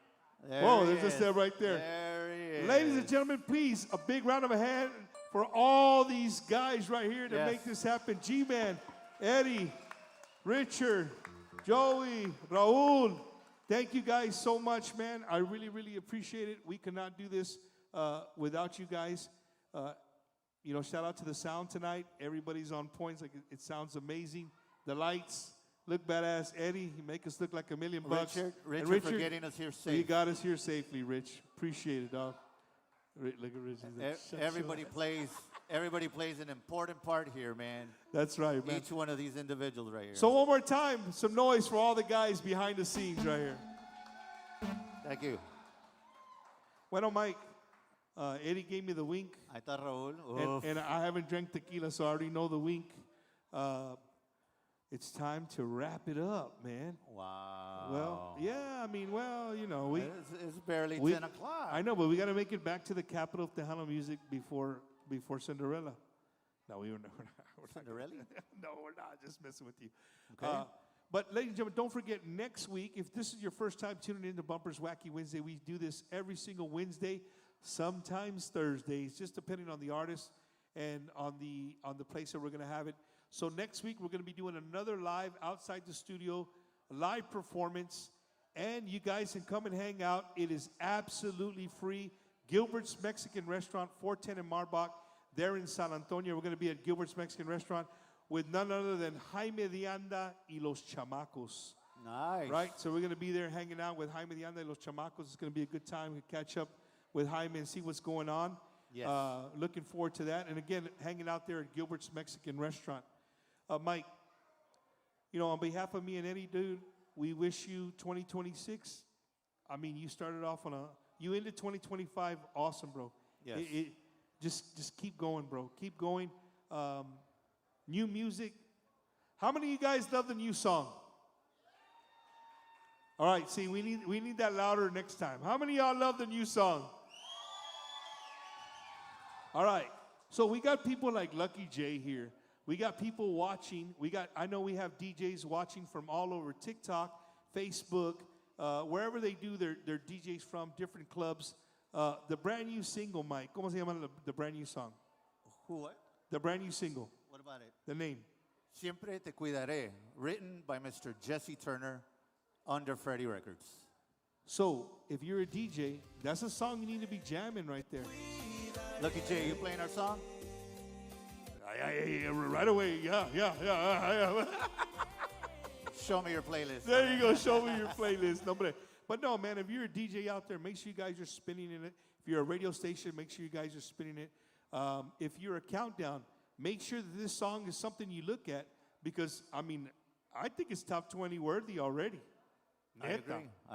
Whoa, there's a step right there. There he is. Ladies and gentlemen, please, a big round of a hand for all these guys right here to make this happen. G-Man, Eddie, Richard, Joey, Raul. Thank you guys so much, man. I really, really appreciate it. We could not do this without you guys. Shout out to the sound tonight. Everybody's on points. Like it sounds amazing. The lights look badass. Eddie, you make us look like $1 million. Richard for getting us here safe. You got us here safely, Rich. Appreciate it, dog. Look at Rich. Everybody plays an important part here, man. That's right, man. Each one of these individuals right here. So one more time, some noise for all the guys behind the scenes right here. Thank you. Bueno, Mike, Eddie gave me the wink. Ahí está Raúl. And I haven't drank tequila, so I already know the wink. It's time to wrap it up, man. Wow. Well, yeah, It's barely 10 o'clock. I know, but we got to make it back to the capital of Tejano music before Cinderella. No, we're not. Cinderella? No, we're not. Just messing with you. Okay. But ladies and gentlemen, don't forget next week, if this is your first time tuning in to Bumpers Wacky Wednesday, we do this every single Wednesday, sometimes Thursdays, just depending on the artist and on the place that we're going to have it. So next week, we're going to be doing another live outside the studio, live performance, and you guys can come and hang out. It is absolutely free. Gilbert's Mexican Restaurant, 410 in Marbach, there in San Antonio. We're going to be at Gilbert's Mexican Restaurant with none other than Jaime de Anda y Los Chamacos. Nice. Right? So we're going to be there hanging out with Jaime de Anda y Los Chamacos. It's going to be a good time. We catch up with Jaime and see what's going on. Yes. Looking forward to that. And again, hanging out there at Gilbert's Mexican Restaurant. Mike, on behalf of me and Eddie, dude, we wish you 2026. I mean, you started off you ended 2025 awesome, bro. Yes. Just keep going, bro. Keep going. New music. How many of you guys love the new song? All right, see, we need that louder next time. How many of y'all love the new song? All right, so we got people like Lucky J here. We got people watching. I know we have DJs watching from all over TikTok, Facebook, wherever they do their DJs from, different clubs. The brand new single, Mike. ¿Cómo se llama the brand new song? What? The brand new single. What about it? The name. Siempre te cuidaré, written by Mr. Jesse Turner under Freddie Records. So, if you're a DJ, that's a song you need to be jamming right there. Lucky J, you playing our song? Right away, yeah. Show me your playlist. There you go, show me your playlist. But no, man, if you're a DJ out there, make sure you guys are spinning in it. If you're a radio station, make sure you guys are spinning it. If you're a countdown, make sure that this song is something you look at because, I think it's top 20 worthy already. I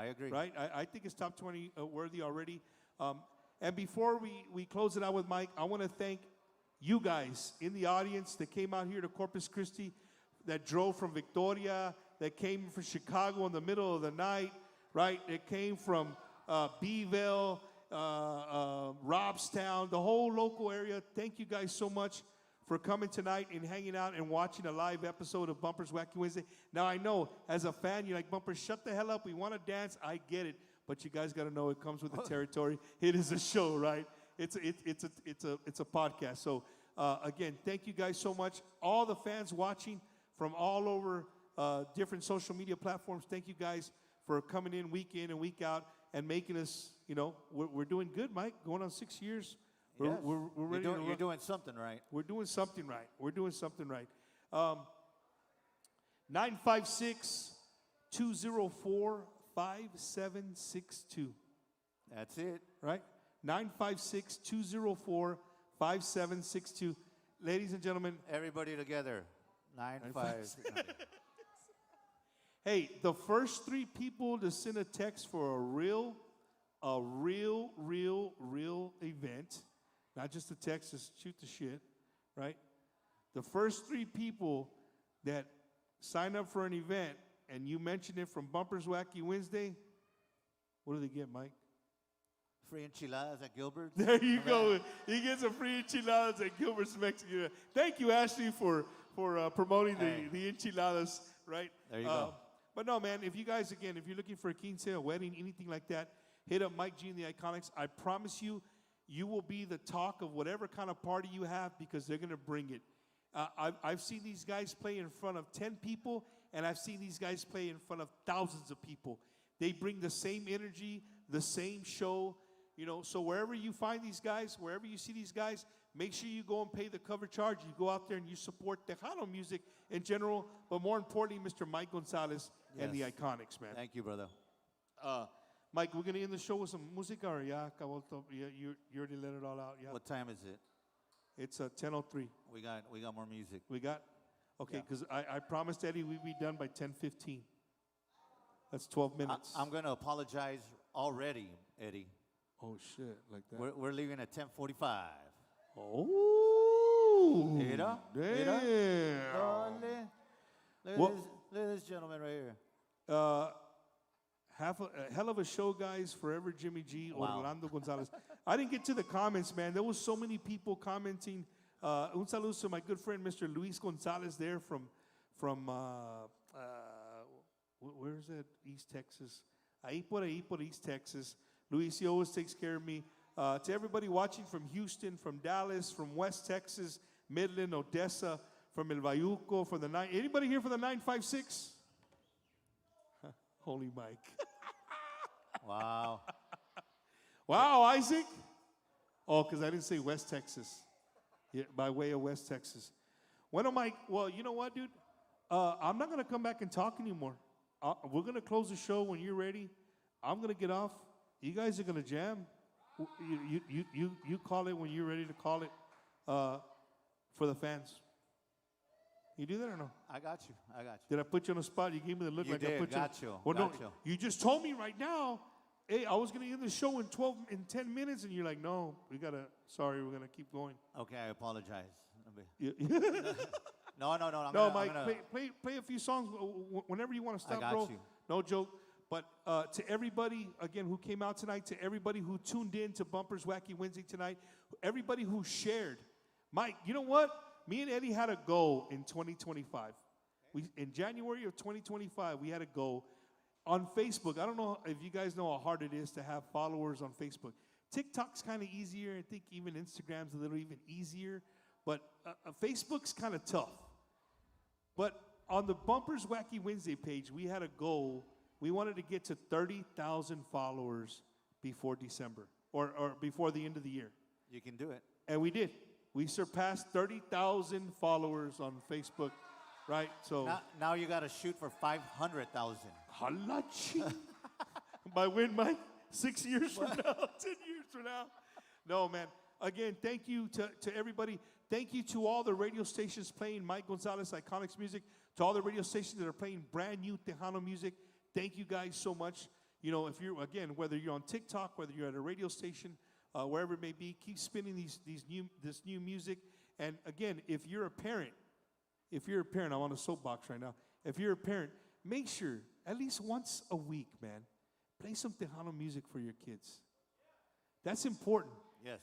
agree. Right? I think it's top 20 worthy already. And before we close it out with Mike, I want to thank you guys in the audience that came out here to Corpus Christi, that drove from Victoria, that came from Chicago in the middle of the night, right? That came from Beeville, Robstown, the whole local area. Thank you guys so much for coming tonight and hanging out and watching a live episode of Bumpers Wacky Wednesday. Now, I know, as a fan, you're like, Bumpers, shut the hell up. We want to dance. I get it. But you guys got to know it comes with the territory. It is a show, right? It's a podcast. So, again, thank you guys so much. All the fans watching from all over different social media platforms, thank you guys for coming in and week out and making us, we're doing good, Mike. Going on 6 years. Yes. We're ready to run. You're doing something right. We're doing something right. We're doing something right. 956-204-5762. That's it. Right? 956-204-5762. Ladies and gentlemen. Everybody together. 956. Hey, the first 3 people to send a text for a real event, not just a text, just shoot the shit, right? The first 3 people that sign up for an event and you mentioned it from Bumpers Wacky Wednesday, what do they get, Mike? Free enchiladas at Gilbert's. There you go. He gets a free enchiladas at Gilbert's Mexican. Thank you, Ashley, for promoting the enchiladas, right? There you go. But no, man, if you guys, again, if you're looking for a quince, a wedding, anything like that, hit up Mike G and the Iconiczz. I promise you, you will be the talk of whatever kind of party you have because they're going to bring it. I've seen these guys play in front of 10 people, and I've seen these guys play in front of thousands of people. They bring the same energy, the same show, you know. So wherever you find these guys, wherever you see these guys, make sure you go and pay the cover charge. You go out there and you support Tejano music in general, but more importantly, Mr. Mike Gonzalez and the Iconiczz, man. Thank you, brother. Mike, we're going to end the show with some música, or you already let it all out? Yeah. What time is it? It's 10:03. We got more music. We got? Okay, because I promised Eddie we'd be done by 10:15. That's 12 minutes. I'm going to apologize already, Eddie. Oh, shit, like that. We're leaving at 10:45. Oh. Mira. Damn. Look at this gentleman right here. A hell of a show, guys. Forever Jimmy G, Orlando Gonzalez. I didn't get to the comments, man. There was so many people commenting. Un saludo to my good friend, Mr. Luis Gonzalez there from where is it? East Texas. Ahí por East Texas. Luis, he always takes care of me. To everybody watching from Houston, from Dallas, from West Texas, Midland, Odessa, from El Bayuco, from the anybody here for the 956? Holy Mike. Wow. Wow, Isaac. Oh, because I didn't say West Texas. Yeah, by way of West Texas. Bueno, Mike, well, you know what, dude? I'm not going to come back and talk anymore. We're going to close the show when you're ready. I'm going to get off. You guys are going to jam. You call it when you're ready to call it for the fans. You do that or no? I got you. Did I put you on the spot? You gave me the look like I put you. Got you. Well, got no, you. you just told me right now, hey, I was going to end the show in 10 minutes, and you're like, no, we're going to keep going. Okay, I apologize. No, no, Mike, play a few songs whenever you want to stop, I got bro. you. No joke. But to everybody, again, who came out tonight, to everybody who tuned in to Bumpers Wacky Wednesday tonight, everybody who shared. Mike, you know what? Me and Eddie had a goal in 2025. In January of 2025, we had a goal on Facebook. I don't know if you guys know how hard it is to have followers on Facebook. TikTok's kind of easier. I think even Instagram's a little even easier. But Facebook's kind of tough. But on the Bumpers Wacky Wednesday page, we had a goal. We wanted to get to 30,000 followers before December or before the end of the year. You can do it. And we did. We surpassed 30,000 followers on Facebook, right? So now you got to shoot for 500,000. Halachi. By when, Mike? 6 years from now? 10 years from now? No, man. Again, thank you to everybody. Thank you to all the radio stations playing Mike Gonzalez Iconiczz music, to all the radio stations that are playing brand new Tejano music. Thank you guys so much. You know, if you're, again, whether you're on TikTok, whether you're at a radio station, wherever it may be, keep spinning this new music. And again, if you're a parent, I'm on a soapbox right now. If you're a parent, make sure at least once a week, man, play some Tejano music for your kids. That's important. Yes.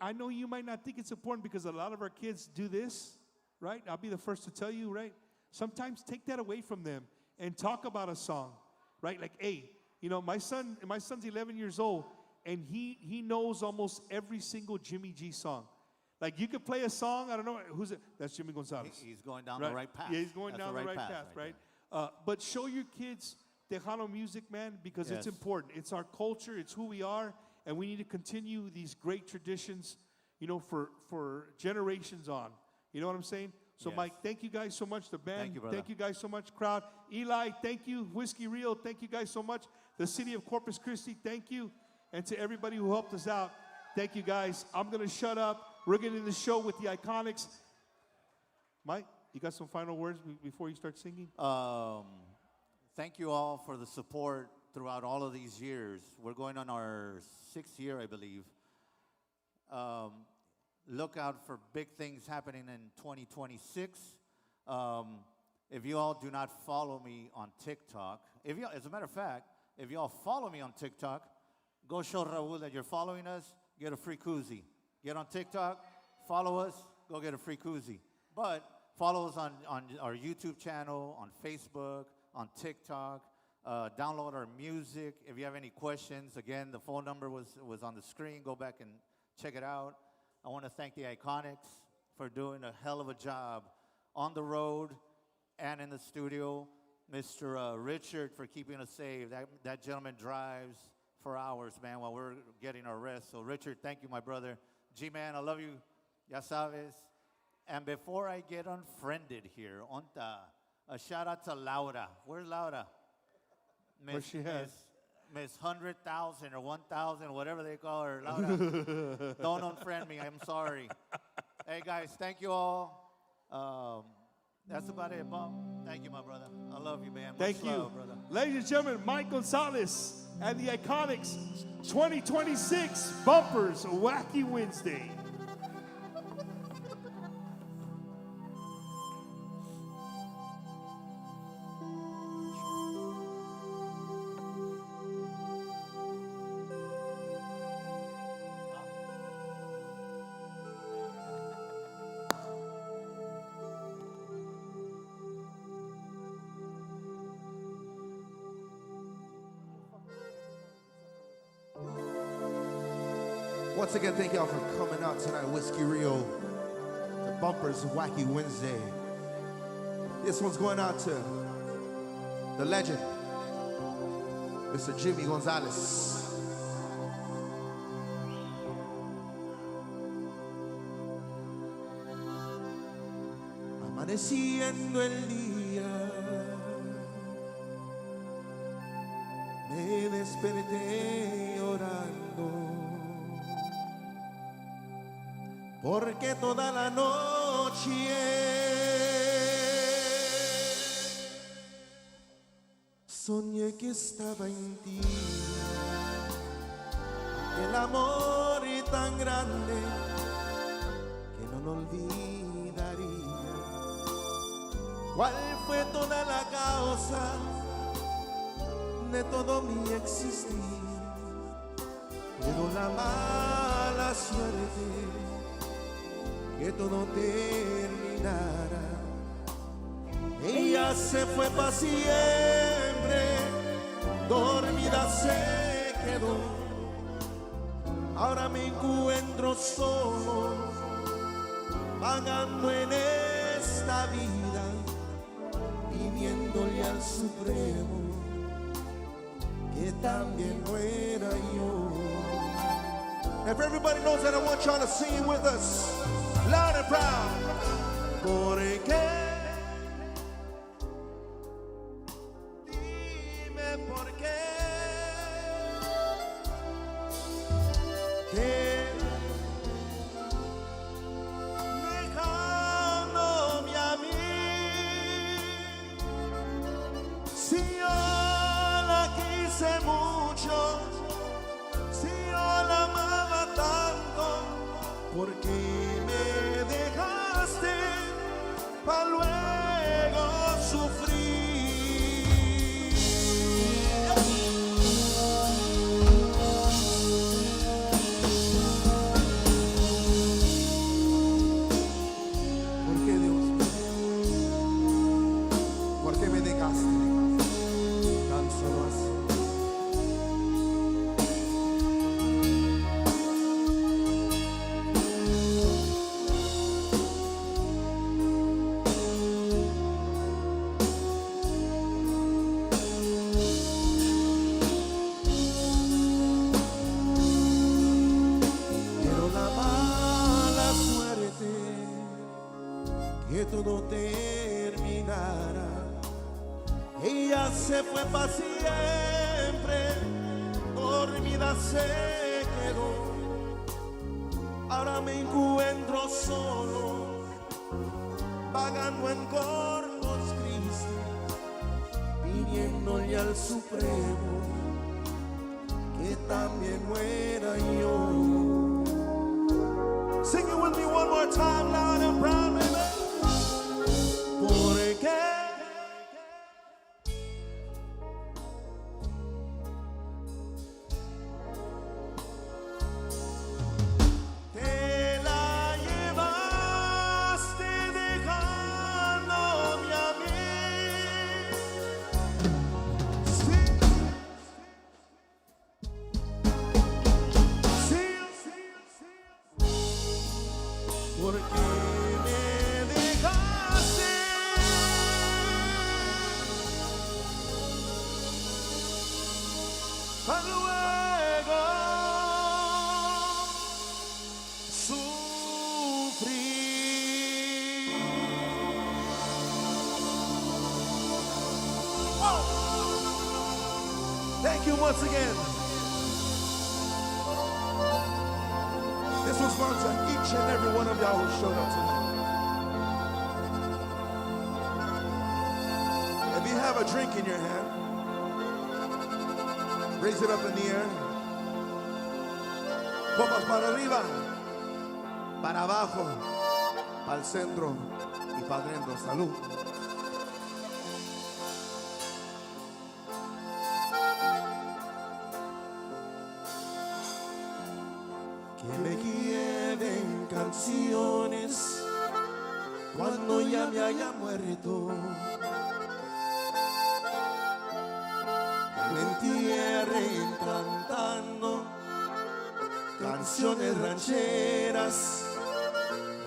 I know you might not think it's important because a lot of our kids do this, right? I'll be the first to tell you, right? Sometimes take that away from them and talk about a song, right? Like, hey, you know, my son's 11 years old, and he knows almost every single Jimmy G song. Like, you could play a song, I don't know, who's it? That's Jimmy Gonzalez. He's going down the right path. Yeah, he's going down the right path, right? But show your kids Tejano music, man, because it's important. It's our culture. It's who we are. And we need to continue these great traditions, you know, for generations on. You know what I'm saying? So, Mike, thank you guys so much. The band, thank you guys so much. Crowd, Eli, thank you. Whiskey Real, thank you guys so much. The city of Corpus Christi, thank you. And to everybody who helped us out, thank you guys. I'm going to shut up. We're getting the show with the Iconiczz. Mike, you got some final words before you start singing? Thank you all for the support throughout all of these years. We're going on our 6th year, I believe. Look out for big things happening in 2026. if you all do not follow me on TikTok, as a matter of fact, if you all follow me on TikTok, go show Raul that you're following us, get a free koozie. Get on TikTok, follow us, go get a free koozie. But follow us on our YouTube channel, on Facebook, on TikTok. Download our music. If you have any questions, again, the phone number was on the screen. Go back and check it out. I want to thank the Iconiczz for doing a hell of a job on the road and in the studio. Mr. Richard for keeping us safe. That gentleman drives for hours, man, while we're getting our rest. So, Richard, thank you, my brother. G-Man, I love you. Ya sabes. And before I get unfriended here, a shout out to Laura. Where's Laura? What she has? Miss 100,000 or 1,000, whatever they call her. Laura, don't unfriend me. I'm sorry. Hey, guys, thank you all. That's about it, Bob. Thank you, my brother. I love you, man. Thank you. Love, brother. Ladies and gentlemen, Mike Gonzalez and the Iconiczz 2026 Bumpers Wacky Wednesday. Once again, thank y'all for coming out tonight, Whiskey Rio. The Bumpers Wacky Wednesday. This one's going out to the legend, Mr. Jimmy Gonzalez. Amaneciendo el día, me desperté llorando. Porque toda la noche soñé que estaba en ti, el amor tan grande que no lo olvidaría. ¿Cuál fue toda la causa de todo mi existir? Pero la mala suerte que todo terminara. Ella se fue para siempre, dormida se quedó. Ahora me encuentro solo, vagando en esta vida, pidiéndole al Supremo que también muera yo. If everybody knows that, I want y'all to sing with us, loud and proud. Porque, dime por qué, dejándome a mí, si yo la quise mucho, si yo la amaba tanto, porque me dejaste para luego sufrir. ¿Por qué, Dios mío? ¿Por qué me dejaste tan solo así? Que todo terminara. Ella se fue para siempre, dormida se quedó. Ahora me encuentro solo, vagando en Corpus Christi, pidiéndole al Supremo que también muera yo. Sing it with me one more time, loud and proud, baby. Porque para luego sufrir. Oh. Thank you once again. This was fun to each and every one of y'all who showed up tonight. If you have a drink in your hand, raise it up in the air. Copas para arriba, para abajo, para el centro y para adentro. Salud. Que me lleven canciones cuando ya me haya muerto. Me entierren cantando canciones rancheras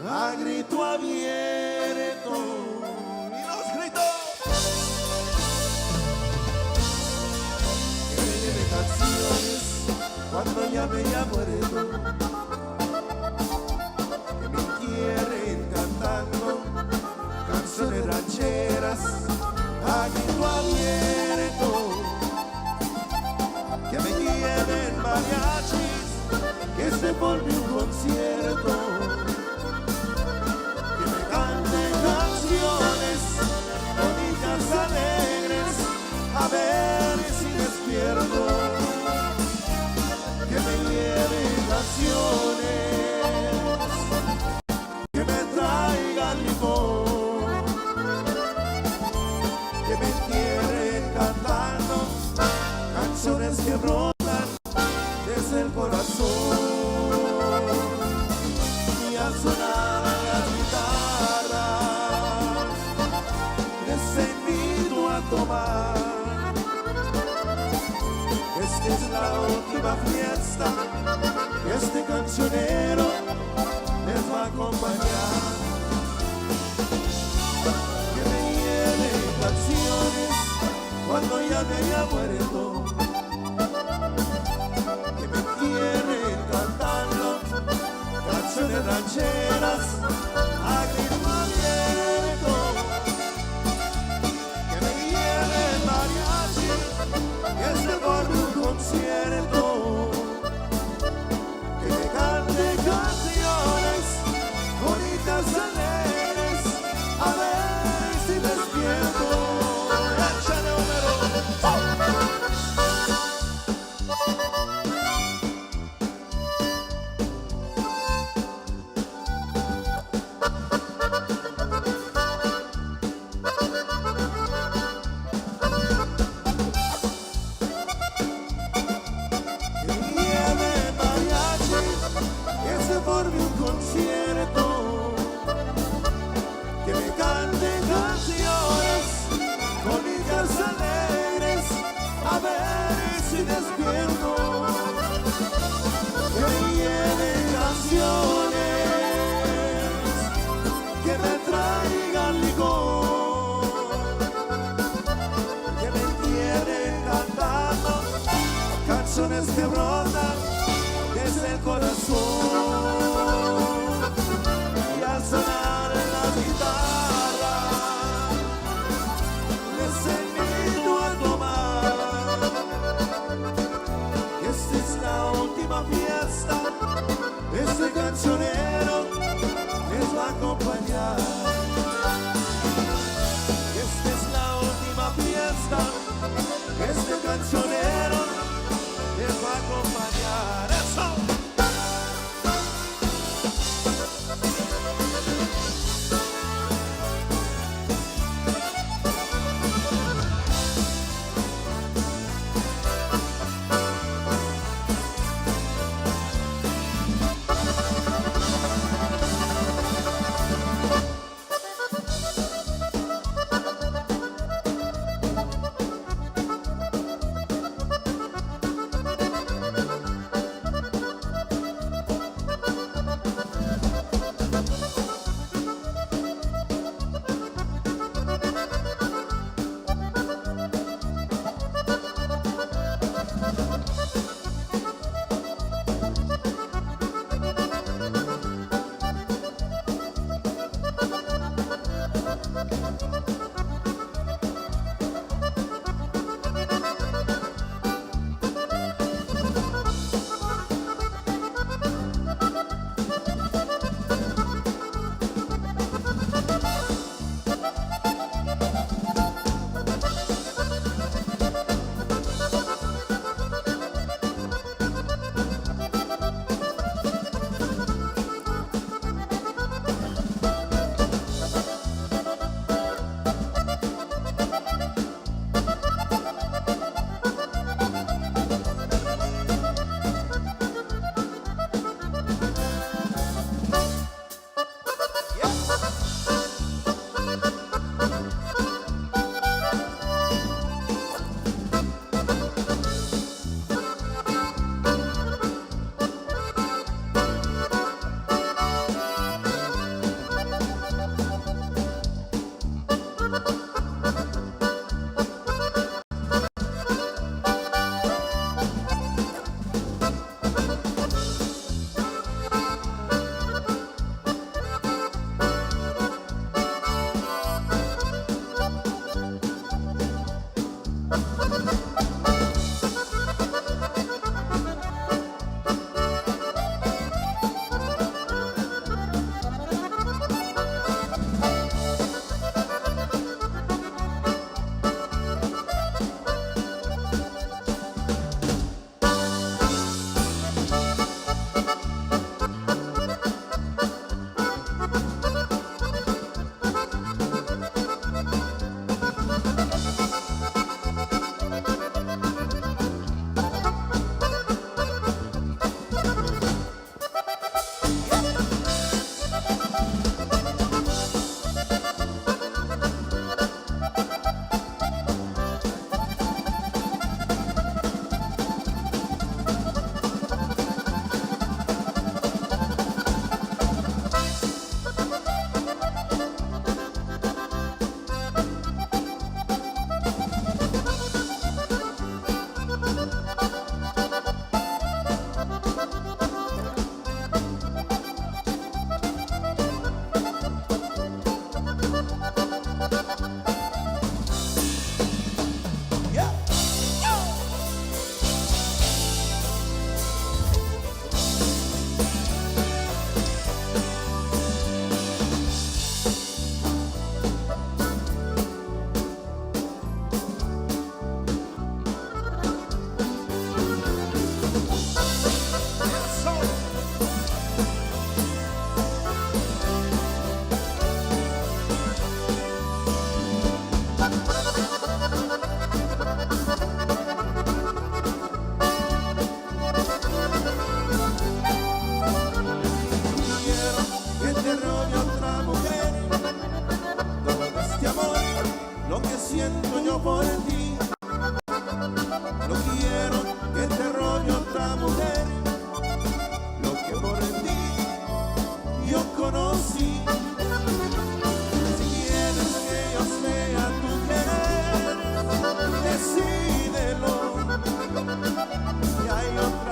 a grito abierto. Y los gritos. Que me lleven canciones cuando ya me haya muerto. Que me entierren cantando canciones rancheras a grito abierto. Que me lleven mariachis, que se forme un concierto, que me canten canciones bonitas, alegres, a ver si despierto, que me lleven canciones, que me traigan licor, que me entierren cantando canciones que brotan desde el corazón. Y al sonar las guitarras les invito a tomar. Esta es la última fiesta que este cancionero les va a acompañar. Que me lleven canciones cuando ya me haya muerto. Que me entierren cantando canciones rancheras a grito abierto. Que me lleven mariachi, que se forme un concierto. Que me cante canciones bonitas, alegres, a ver si despierto. Échale número. Que brotan desde el corazón. Y al sonar las guitarras les invito a tomar. Esta es la última fiesta, este cancionero les va a acompañar. Esta es la última fiesta, este cancionero les va a acompañar. ¡Eso!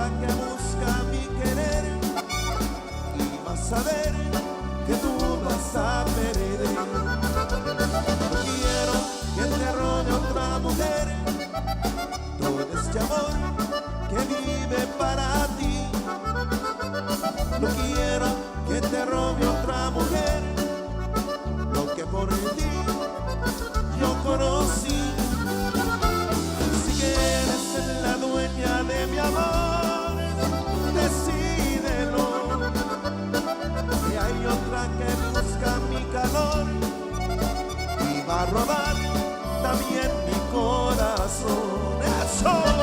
otra que busca mi querer y vas a ver que tú vas a perder. No quiero que te robe otra mujer, todo este amor que vive para ti. No quiero que te robe otra mujer, lo que por ti yo conocí. Si quieres ser la dueña de mi amor, decídelo. Y hay otra que busca mi calor y va a robar también mi corazón. ¡Eso!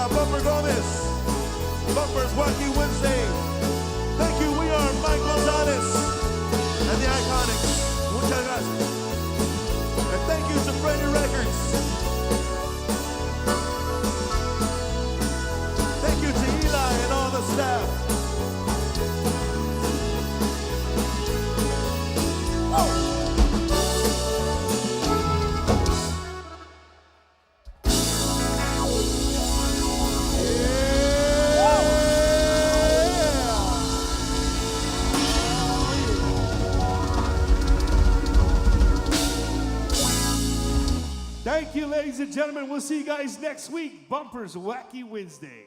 Bumper Gomez. Bumper's Wacky Wednesday. Thank you. We are Mike Gonzalez and the Iconiczz. Muchas gracias. And thank you to Freddy Records. Thank you to Eli and all the staff. Thank you, ladies and gentlemen. We'll see you guys next week. Bumper's Wacky Wednesday.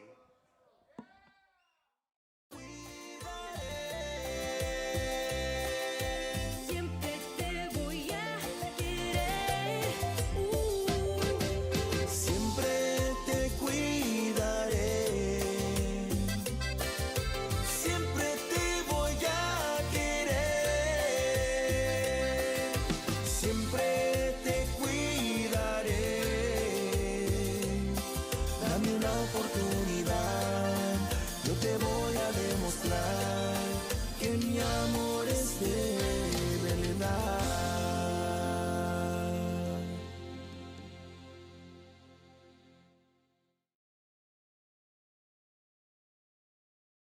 Siempre te voy a querer. Siempre te cuidaré. Siempre te voy a querer. Siempre te cuidaré. Dame una oportunidad. Yo te voy a demostrar que mi amor es de verdad.